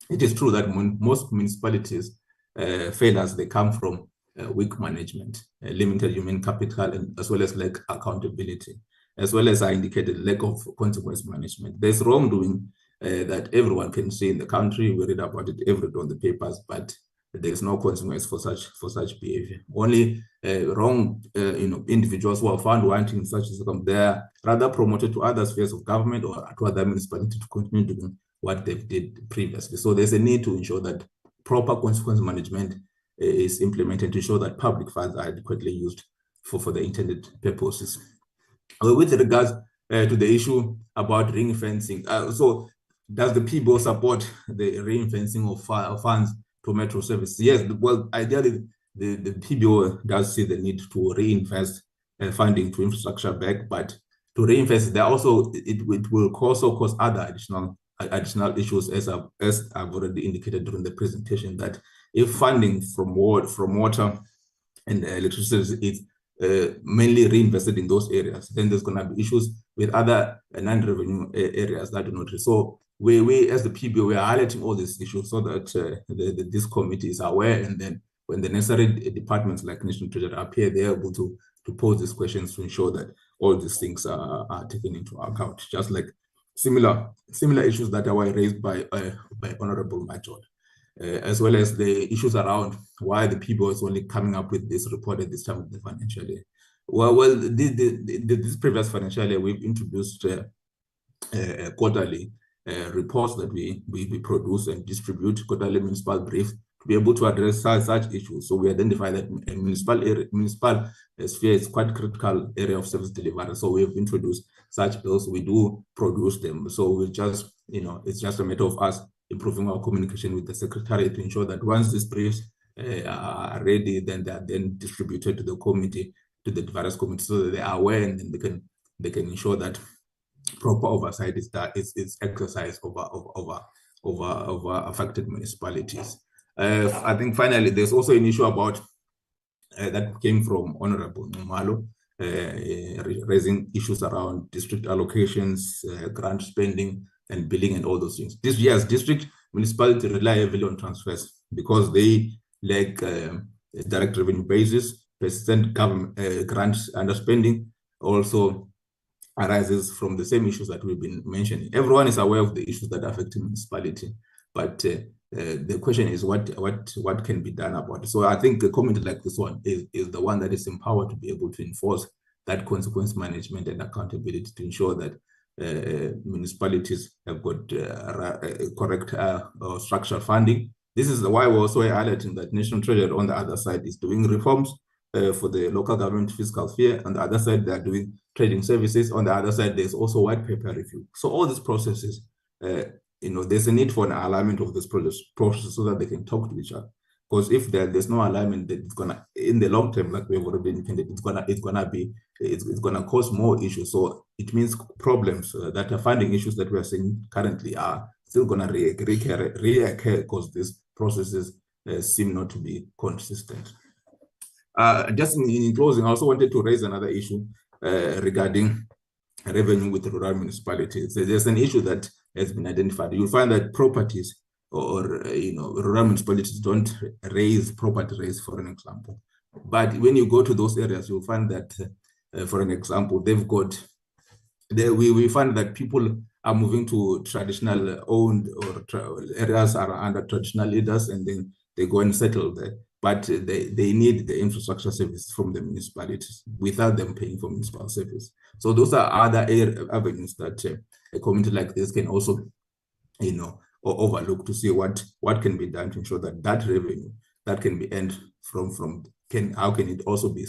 it is true that most municipalities failures, they come from weak management, limited human capital, and as well as lack accountability, as well as I indicated lack of consequence management. There's wrongdoing that everyone can see in the country. We read about it every day on the papers, but there's no consequence for such behavior. Only wrong individuals who are found wanting such income, they are rather promoted to other spheres of government or to other municipalities to continue doing what they did previously. So there's a need to ensure that proper consequence management is implemented to ensure that public funds are adequately used for the intended purposes. With regards to the issue about ring fencing, so does the PBO support the ring fencing of funds to metro services? Yes, well, ideally, the PBO does see the need to reinvest funding to infrastructure back, but to reinvest, there also it will also cause other additional issues, as I've already indicated during the presentation, that if funding from water and electricity is mainly reinvested in those areas, then there's going to be issues with other non-revenue areas that do not. So we as the PBO, we are highlighting all these issues so that this committee is aware, and then when the necessary departments like National Treasury appear, they're able to pose these questions to ensure that all these things are taken into account, just like similar issues that were raised by Honorable Major, as well as the issues around why the PBO is only coming up with this report at this time of the financial year. Well, this previous financial year, we've introduced quarterly reports that we produce and distribute, quarterly municipal brief, to be able to address such issues. So we identify that a municipal sphere is quite critical area of service delivery. So we have introduced such bills. We do produce them. So we just, it's just a matter of us improving our communication with the Secretary to ensure that once these briefs are ready, then they are then distributed to the committee, to the various committees, so that they are aware, and then they can ensure that proper oversight is exercised over affected municipalities. I think finally there's also an issue about that came from Honorable Numalo, raising issues around district allocations, grant spending, and billing, and all those things. District municipalities rely heavily on transfers because they lack direct revenue basis. Persistent government grant underspending also arises from the same issues that we've been mentioning. Everyone is aware of the issues that affect the municipality, but the question is what can be done about it. So I think a committee like this one is the one that is empowered to be able to enforce that consequence management and accountability to ensure that municipalities have got correct structural funding. This is why we're also highlighting that National Treasury on the other side is doing reforms for the local government fiscal sphere. On the other side, they are doing trading services. On the other side, there's also white paper review. So all these processes, there's a need for an alignment of this process so that they can talk to each other. Because if there's no alignment, then it's gonna, in the long term, like we have already indicated, it's gonna cause more issues. So it means problems that are funding issues that we are seeing currently are still gonna reoccur because these processes seem not to be consistent. Just in closing, I also wanted to raise another issue regarding revenue with rural municipalities. There's an issue that has been identified. You'll find that properties or rural municipalities don't raise property rates, for an example. But when you go to those areas, you'll find that, for an example, we find that people are moving to traditional owned or areas are under traditional leaders, and then they go and settle there. But they need the infrastructure service from the municipalities without them paying for municipal service. So those are other avenues that a committee like this can also, overlook to see what can be done to ensure that that revenue that can be earned how can it also be,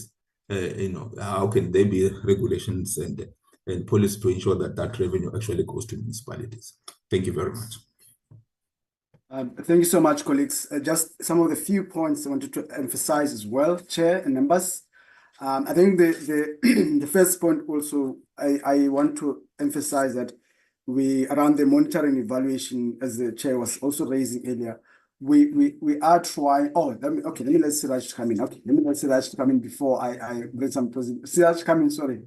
how can there be regulations and policy to ensure that that revenue actually goes to municipalities. Thank you very much. Thank you so much, colleagues. Just some of the few points I wanted to emphasize as well, Chair and members. I think the first point also, I want to emphasize that around the monitoring evaluation, as the Chair was also raising earlier, we are trying. Let me let Siraj come in. Okay, let me let Siraj come in before I read some. Siraj, come in. Sorry.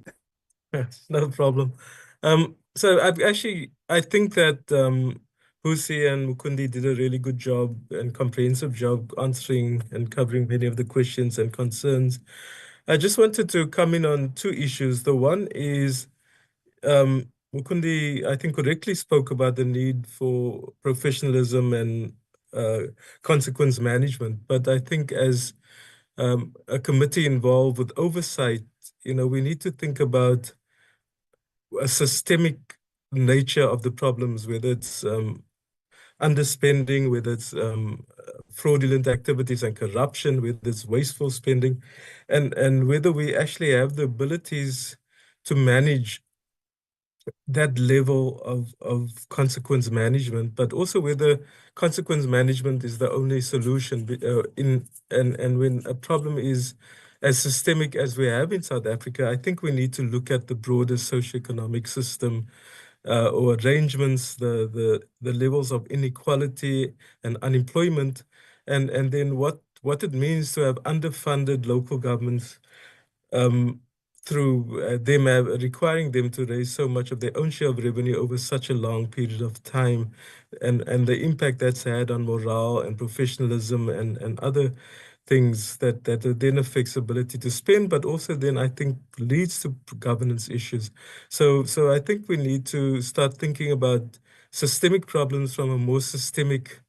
No problem. So I think that Busi and Mukundi did a really good job and comprehensive job answering and covering many of the questions and concerns. I just wanted to come in on two issues. The one is Mukundi, I think, correctly spoke about the need for professionalism and consequence management. But I think as a committee involved with oversight, we need to think about a systemic nature of the problems, whether it's underspending, whether it's fraudulent activities and corruption, whether it's wasteful spending, and whether we actually have the abilities to manage that level of consequence management, but also whether consequence management is the only solution. And when a problem is as systemic as we have in South Africa, I think we need to look at the broader socioeconomic system or arrangements, the levels of inequality and unemployment, and then what it means to have underfunded local governments through them requiring them to raise so much of their own share of revenue over such a long period of time, and the impact that's had on morale and professionalism and other things that then affects ability to spend, but also then I think leads to governance issues. So I think we need to start thinking about systemic problems from a more systemic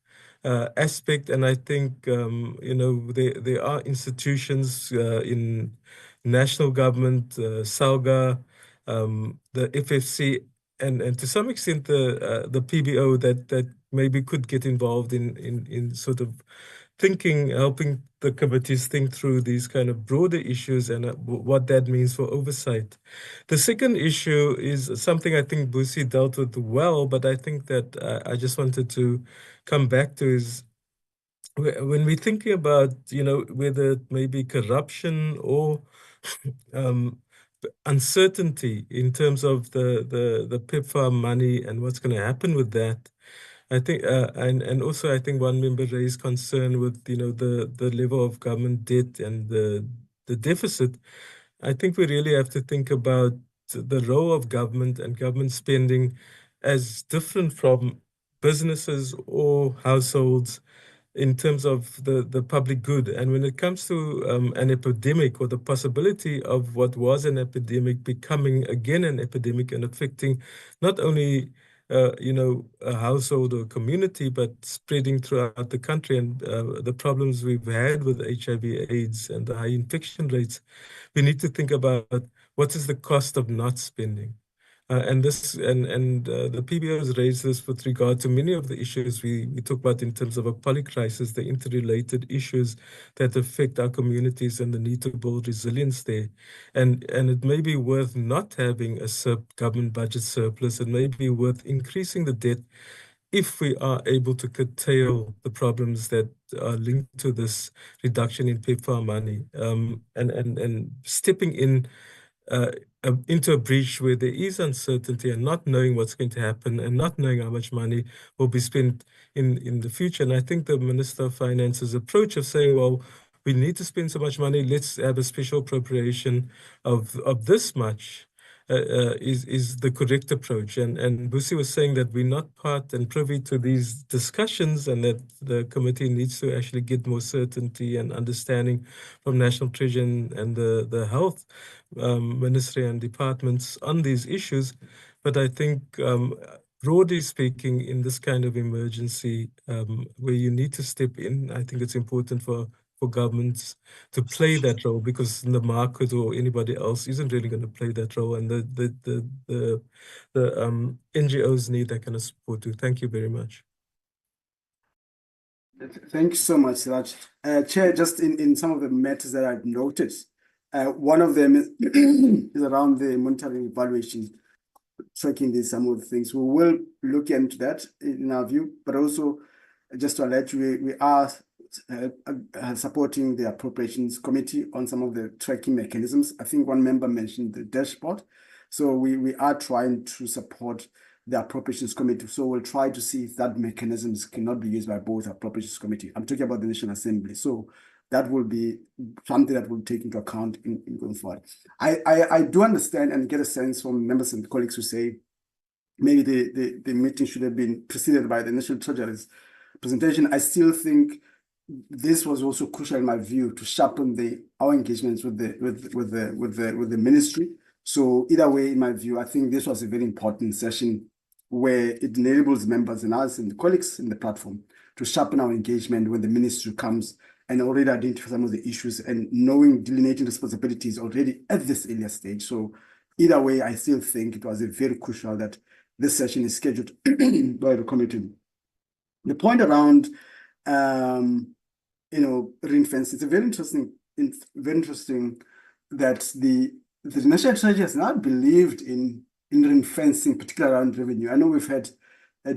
aspect. And I think there are institutions in national government, SALGA, the FFC, and to some extent the PBO that maybe could get involved in sort of helping the committees think through these kind of broader issues and what that means for oversight. The second issue is something I think Busi dealt with well, but I think that I just wanted to come back to is when we're thinking about, whether it may be corruption or uncertainty in terms of the PEPFAR money and what's going to happen with that, I think, and also I think one member raised concern with, the level of government debt and the deficit. I think we really have to think about the role of government and government spending as different from businesses or households in terms of the public good. And when it comes to an epidemic or the possibility of what was an epidemic becoming again an epidemic and affecting not only a household or community, but spreading throughout the country, and the problems we've had with HIV/AIDS and the high infection rates, we need to think about what is the cost of not spending. And the PBO has raised this with regard to many of the issues we talk about in terms of a polycrisis, the interrelated issues that affect our communities and the need to build resilience there. And it may be worth not having a government budget surplus. It may be worth increasing the debt if we are able to curtail the problems that are linked to this reduction in PEPFAR money, and stepping in into a breach where there is uncertainty and not knowing what's going to happen and not knowing how much money will be spent in the future. And I think the Minister of Finance's approach of saying, well, we need to spend so much money, let's have a special appropriation of this much, is the correct approach. And Busi was saying that we're not part and privy to these discussions, and that the committee needs to actually get more certainty and understanding from National Treasury and the Health Ministry and departments on these issues. But I think, broadly speaking, in this kind of emergency, where you need to step in, I think it's important for governments to play that role, because the market or anybody else isn't really going to play that role, and the NGOs need that kind of support too. Thank you very much. Thank you so much, Raj. Chair, just in some of the matters that I've noticed, one of them is around the monitoring evaluation, tracking some of the things. We will look into that in our view, but also just to alert you, we are supporting the Appropriations Committee on some of the tracking mechanisms. I think one member mentioned the dashboard. So we are trying to support the Appropriations Committee. So we'll try to see if that mechanisms cannot be used by both Appropriations Committee. I'm talking about the National Assembly. So that will be something that we'll take into account in going forward. I do understand and get a sense from members and colleagues who say maybe the meeting should have been preceded by the National Treasury's presentation. I still think this was also crucial in my view to sharpen our engagements with the ministry. So either way, in my view, I think this was a very important session where it enables members and us and the colleagues in the platform to sharpen our engagement when the ministry comes and already identify some of the issues and delineating responsibilities already at this earlier stage. So either way, I still think it was a very crucial that this session is scheduled by the committee. The point around ring fence, it's a very interesting that the National Treasury has not believed in ring fencing, particularly around revenue. I know we've had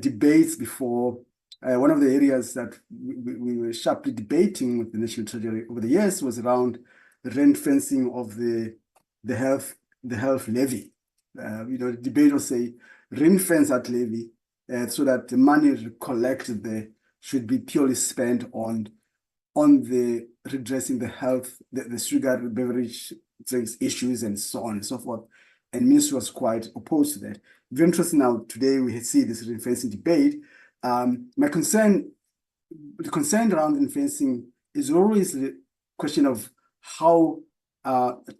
debates before. One of the areas that we were sharply debating with the National Treasury over the years was around ring fencing of the health levy. The debate will say ring fence that levy so that the money collected there should be purely spent on the redressing the health, the sugar beverage drinks issues and so on and so forth. And ministry was quite opposed to that. Very interesting now, today we see this ring fencing debate. The concern around ring fencing is always the question of how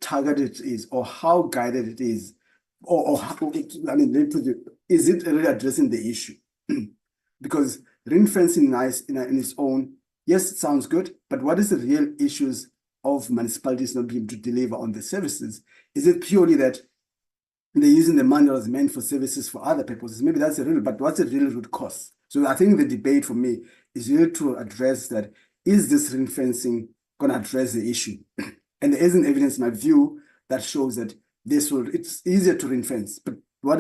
targeted it is or how guided it is, or how, is it really addressing the issue? Because ring fencing in its own, yes, it sounds good, but what is the real issues of municipalities not being able to deliver on the services? Is it purely that they're using the money that was meant for services for other purposes? Maybe that's the real, but what's the real root cause? So I think the debate for me is really to address that, is this ring fencing going to address the issue? And there isn't evidence, in my view, that shows that it's easier to ring fence, but why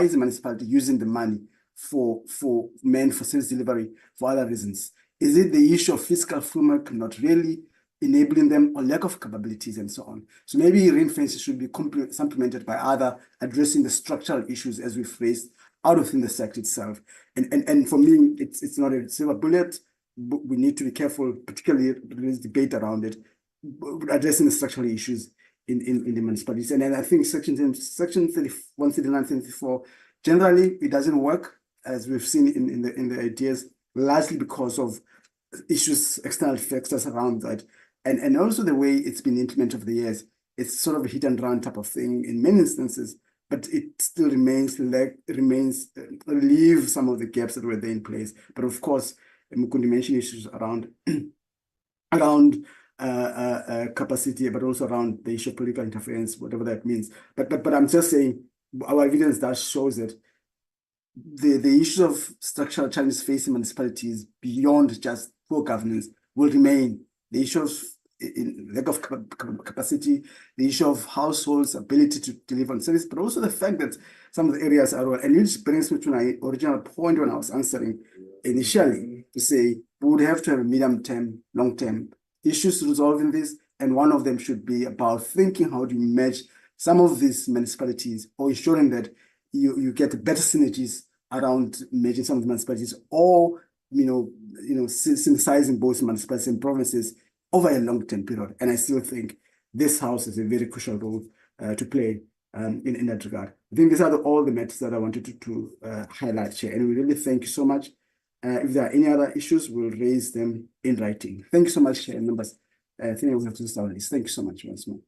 is the municipality using the money for service delivery for other reasons? Is it the issue of fiscal framework not really enabling them, or lack of capabilities and so on? So maybe ring-fencing should be supplemented by other addressing the structural issues as we've raised out within the sector itself. And for me, it's not a silver bullet. We need to be careful, particularly there's debate around it, addressing the structural issues in the municipalities. And then I think section 139, 34, generally it doesn't work, as we've seen in the ideas, largely because of issues, external factors around that. And also the way it's been implemented over the years, it's sort of a hit and run type of thing in many instances, but it still remains relieve some of the gaps that were there in place. But of course, Mukundi mentioned issues around capacity, but also around the issue of political interference, whatever that means. But I'm just saying, our evidence does shows that the issue of structural challenges facing municipalities beyond just poor governance will remain. The issue of lack of capacity, the issue of households' ability to deliver on service, but also the fact that some of the areas are, and this brings me to my original point when I was answering initially, to say we would have to have a medium-term, long-term issues to resolve in this, and one of them should be about thinking how do you merge some of these municipalities, or ensuring that you get better synergies around merging some of the municipalities, or synthesizing both municipalities and provinces over a long-term period. And I still think this house has a very crucial role to play in that regard. I think these are all the matters that I wanted to highlight here, and we really thank you so much. If there are any other issues, we'll raise them in writing. Thank you so much, members. I think we have to start this. Thank you so much once more.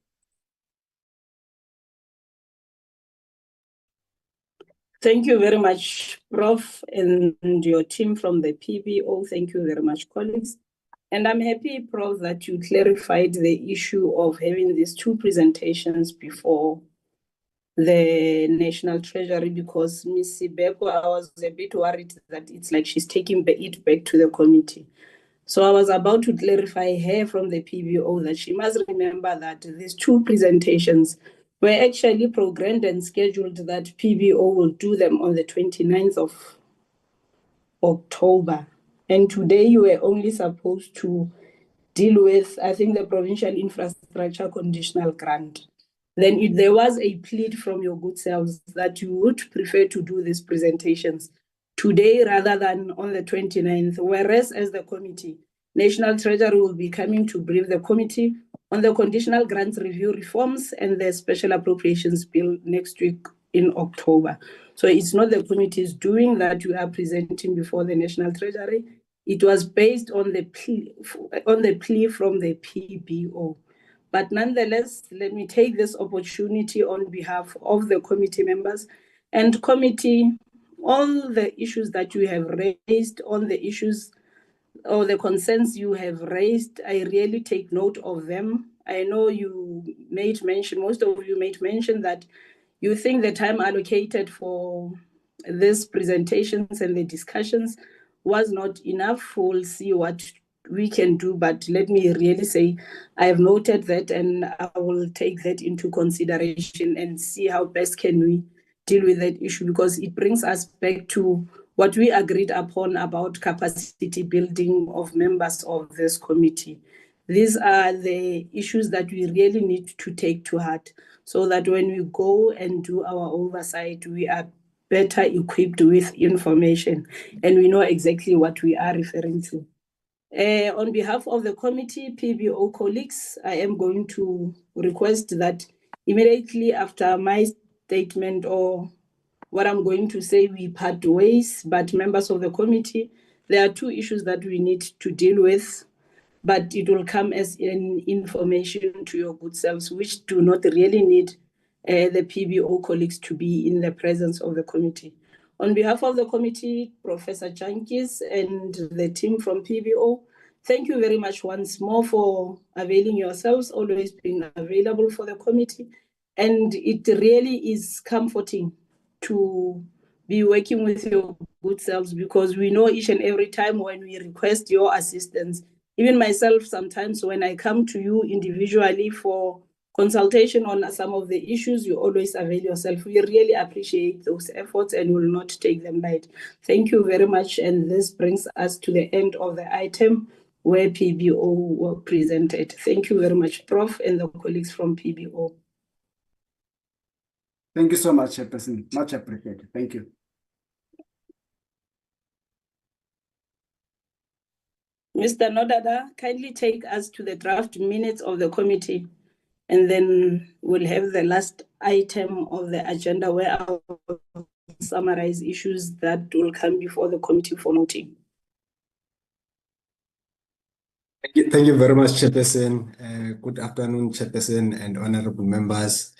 Thank you very much, Prof, and your team from the PBO. Thank you very much, colleagues. And I'm happy, Prof, that you clarified the issue of having these two presentations before the National Treasury, because Ms. Sibeko, I was a bit worried that it's like she's taking it back to the committee. So I was about to clarify her from the PBO that she must remember that these two presentations were actually programmed and scheduled that PBO will do them on the 29th of October. And today you were only supposed to deal with, I think, the Provincial Infrastructure Conditional Grant. Then if there was a plea from your good selves that you would prefer to do these presentations today rather than on the 29th, whereas as the committee, National Treasury will be coming to brief the committee on the conditional grants review reforms and the special appropriations bill next week in October. So it's not the committee's doing that you are presenting before the National Treasury. It was based on the plea from the PBO. But nonetheless, let me take this opportunity on behalf of the committee members and committee, all the issues that you have raised, on the issues or the concerns you have raised, I really take note of them. I know you made mention, most of you made mention that you think the time allocated for these presentations and the discussions was not enough. We'll see what we can do, but let me really say I have noted that, and I will take that into consideration and see how best can we deal with that issue, because it brings us back to what we agreed upon about capacity building of members of this committee. These are the issues that we really need to take to heart, so that when we go and do our oversight, we are better equipped with information and we know exactly what we are referring to. On behalf of the committee, PBO colleagues, I am going to request that immediately after my statement or what I'm going to say, we part ways, but members of the committee, there are two issues that we need to deal with, but it will come as an information to your good selves, which do not really need the PBO colleagues to be in the presence of the committee. On behalf of the committee, Professor Jankis and the team from PBO, thank you very much once more for availing yourselves, always being available for the committee. And it really is comforting to be working with your good selves, because we know each and every time when we request your assistance, even myself, sometimes when I come to you individually for consultation on some of the issues, you always avail yourself. We really appreciate those efforts and will not take them light. Thank you very much. And this brings us to the end of the item where PBO were presented. Thank you very much, Prof. and the colleagues from PBO. Thank you so much, Chairperson. Much appreciated. Thank you. Mr. Nodada, kindly take us to the draft minutes of the committee, and then we'll have the last item of the agenda where I will summarize issues that will come before the committee for noting. Thank you very much, Chairperson. Good afternoon, Chairperson and honorable members.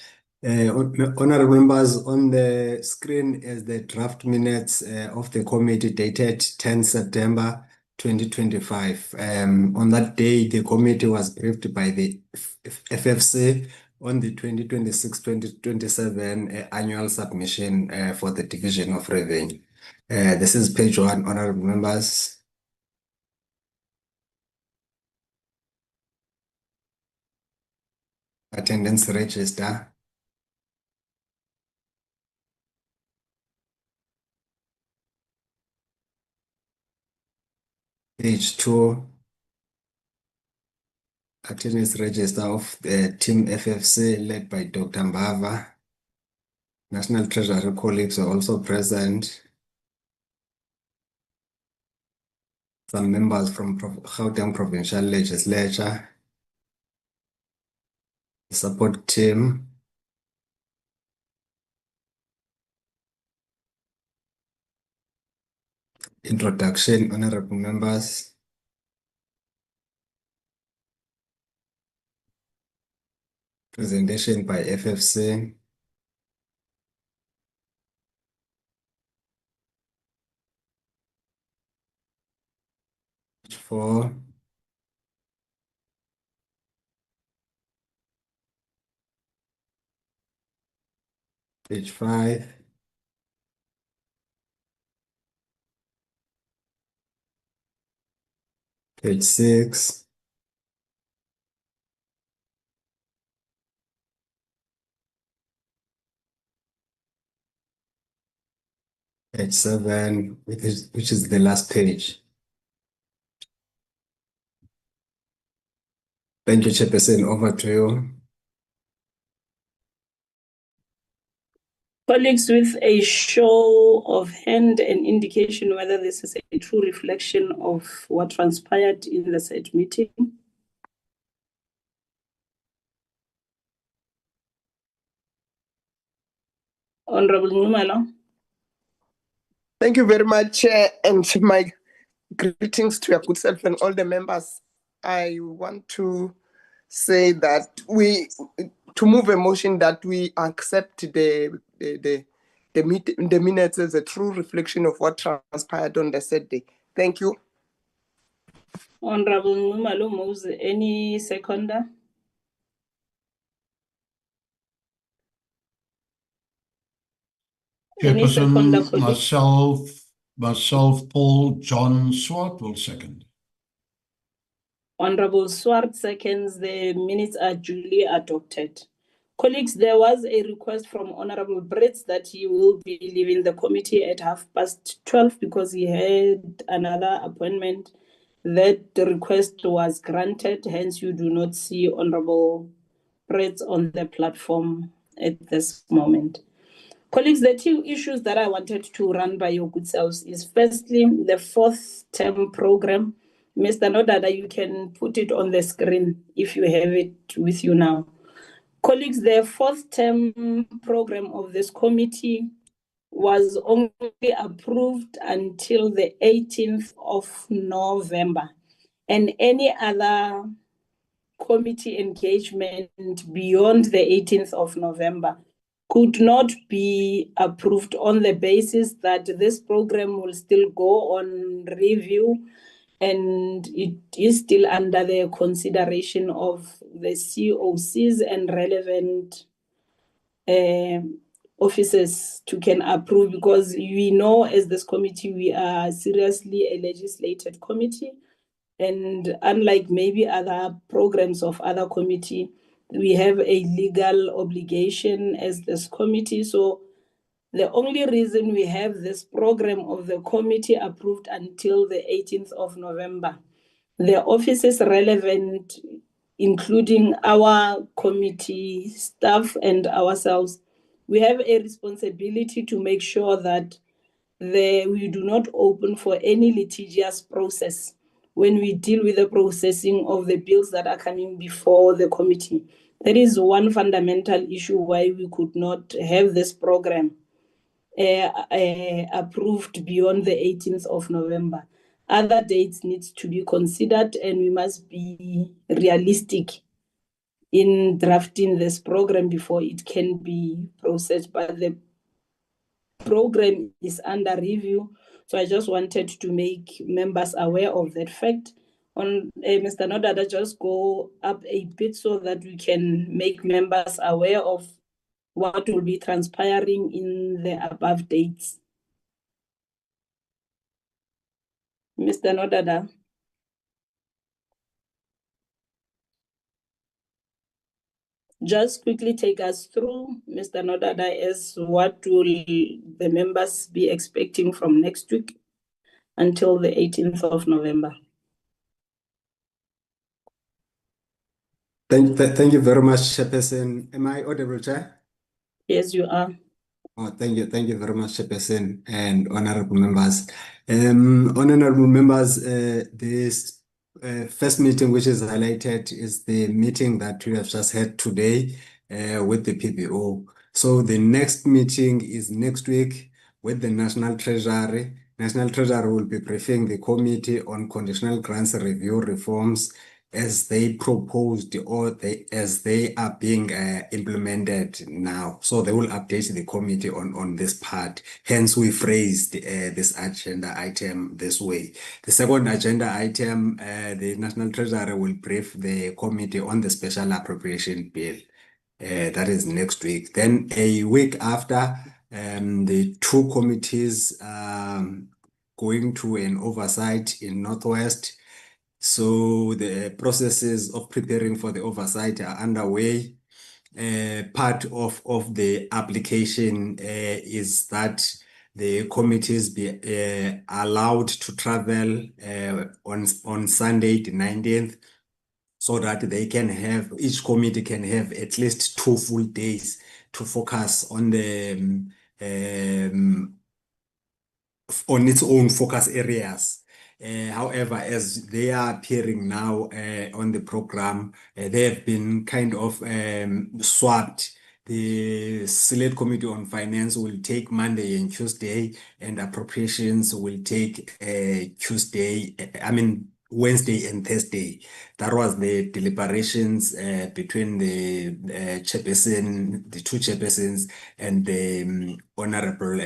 Honorable members, on the screen is the draft minutes of the committee dated 10 September 2025. On that day, the committee was briefed by the FFC on the 2026-2027 annual submission for the Division of Revenue. This is page 1, honorable members. Attendance register. Page 2. Attendance register of the team FFC led by Dr. Mbava. National Treasury colleagues are also present. Some members from Gauteng Provincial Legislature. Support team. Introduction, honorable members. Presentation by FFC. Page 4. Page 5. Page 6. Page 7, which is the last page. Thank you, Chairperson. Over to you. Colleagues, with a show of hand and indication whether this is a true reflection of what transpired in the said meeting. Honorable Numalo. Thank you very much, and my greetings to your good self and all the members. I want to say that to move a motion that we accept the minutes as a true reflection of what transpired on the said day. Thank you. Honorable Numalo moves. Any seconder? Any seconder, Chairperson, colleague? myself, Paul John Swart will second. Honorable Swart seconds. The minutes are duly adopted. Colleagues, there was a request from Honorable Brits that he will be leaving the committee at 12:30 because he had another appointment. That request was granted, hence you do not see Honorable Brits on the platform at this moment. Colleagues, the two issues that I wanted to run by your good selves is firstly, the 4th term program. Mr. Nodada, you can put it on the screen if you have it with you now. Colleagues, the 4th term program of this committee was only approved until the 18th of November. And any other committee engagement beyond the 18th of November could not be approved on the basis that this program will still go on review and it is still under the consideration of the COCs and relevant officers to can approve, because we know as this committee, we are seriously a legislated committee. And unlike maybe other programs of other committee, we have a legal obligation as this committee. So the only reason we have this program of the committee approved until the 18th of November, the offices relevant, including our committee staff and ourselves, we have a responsibility to make sure that we do not open for any litigious process when we deal with the processing of the bills that are coming before the committee. That is one fundamental issue why we could not have this program approved beyond the 18th of November. Other dates need to be considered, and we must be realistic in drafting this program before it can be processed. But the program is under review, so I just wanted to make members aware of that fact. Mr. Nodada, just go up a bit so that we can make members aware of what will be transpiring in the above dates. Mr. Nodada. Just quickly take us through, Mr. Nodada, as what will the members be expecting from next week until the 18th of November. Thank you very much, Chairperson. Am I audible, Chair? Yes, you are. Oh, thank you very much, Chairperson and honorable members. Honorable members, this first meeting which is highlighted is the meeting that we have just had today with the PBO. So the next meeting is next week with the National Treasury. National Treasury will be briefing the committee on conditional grants review reforms as they proposed or as they are being implemented now. So they will update the committee on this part. Hence, we phrased this agenda item this way. The second agenda item, the National Treasury will brief the committee on the special appropriation bill. That is next week. Then a week after, the two committees going to an oversight in Northwest. So the processes of preparing for the oversight are underway. Part of the application is that the committees be allowed to travel on Sunday the 19th, so that they can have, each committee can have at least 2 full days to focus on the on its own focus areas. However, as they are appearing now on the program, they have been kind of swapped. The Select Committee on Finance will take Monday and Tuesday, and Appropriations will take Wednesday and Thursday. That was the deliberations between the chairperson, the two chairpersons, and the honorable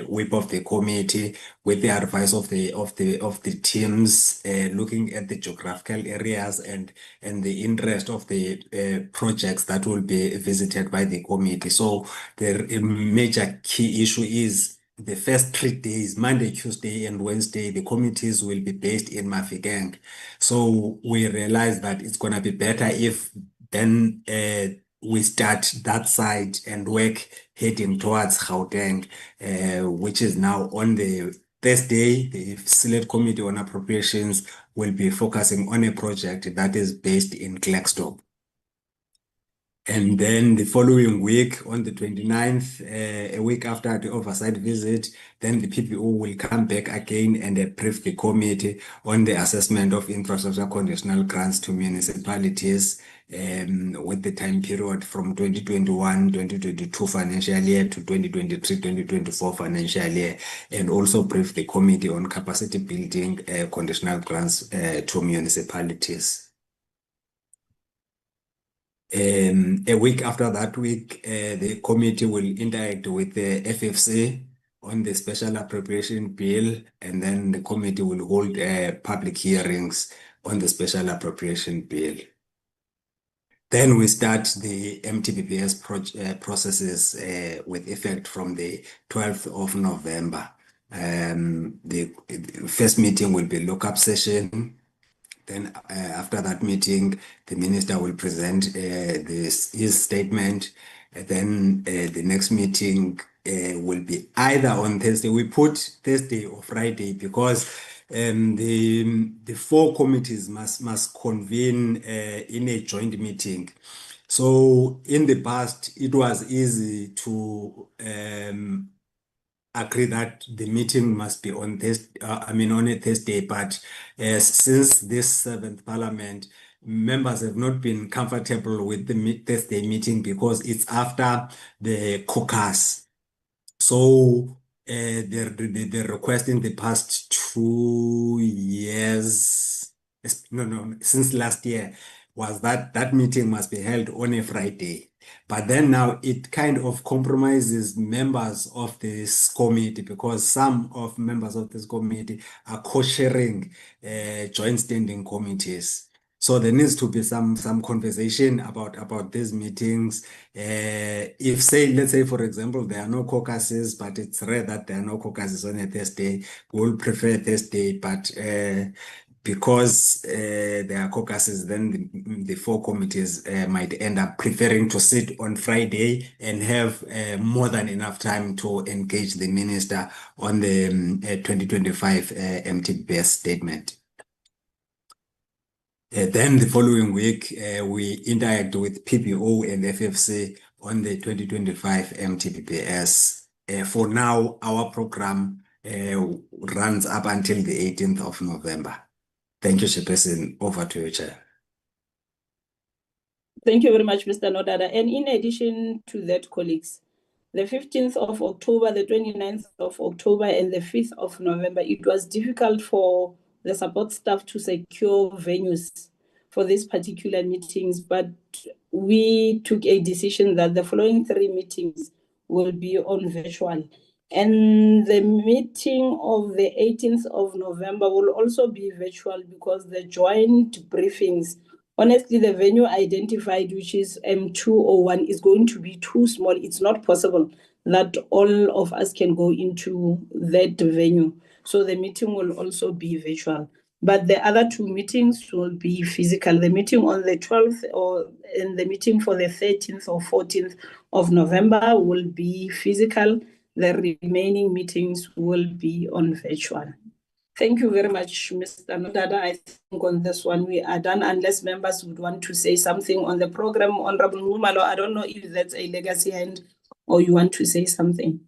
whip of the committee, with the advice of the teams, looking at the geographical areas and the interest of the projects that will be visited by the committee. So the major key issue is the first 3 days, Monday, Tuesday, and Wednesday, the committees will be based in Mafikeng. So we realize that it's going to be better if then we start that side and work heading towards Gauteng, which is now on the Thursday. The Select Committee on Appropriations will be focusing on a project that is based in Klerksdorp. And then the following week, on the 29th, a week after the oversight visit, then the PPO will come back again and brief the committee on the assessment of infrastructure conditional grants to municipalities with the time period from 2021-2022 financial year to 2023-2024 financial year, and also brief the committee on capacity building conditional grants to municipalities. A week after that week, the committee will interact with the FFC on the special appropriation bill, and then the committee will hold public hearings on the special appropriation bill. Then we start the MTBPS processes with effect from the 12th of November. The first meeting will be lock-up session. Then after that meeting, the minister will present his statement. Then the next meeting will be either on Thursday. We put Thursday or Friday because the four committees must convene in a joint meeting. So in the past, it was easy to agree that the meeting must be on this, on a Thursday, but since this seventh parliament, members have not been comfortable with the Thursday meeting because it's after the caucus. So the request in the past 2 years, since last year, was that that meeting must be held on a Friday. But then now it kind of compromises members of this committee because some of members of this committee are co-chairing joint standing committees. So there needs to be some conversation about these meetings. If let's say, for example, there are no caucuses, but it's rare that there are no caucuses on a Thursday, we'll prefer Thursday, but because there are caucuses, then the four committees might end up preferring to sit on Friday and have more than enough time to engage the minister on the 2025 MTBS statement. Then the following week, we interact with PBO and FFC on the 2025 MTBS. For now, our program runs up until the 18th of November. Thank you, Chairperson. Over to you, Chair. Thank you very much, Mr. Nodada. And in addition to that, colleagues, the 15th of October, the 29th of October, and the 5th of November, it was difficult for the support staff to secure venues for these particular meetings, but we took a decision that the following 3 meetings will be on virtual. And the meeting of the 18th of November will also be virtual because the joint briefings, honestly, the venue identified, which is M201, is going to be too small. It's not possible that all of us can go into that venue. So the meeting will also be virtual. But the other 2 meetings will be physical. The meeting on the 12th and the meeting for the 13th or 14th of November will be physical. The remaining meetings will be on virtual. Thank you very much, Mr. Nodada. I think on this one we are done, unless members would want to say something on the program. Honorable Ngumalo, I don't know if that's a legacy hand or you want to say something.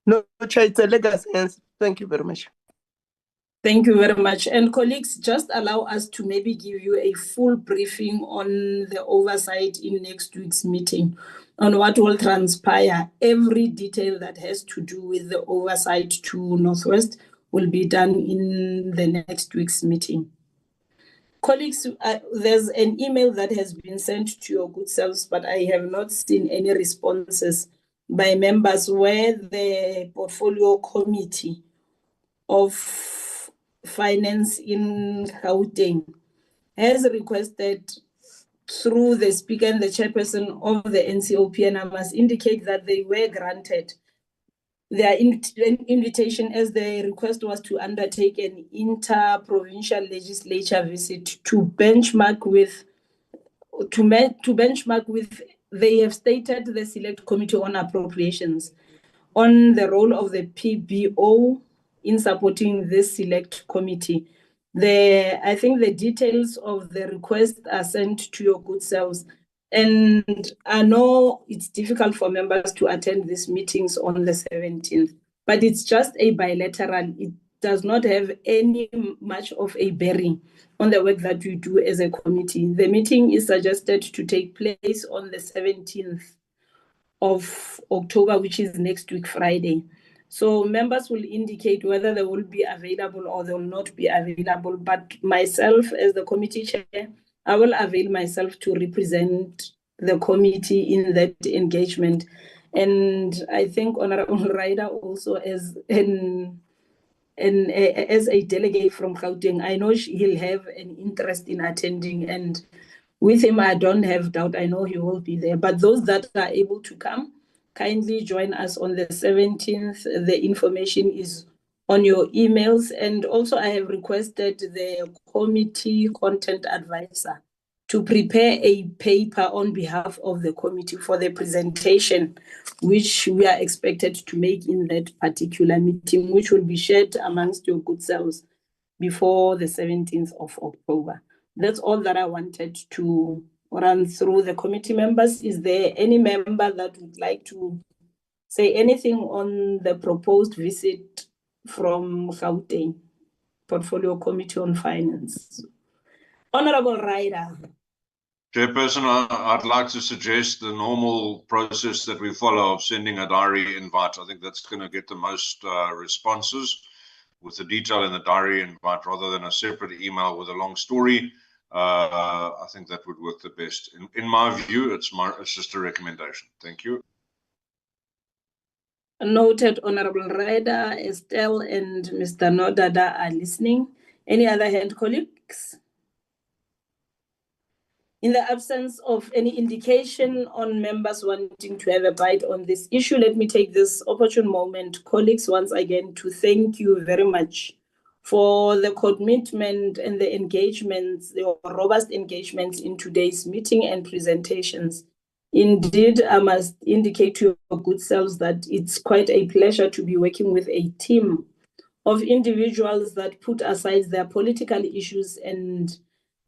No, Chair, it's a legacy hand. Thank you very much. Thank you very much. And colleagues, just allow us to maybe give you a full briefing on the oversight in next week's meeting, on what will transpire. Every detail that has to do with the oversight to Northwest will be done in the next week's meeting. Colleagues, there's an email that has been sent to your good selves, but I have not seen any responses by members where the portfolio committee of finance in Gauteng has requested through the speaker and the chairperson of the NCOP, and I must indicate that they were granted their invitation, as the request was to undertake an inter-provincial legislature visit to benchmark with, they have stated the Select Committee on Appropriations on the role of the PBO in supporting this select committee. I think the details of the request are sent to your good selves. And I know it's difficult for members to attend these meetings on the 17th, but it's just a bilateral. It does not have any much of a bearing on the work that we do as a committee. The meeting is suggested to take place on the 17th of October, which is next week, Friday. So members will indicate whether they will be available or they will not be available. But myself, as the committee chair, I will avail myself to represent the committee in that engagement. And I think Honorable Ryder also as a delegate from Gauteng, I know he'll have an interest in attending, and with him, I don't have doubt, I know he will be there. But those that are able to come, kindly join us on the 17th. The information is on your emails. And also I have requested the committee content advisor to prepare a paper on behalf of the committee for the presentation, which we are expected to make in that particular meeting, which will be shared amongst your good selves before the 17th of October. That's all that I wanted to run through the committee members. Is there any member that would like to say anything on the proposed visit from Gauteng Portfolio Committee on Finance? Honorable Ryder. Chairperson, I'd like to suggest the normal process that we follow of sending a diary invite. I think that's going to get the most responses with the detail in the diary invite rather than a separate email with a long story. I think that would work the best. In my view, it's just a recommendation. Thank you. Noted. Honorable Ryder, Estelle and Mr. Nodada are listening. Any other hand, colleagues? In the absence of any indication on members wanting to have a bite on this issue, let me take this opportune moment, colleagues, once again to thank you very much for the commitment and the engagements, the robust engagements in today's meeting and presentations. Indeed, I must indicate to your good selves that it's quite a pleasure to be working with a team of individuals that put aside their political issues and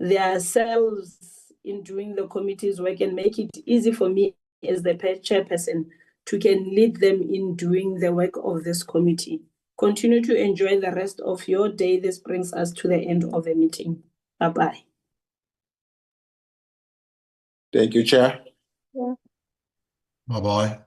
their selves in doing the committee's work and make it easy for me as the chairperson to can lead them in doing the work of this committee. Continue to enjoy the rest of your day. This brings us to the end of the meeting. Bye-bye. Thank you, Chair. Bye-bye.